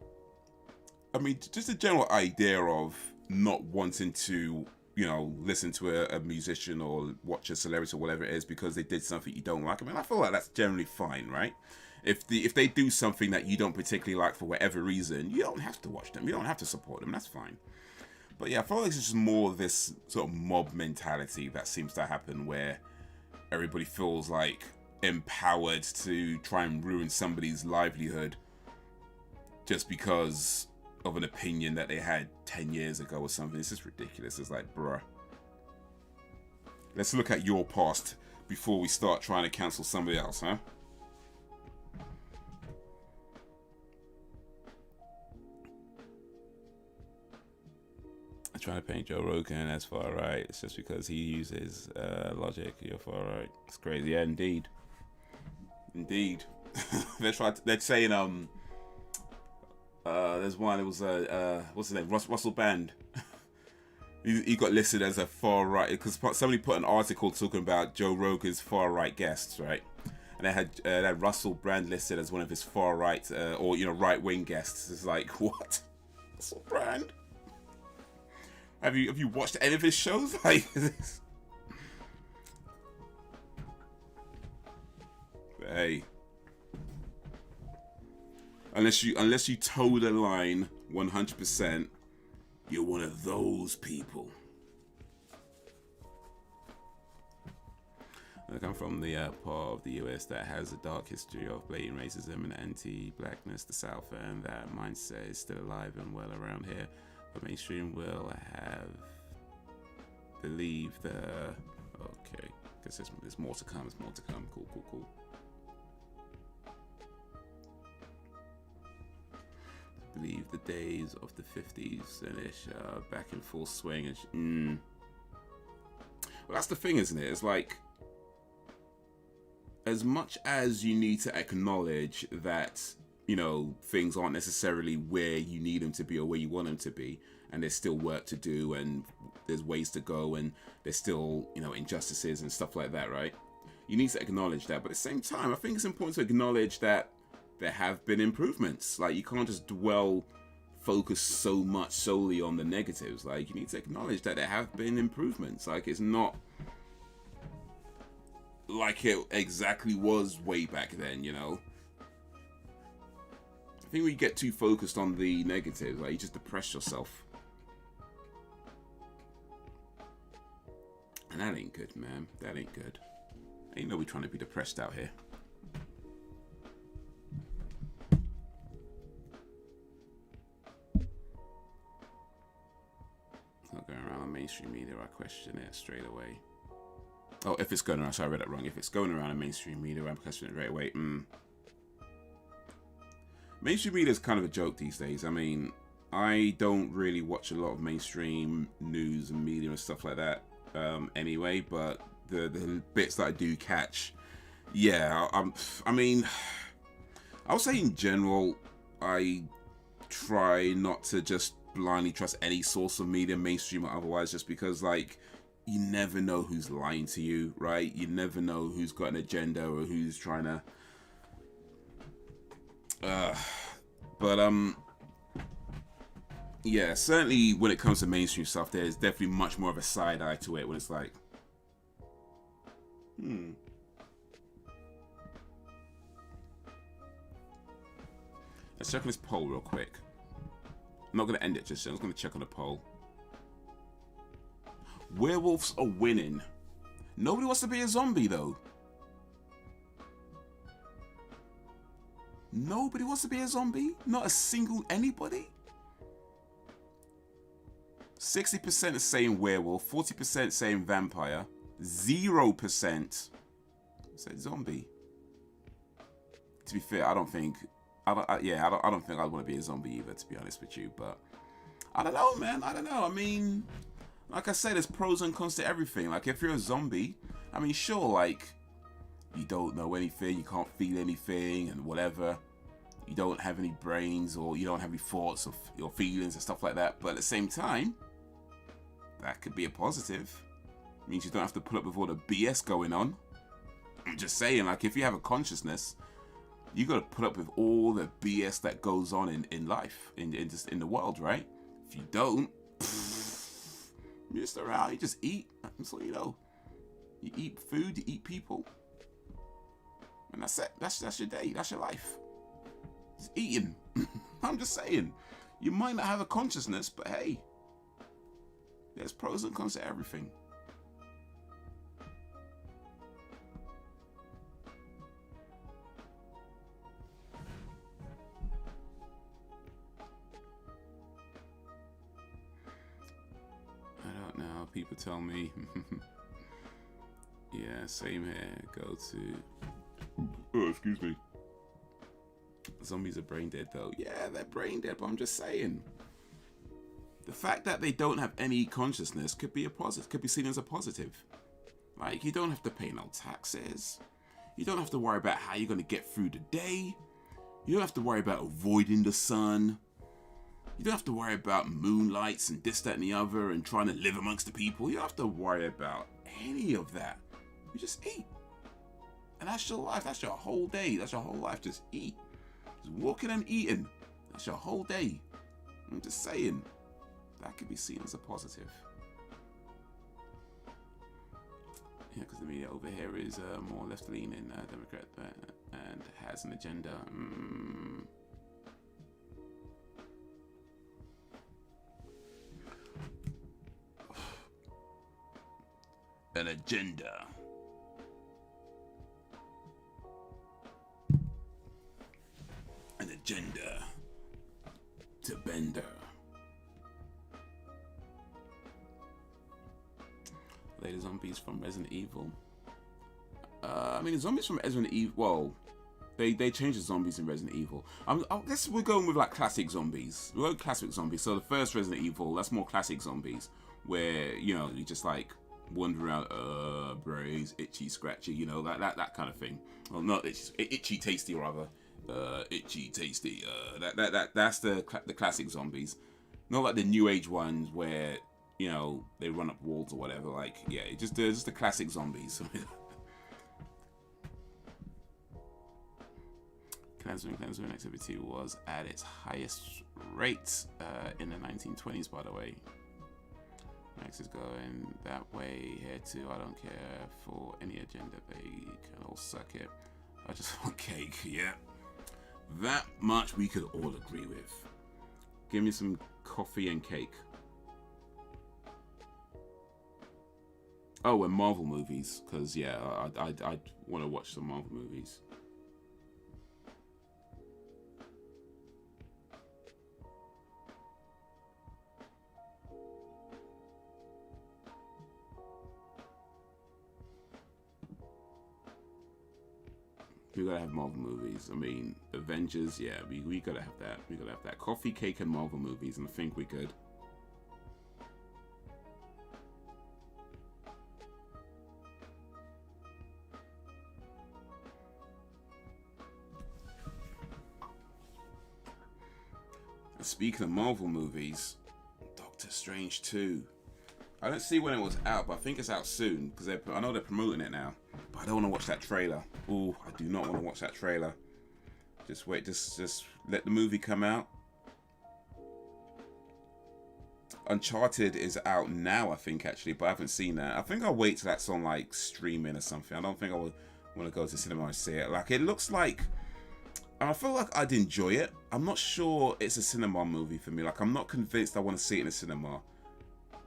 I mean, just the general idea of not wanting to, you know, listen to a musician or watch a celebrity or whatever it is because they did something you don't like. I mean, I feel like that's generally fine, right? If they do something that you don't particularly like for whatever reason, you don't have to watch them. You don't have to support them. That's fine. But yeah, I feel like it's just more of this sort of mob mentality that seems to happen, where everybody feels like empowered to try and ruin somebody's livelihood just because of an opinion that they had 10 years ago or something. It's just ridiculous. It's like, bruh, let's look at your past before we start trying to cancel somebody else, huh? I'm trying to paint Joe Rogan as far right. It's just because he uses logic. You're far right. It's crazy. Yeah, indeed. They're saying there's one. It was what's his name? Russell Band. he got listed as a far right because somebody put an article talking about Joe Rogan's far right guests, right? And they had Russell Brand listed as one of his far right or right wing guests. It's like, what? Russell Brand? Have you watched any of his shows? Like this? Hey, unless you toe the line 100%, you're one of those people. Look, I'm from the part of the US that has a dark history of blatant racism and anti-blackness. The South, and that mindset is still alive and well around here. But mainstream will have believe the okay, because there's more to come. There's more to come. Cool. Believe the days of the 50s and ish back in full swing. And well, that's the thing, isn't it? It's like, as much as you need to acknowledge that, you know, things aren't necessarily where you need them to be or where you want them to be, and there's still work to do and there's ways to go and there's still, you know, injustices and stuff like that, right? You need to acknowledge that, but at the same time, I think it's important to acknowledge that there have been improvements. Like, you can't just focus so much solely on the negatives. Like, you need to acknowledge that there have been improvements. Like, it's not like it exactly was way back then, you know? I think when you get too focused on the negatives, like, you just depress yourself. And that ain't good, man. That ain't good. Ain't nobody trying to be depressed out here. Not going around on mainstream media, I question it straight away. Oh, if it's going around, sorry, I read that wrong. If it's going around in mainstream media, I'm questioning it right away. Mainstream media is kind of a joke these days. I mean, I don't really watch a lot of mainstream news and media and stuff like that anyway, but the bits that I do catch, yeah, I mean, I would say in general, I try not to just blindly trust any source of media, mainstream or otherwise, just because, like, you never know who's lying to you, right? You never know who's got an agenda or who's trying to yeah, certainly when it comes to mainstream stuff, there's definitely much more of a side eye to it when it's like, let's check on this poll real quick. I'm not going to end it just yet. I'm just going to check on the poll. Werewolves are winning. Nobody wants to be a zombie, though. Nobody wants to be a zombie? Not a single anybody? 60% is saying werewolf, 40% saying vampire, 0% said zombie. To be fair, I don't think I'd want to be a zombie either, to be honest with you. But I don't know, man. I don't know. I mean, like I said, there's pros and cons to everything. Like, if you're a zombie, I mean, sure, like, you don't know anything, you can't feel anything, and whatever. You don't have any brains, or you don't have any thoughts of your feelings and stuff like that. But at the same time, that could be a positive. It means you don't have to put up with all the BS going on. I'm just saying, like, if you have a consciousness, you got to put up with all the BS that goes on in life, in the world, right? If you don't, you're just around, you just eat. That's all you know. You eat food, you eat people, and that's it. That's your day. That's your life. It's eating. I'm just saying. You might not have a consciousness, but hey, there's pros and cons to everything. I don't know. People tell me. Yeah, same here. Go to. Oh, excuse me. Zombies are brain dead, though. Yeah, they're brain dead, but I'm just saying. The fact that they don't have any consciousness could be a positive. Could be seen as a positive. Like, you don't have to pay no taxes. You don't have to worry about how you're going to get through the day. You don't have to worry about avoiding the sun. You don't have to worry about moonlights and this, that, and the other and trying to live amongst the people. You don't have to worry about any of that. You just eat. And that's your life. That's your whole day. That's your whole life. Just eat. Just walking and eating. That's your whole day. I'm just saying. That could be seen as a positive. Yeah, because the media over here is more left-leaning Democrat and has an agenda. An agenda. An agenda to Bender. Later zombies from Resident Evil. I mean, the zombies from Resident Evil. Well, they changed the zombies in Resident Evil. I guess we're going with like classic zombies. We're going classic zombies. So the first Resident Evil, that's more classic zombies, where you know you just like wander around, brains, itchy, scratchy, you know, that kind of thing. Well, not itchy, tasty rather. Itchy, tasty. That's the classic zombies. Not like the new age ones where you know they run up walls or whatever. Like yeah, just the classic zombies. Cleansing activity was at its highest rate in the 1920s, by the way. Max is going that way here too. I don't care for any agenda. They can all suck it. I just want cake. Yeah, that much we could all agree with. Give me some coffee and cake. Oh, and Marvel movies, because yeah, I want to watch some Marvel movies. We gotta have Marvel movies. I mean, Avengers, yeah, we gotta have that. We gotta have that. Coffee, cake, and Marvel movies, and I think we're good. And speaking of Marvel movies, Doctor Strange 2. I don't see when it was out, but I think it's out soon because I know they're promoting it now. But I don't want to watch that trailer. Ooh, I do not want to watch that trailer. Just wait, just let the movie come out. Uncharted is out now, I think, actually, but I haven't seen that. I think I'll wait till that's on like streaming or something. I don't think I would want to go to cinema and see it. Like, it looks like, I feel like I'd enjoy it. I'm not sure it's a cinema movie for me. Like, I'm not convinced I want to see it in a cinema.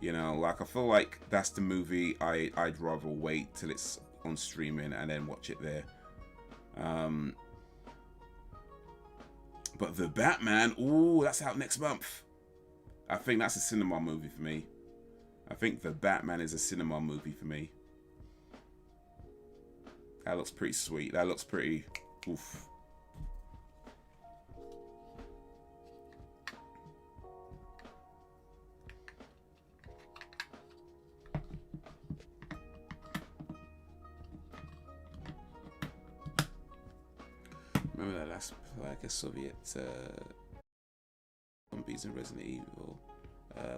You know, like, I feel like that's the movie I'd rather wait till it's on streaming and then watch it there. But The Batman, ooh, that's out next month. I think that's a cinema movie for me. I think The Batman is a cinema movie for me. That looks pretty sweet. That looks pretty, oof. Remember that last like a Soviet zombies in Resident Evil,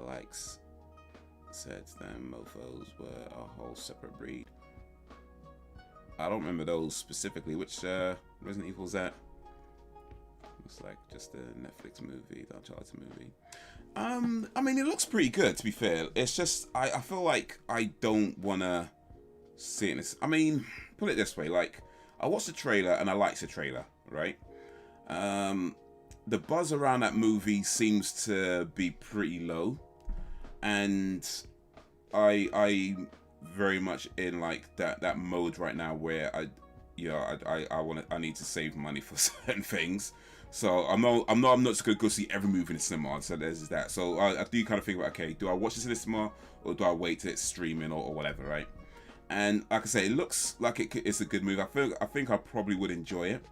likes said them mofos were a whole separate breed. I don't remember those specifically. Which Resident Evil is that? Looks like just a Netflix movie, the Uncharted movie. I mean, it looks pretty good, to be fair. It's just I feel like I don't wanna see it. I mean, put it this way, like, I watched the trailer and I liked the trailer, right? The buzz around that movie seems to be pretty low, and I very much in like that mode right now where I need to save money for certain things. So I'm not just gonna go see every movie in the cinema. So there's that. So I do kind of think about, okay, do I watch this in the cinema or do I wait till it's streaming or whatever, right? And like I say, it looks like it's a good movie. I think I probably would enjoy it.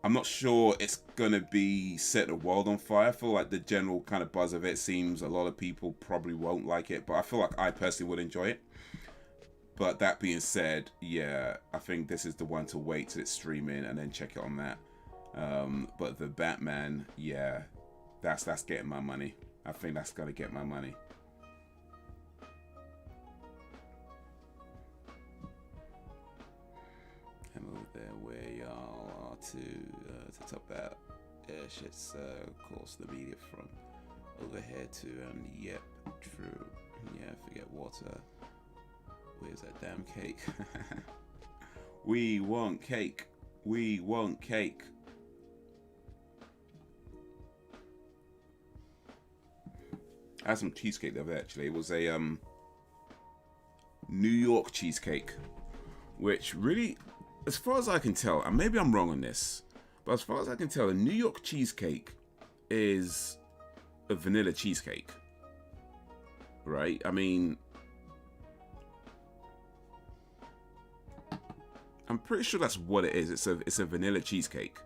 I'm not sure it's gonna be set the world on fire. I feel like the general kind of buzz of it seems a lot of people probably won't like it, but I feel like I personally would enjoy it. But that being said, yeah, I think this is the one to wait till it's streaming and then check it on that. But The Batman, yeah, that's getting my money. I think that's gonna get my money. I'm over there where y'all are to top that shit's course the media from over here too, and yep, true. Yeah, forget water. Where's that damn cake? We want cake. We want cake. I had some cheesecake the other day, actually. It was a New York cheesecake, which really, as far as I can tell, and maybe I'm wrong on this, but as far as I can tell, a New York cheesecake is a vanilla cheesecake, right? I mean, I'm pretty sure that's what it is. It's a vanilla cheesecake.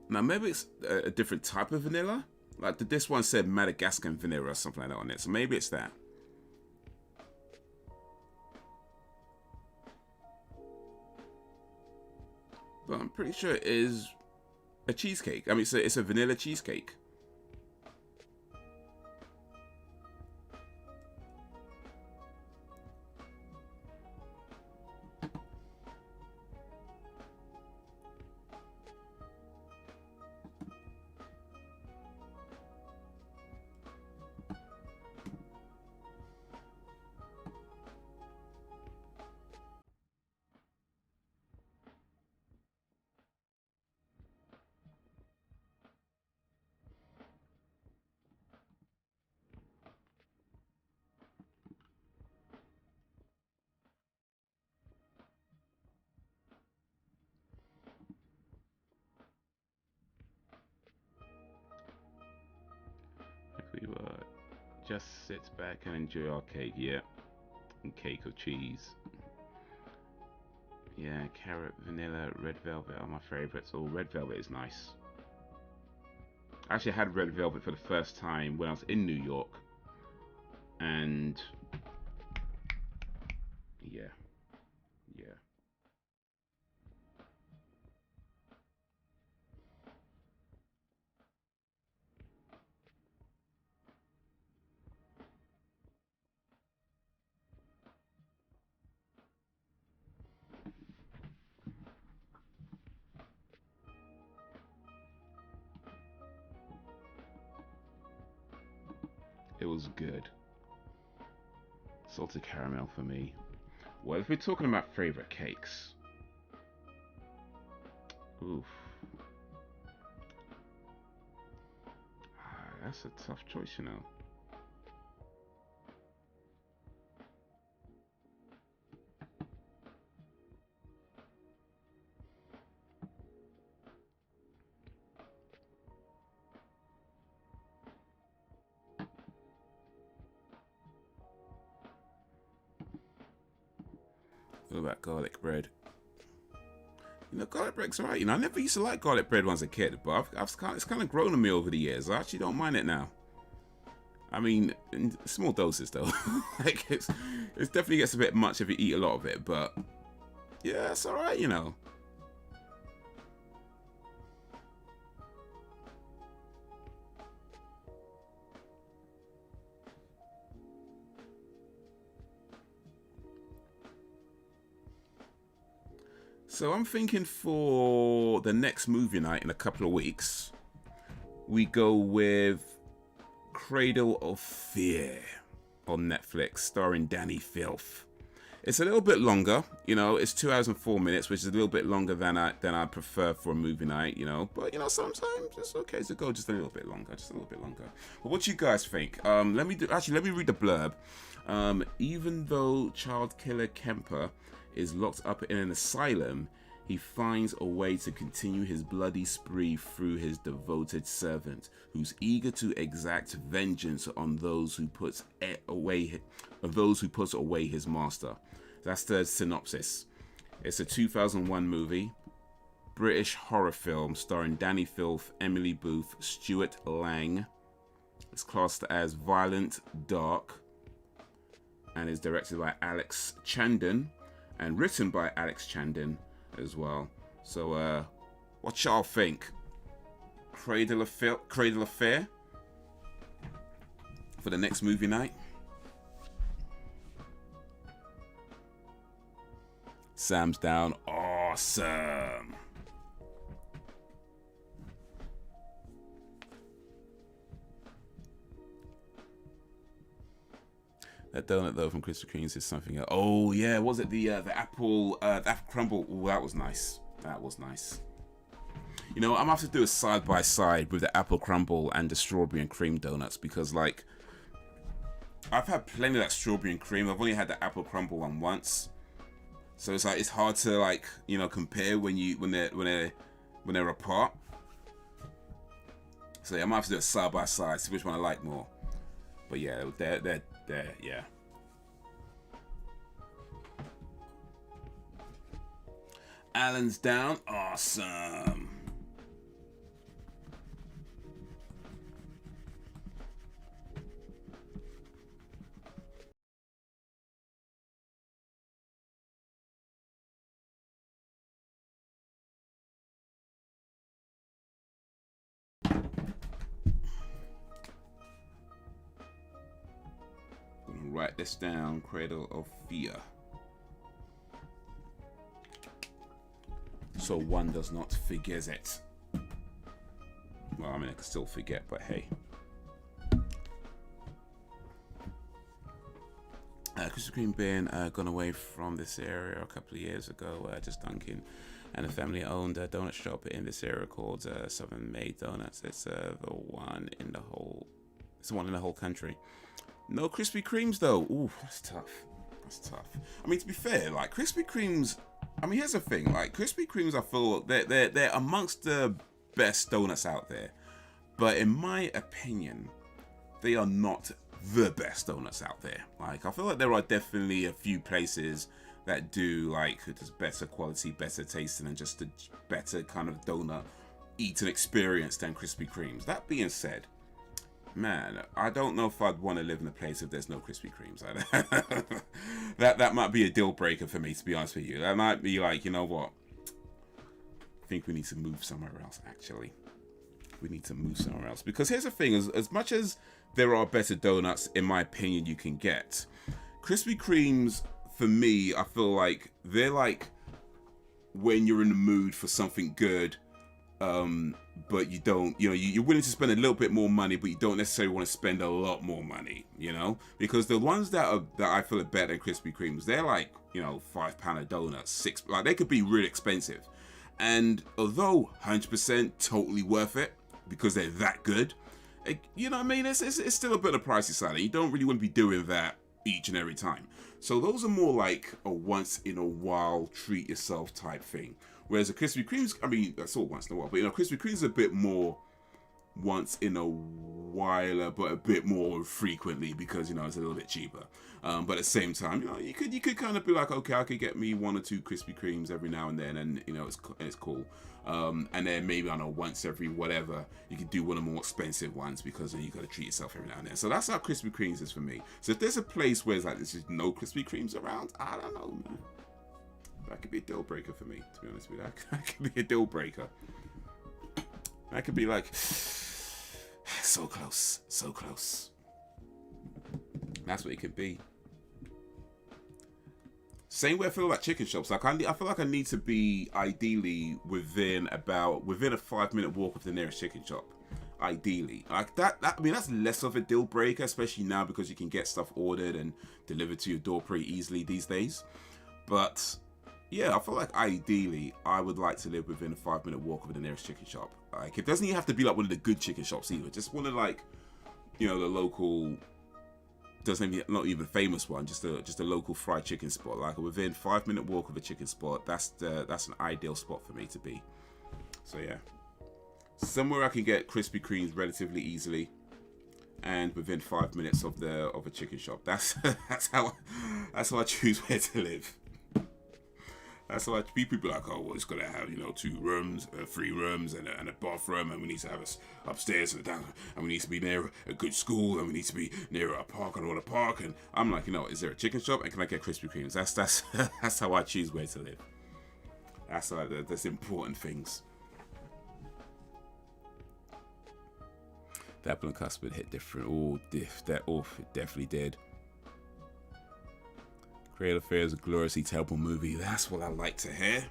Now maybe it's a different type of vanilla. Like this one said Madagascar vanilla or something like that on it. So maybe it's that. But I'm pretty sure it is a cheesecake. I mean, it's a vanilla cheesecake. We were just sit back and enjoy our cake, yeah, and cake of cheese. Yeah, carrot, vanilla, red velvet are my favorites. Oh, red velvet is nice. I actually had red velvet for the first time when I was in New York, and yeah. It was good. Salted caramel for me. Well, if we're talking about favorite cakes, oof, that's a tough choice, you know. What about garlic bread? You know, garlic bread's alright. You know, I never used to like garlic bread when I was a kid, but it's kind of grown on me over the years. I actually don't mind it now. I mean, in small doses though. Like it definitely gets a bit much if you eat a lot of it, but yeah, it's alright, you know. So I'm thinking for the next movie night in a couple of weeks, we go with Cradle of Fear on Netflix, starring Danny Filth. It's a little bit longer, you know. It's 2 hours and 4 minutes, which is a little bit longer than I prefer for a movie night, you know. But you know, sometimes it's okay to go just a little bit longer, But what do you guys think? Let me read the blurb. Even though child killer Kemper is locked up in an asylum, he finds a way to continue his bloody spree through his devoted servant, who's eager to exact vengeance on those who put away his master. That's the synopsis. It's a 2001 movie, British horror film starring Danny Filth, Emily Booth, Stuart Lang. It's classed as violent, dark, and is directed by Alex Chandon and written by Alex Chandon as well. So, what y'all think? Cradle of Fear for the next movie night? Sam's down. Awesome. That donut though from Krispy Kreme's is something else. Oh yeah, was it the apple crumble? Oh, that was nice. That was nice. You know, I'm gonna have to do a side by side with the apple crumble and the strawberry and cream donuts, because like I've had plenty of that strawberry and cream. I've only had the apple crumble one once, so it's like it's hard to like, you know, compare when they're apart. So yeah, I'm gonna have to do it side by side, see which one I like more. But yeah, they're yeah. Alan's down, awesome. Write this down, Cradle of Fear, so one does not forget it. Well, I mean, I can still forget, but hey. Krispy Kreme being gone away from this area a couple of years ago. Just Dunkin' and a family-owned donut shop in this area called Southern Made Donuts. It's the one in the whole. It's the one in the whole country. No Krispy Kremes though. Ooh, that's tough. That's tough. I mean, to be fair, like Krispy Kremes. I mean, here's the thing. Like Krispy Kremes, I feel they're amongst the best donuts out there, but in my opinion, they are not the best donuts out there. Like I feel like there are definitely a few places that do like just better quality, better tasting, and just a better kind of donut eating experience than Krispy Kremes. That being said, man, I don't know if I'd want to live in a place if there's no Krispy Kremes. that might be a deal breaker for me, to be honest with you. That might be like, you know what? I think we need to move somewhere else, actually. We need to move somewhere else. Because here's the thing, as much as there are better donuts, in my opinion, you can get, Krispy Kremes, for me, I feel like they're like when you're in the mood for something good, but you don't, you know, you're willing to spend a little bit more money, but you don't necessarily want to spend a lot more money, you know, because the ones that I feel are better than Krispy Kremes, they're like, you know, £5 donuts, like they could be really expensive, and although 100% totally worth it because they're that good, you know what I mean, it's still a bit of pricey side, and you don't really want to be doing that each and every time. So those are more like a once in a while treat yourself type thing. Whereas a Krispy Kreme's, I mean, that's all once in a while, but you know, Krispy Kreme's a bit more once in a while, but a bit more frequently because, you know, it's a little bit cheaper. But at the same time, you know, you could kind of be like, okay, I could get me 1 or 2 Krispy Kremes every now and then, and you know, it's cool. And then maybe, I don't know, once every whatever, you could do one of the more expensive ones because then you got to treat yourself every now and then. So that's how Krispy Kremes is for me. So if there's a place where it's like there's just no Krispy Kremes around, I don't know, man. That could be a deal breaker for me, to be honest with you. That could be a deal breaker. That could be like, so close, so close. That's what it could be. Same way I feel about chicken shops. Like I feel like I need to be ideally within a 5-minute walk of the nearest chicken shop. Ideally, like that. I mean, that's less of a deal breaker, especially now because you can get stuff ordered and delivered to your door pretty easily these days. But yeah, I feel like ideally I would like to live within a 5-minute walk of the nearest chicken shop. Like it doesn't even have to be like one of the good chicken shops either. Just one of like, you know, the local, not even famous one, just a local fried chicken spot. Like within 5-minute walk of a chicken spot, that's an ideal spot for me to be. So yeah, somewhere I can get Krispy Kremes relatively easily, and within 5 minutes of a chicken shop. That's how I choose where to live. That's why people be like, oh, well, it's gonna have, you know, 2 rooms, 3 rooms, and a bathroom, and we need to have us upstairs and down, and we need to be near a good school, and we need to be near a park and all the park. And I'm like, you know, is there a chicken shop, and can I get Krispy Kremes? That's how I choose where to live. That's important things. The apple and custard hit different. Oh, it definitely did. Creative Fear is a gloriously terrible movie. That's what I like to hear.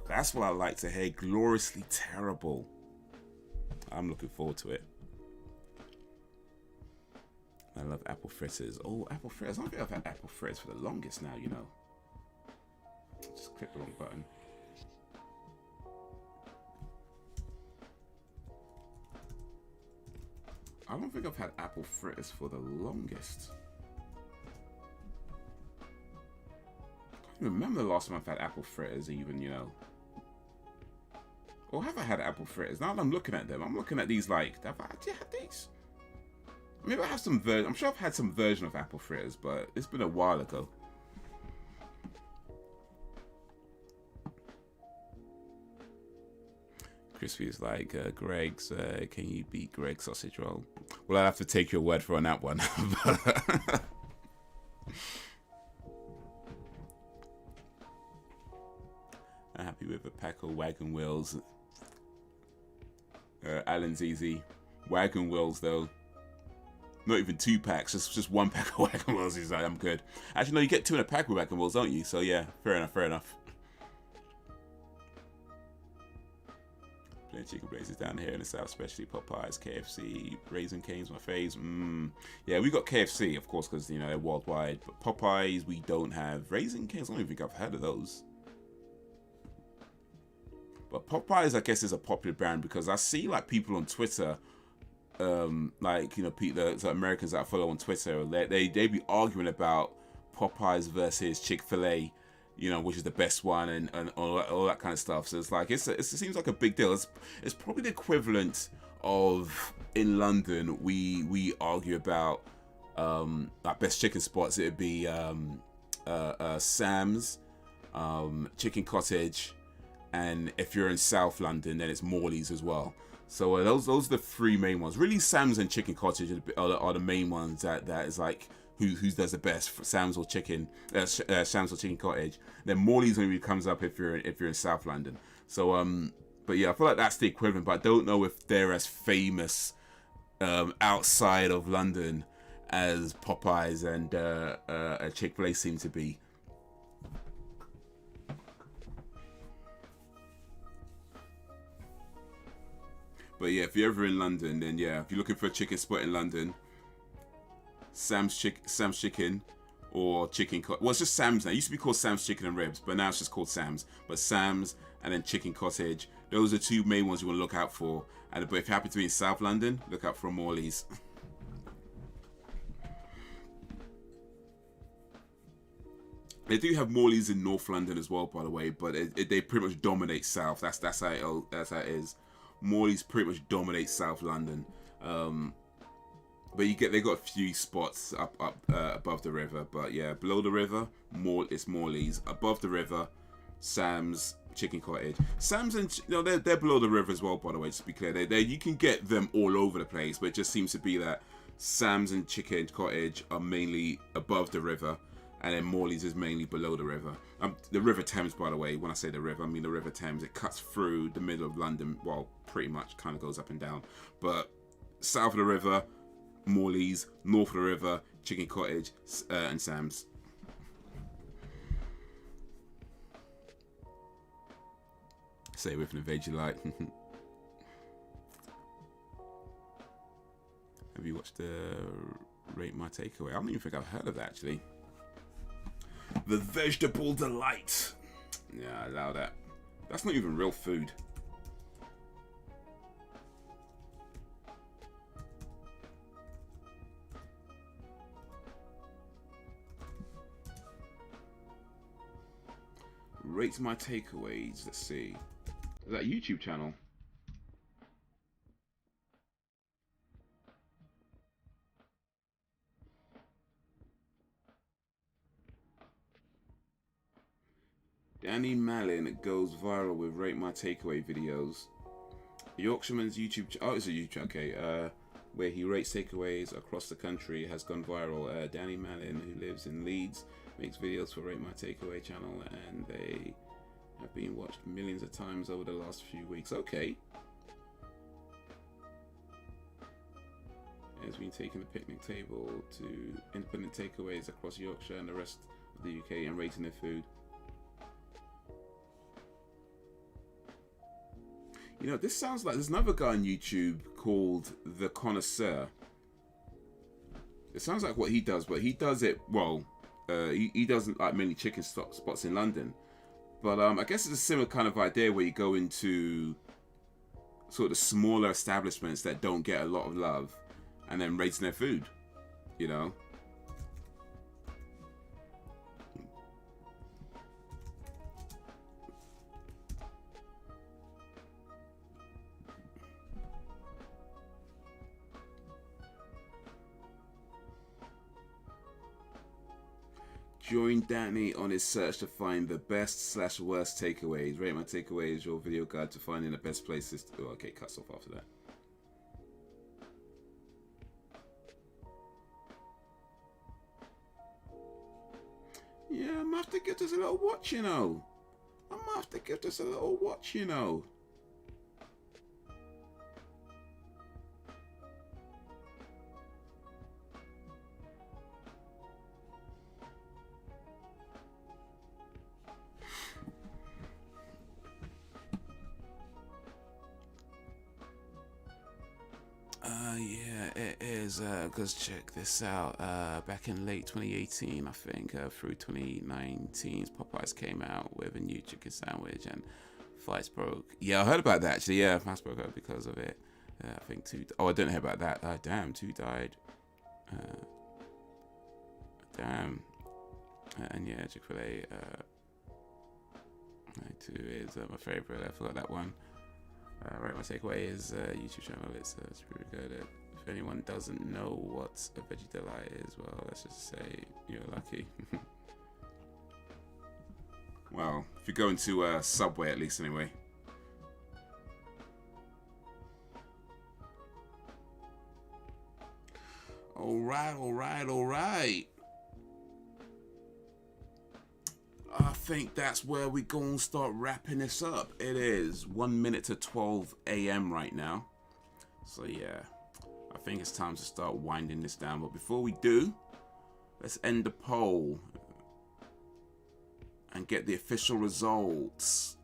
That's what I like to hear. Gloriously terrible. I'm looking forward to it. I love apple fritters. Oh, apple fritters. I don't think I've had apple fritters for the longest now, you know. Just click the wrong button. I don't think I've had apple fritters for the longest. I can't remember the last time I've had apple fritters even, you know. Or have I had apple fritters? Now that I'm looking at them, I'm looking at these like, have I actually had these? Maybe I have some version. I'm sure I've had some version of apple fritters, but it's been a while ago. Crispy's like, Greg's, can you beat Greg's sausage roll? Well, I'll have to take your word for on that one. I'm happy with a pack of wagon wheels. Alan's easy. Wagon wheels, though. Not even 2 packs, just 1 pack of wagon wheels. He's like, I'm good. Actually, no, you get 2 in a pack with wagon wheels, don't you? So, yeah, fair enough, fair enough. Plenty of chicken places down here in the south, especially Popeyes, KFC, Raisin Cane's my fave. Yeah, we got KFC, of course, because, you know, they're worldwide. But Popeyes, we don't have. Raisin Cane's, I don't even think I've heard of those. But Popeyes, I guess, is a popular brand because I see, like, people on Twitter, like, you know, people, so Americans that I follow on Twitter, they be arguing about Popeyes versus Chick-fil-A, you know, which is the best one, and all that kind of stuff. So it's like, it seems like a big deal. It's probably the equivalent of, in London, we argue about, like, best chicken spots. It'd be Sam's, Chicken Cottage, and if you're in South London, then it's Morley's as well. So those are the 3 main ones. Really, Sam's and Chicken Cottage are the main ones that is like who does the best for Sam's or Chicken Cottage. Then Morley's only comes up if you're in South London. So but yeah, I feel like that's the equivalent. But I don't know if they're as famous outside of London as Popeyes and Chick-fil-A seem to be. But yeah, if you're ever in London, then yeah, if you're looking for a chicken spot in London, Sam's Chicken or Chicken Cottage. Well, it's just Sam's now. It used to be called Sam's Chicken and Ribs, but now it's just called Sam's. But Sam's and then Chicken Cottage, those are 2 main ones you want to look out for. But if you happen to be in South London, look out for Morley's. They do have Morley's in North London as well, by the way, but they pretty much dominate South. That's how it is. Morley's pretty much dominates South London, but they got a few spots up above the river. But yeah, below the river, it's Morley's. Above the river, Sam's, Chicken Cottage. Sam's and they're below the river as well. By the way, just to be clear, you can get them all over the place, but it just seems to be that Sam's and Chicken Cottage are mainly above the river, and then Morley's is mainly below the river. The River Thames, by the way, when I say the river, I mean the River Thames. It cuts through the middle of London, well, pretty much kind of goes up and down. But south of the river, Morley's, north of the river, Chicken Cottage, and Sam's. Say with an veg you like. Have you watched Rate My Takeaway? I don't even think I've heard of that, actually. The Vegetable Delight. Yeah, I allow that. That's not even real food. Rate My Takeaways. Let's see. Is that a YouTube channel? Danny Malin goes viral with Rate My Takeaway videos. Yorkshireman's YouTube... Oh, it's a YouTube... Okay. Where he rates takeaways across the country has gone viral. Danny Malin, who lives in Leeds, makes videos for Rate My Takeaway channel, and they have been watched millions of times over the last few weeks. Okay. Has been taking the picnic table to independent takeaways across Yorkshire and the rest of the UK and rating their food. You know, this sounds like there's another guy on YouTube called The Connoisseur. It sounds like what he does, but he does it well. He doesn't like many chicken spots in London, but I guess it's a similar kind of idea where you go into sort of smaller establishments that don't get a lot of love, and then rating their food, you know. Join Danny on his search to find the best/worst takeaways. Rate my takeaways, your video guide to finding the best places. Oh, okay, cuts off after that. Yeah, I'm gonna have to give this a little watch, you know. Yeah, it is. Because check this out. Back in late 2018, I think, through 2019, Popeyes came out with a new chicken sandwich and flights broke. Yeah, I heard about that actually. Yeah, flights broke up because of it. I think 2. Oh, I didn't hear about that. Damn, 2 died. Damn. And yeah, Chick-fil-A 2 is my favorite. I forgot that one. Right, my takeaway is YouTube channel. It's pretty good. If anyone doesn't know what a veggie delight is, well, let's just say you're lucky. Well, if you're going to Subway at least, anyway. All right. I think that's where we're going to start wrapping this up. It is 1 minute to 12 a.m. right now. So yeah, I think it's time to start winding this down. But before we do, let's end the poll and get the official results.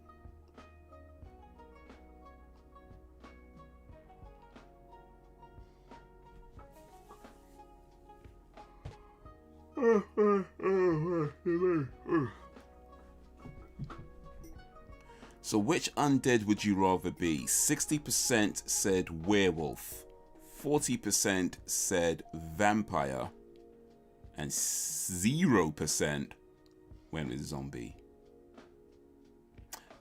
So which undead would you rather be? 60% said werewolf, 40% said vampire, and 0% went with zombie.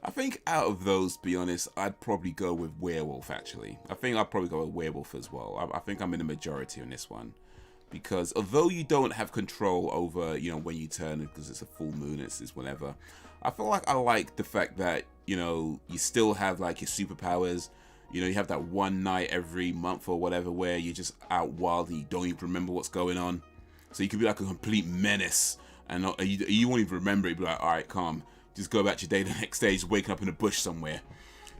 I think out of those, to be honest, I'd probably go with werewolf actually. I think I'd probably go with werewolf as well. I think I'm in the majority on this one. Because although you don't have control over, you know, when you turn it, because it's a full moon, it's whatever. I feel like I like the fact that, you know, you still have like your superpowers. You know, you have that one night every month or whatever where you're just out wild and you don't even remember what's going on. So you could be like a complete menace and not, you won't even remember it. Be like, all right, calm. Just go about your day the next day, just waking up in a bush somewhere.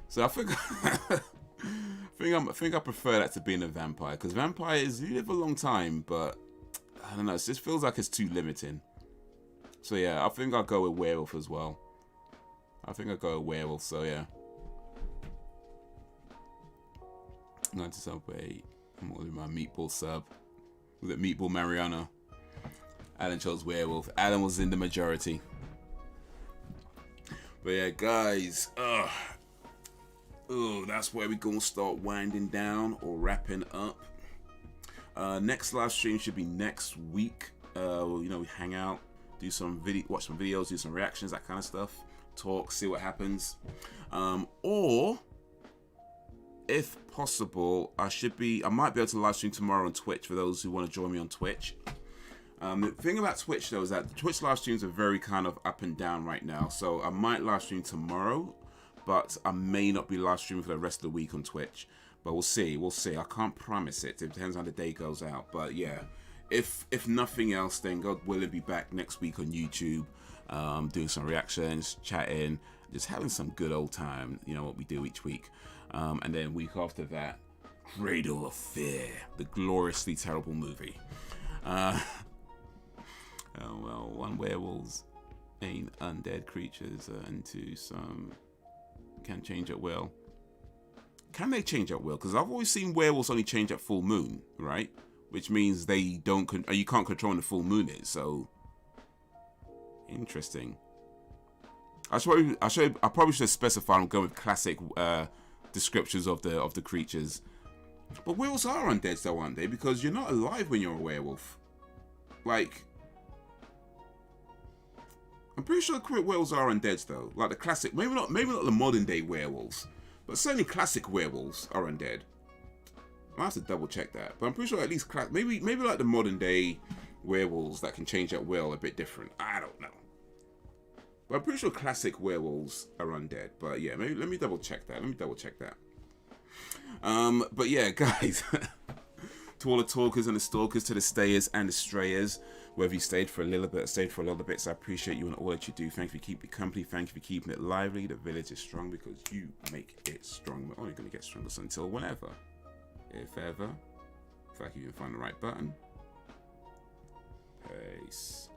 So I think I think I prefer that to being a vampire, because vampires, you live a long time, but I don't know, it just feels like it's too limiting. So yeah, I think I'll go with werewolf as well. So yeah. I'm going to Subway. I'm ordering my meatball sub. Was it meatball Mariano? Alan chose werewolf. Alan was in the majority. But yeah, guys, that's where we're gonna start winding down or wrapping up. Next live stream should be next week. You know, we hang out, do some watch some videos, do some reactions, that kind of stuff. Talk, see what happens. Or if possible, I might be able to live stream tomorrow on Twitch for those who want to join me on Twitch. The thing about Twitch though is that the Twitch live streams are very kind of up and down right now. So I might live stream tomorrow, but I may not be live streaming for the rest of the week on Twitch. But we'll see. I can't promise it. It depends how the day goes out. But yeah, if nothing else, then God willing, be back next week on YouTube, doing some reactions, chatting, just having some good old time. You know what we do each week. And then week after that, Cradle of Fear, the gloriously terrible movie. Oh well, 1, werewolves ain't undead creatures, and 2, some can change at will. Can they change at will? Because I've always seen werewolves only change at full moon, right? which means they don't. You can't control when the full moon is. So interesting. I probably should specify I'm going with classic descriptions of the creatures. But werewolves are undead though, aren't they? Because you're not alive when you're a werewolf. Like, I'm pretty sure werewolves are undead though. Like the classic, maybe not the modern day werewolves, but certainly classic werewolves are undead. I have to double check that, but I'm pretty sure at least maybe like the modern day werewolves that can change at will a bit different. I don't know. But I'm pretty sure classic werewolves are undead. But yeah, maybe let me double check that. But yeah, guys, to all the talkers and the stalkers, to the stayers and the strayers, whether you stayed for a little bit, stayed for a little bit, so I appreciate you and all that you do. Thank you for keeping the company. Thank you for keeping it lively. The village is strong because you make it strong. We're only going to get stronger until whenever, if ever. If I can even find the right button. Peace.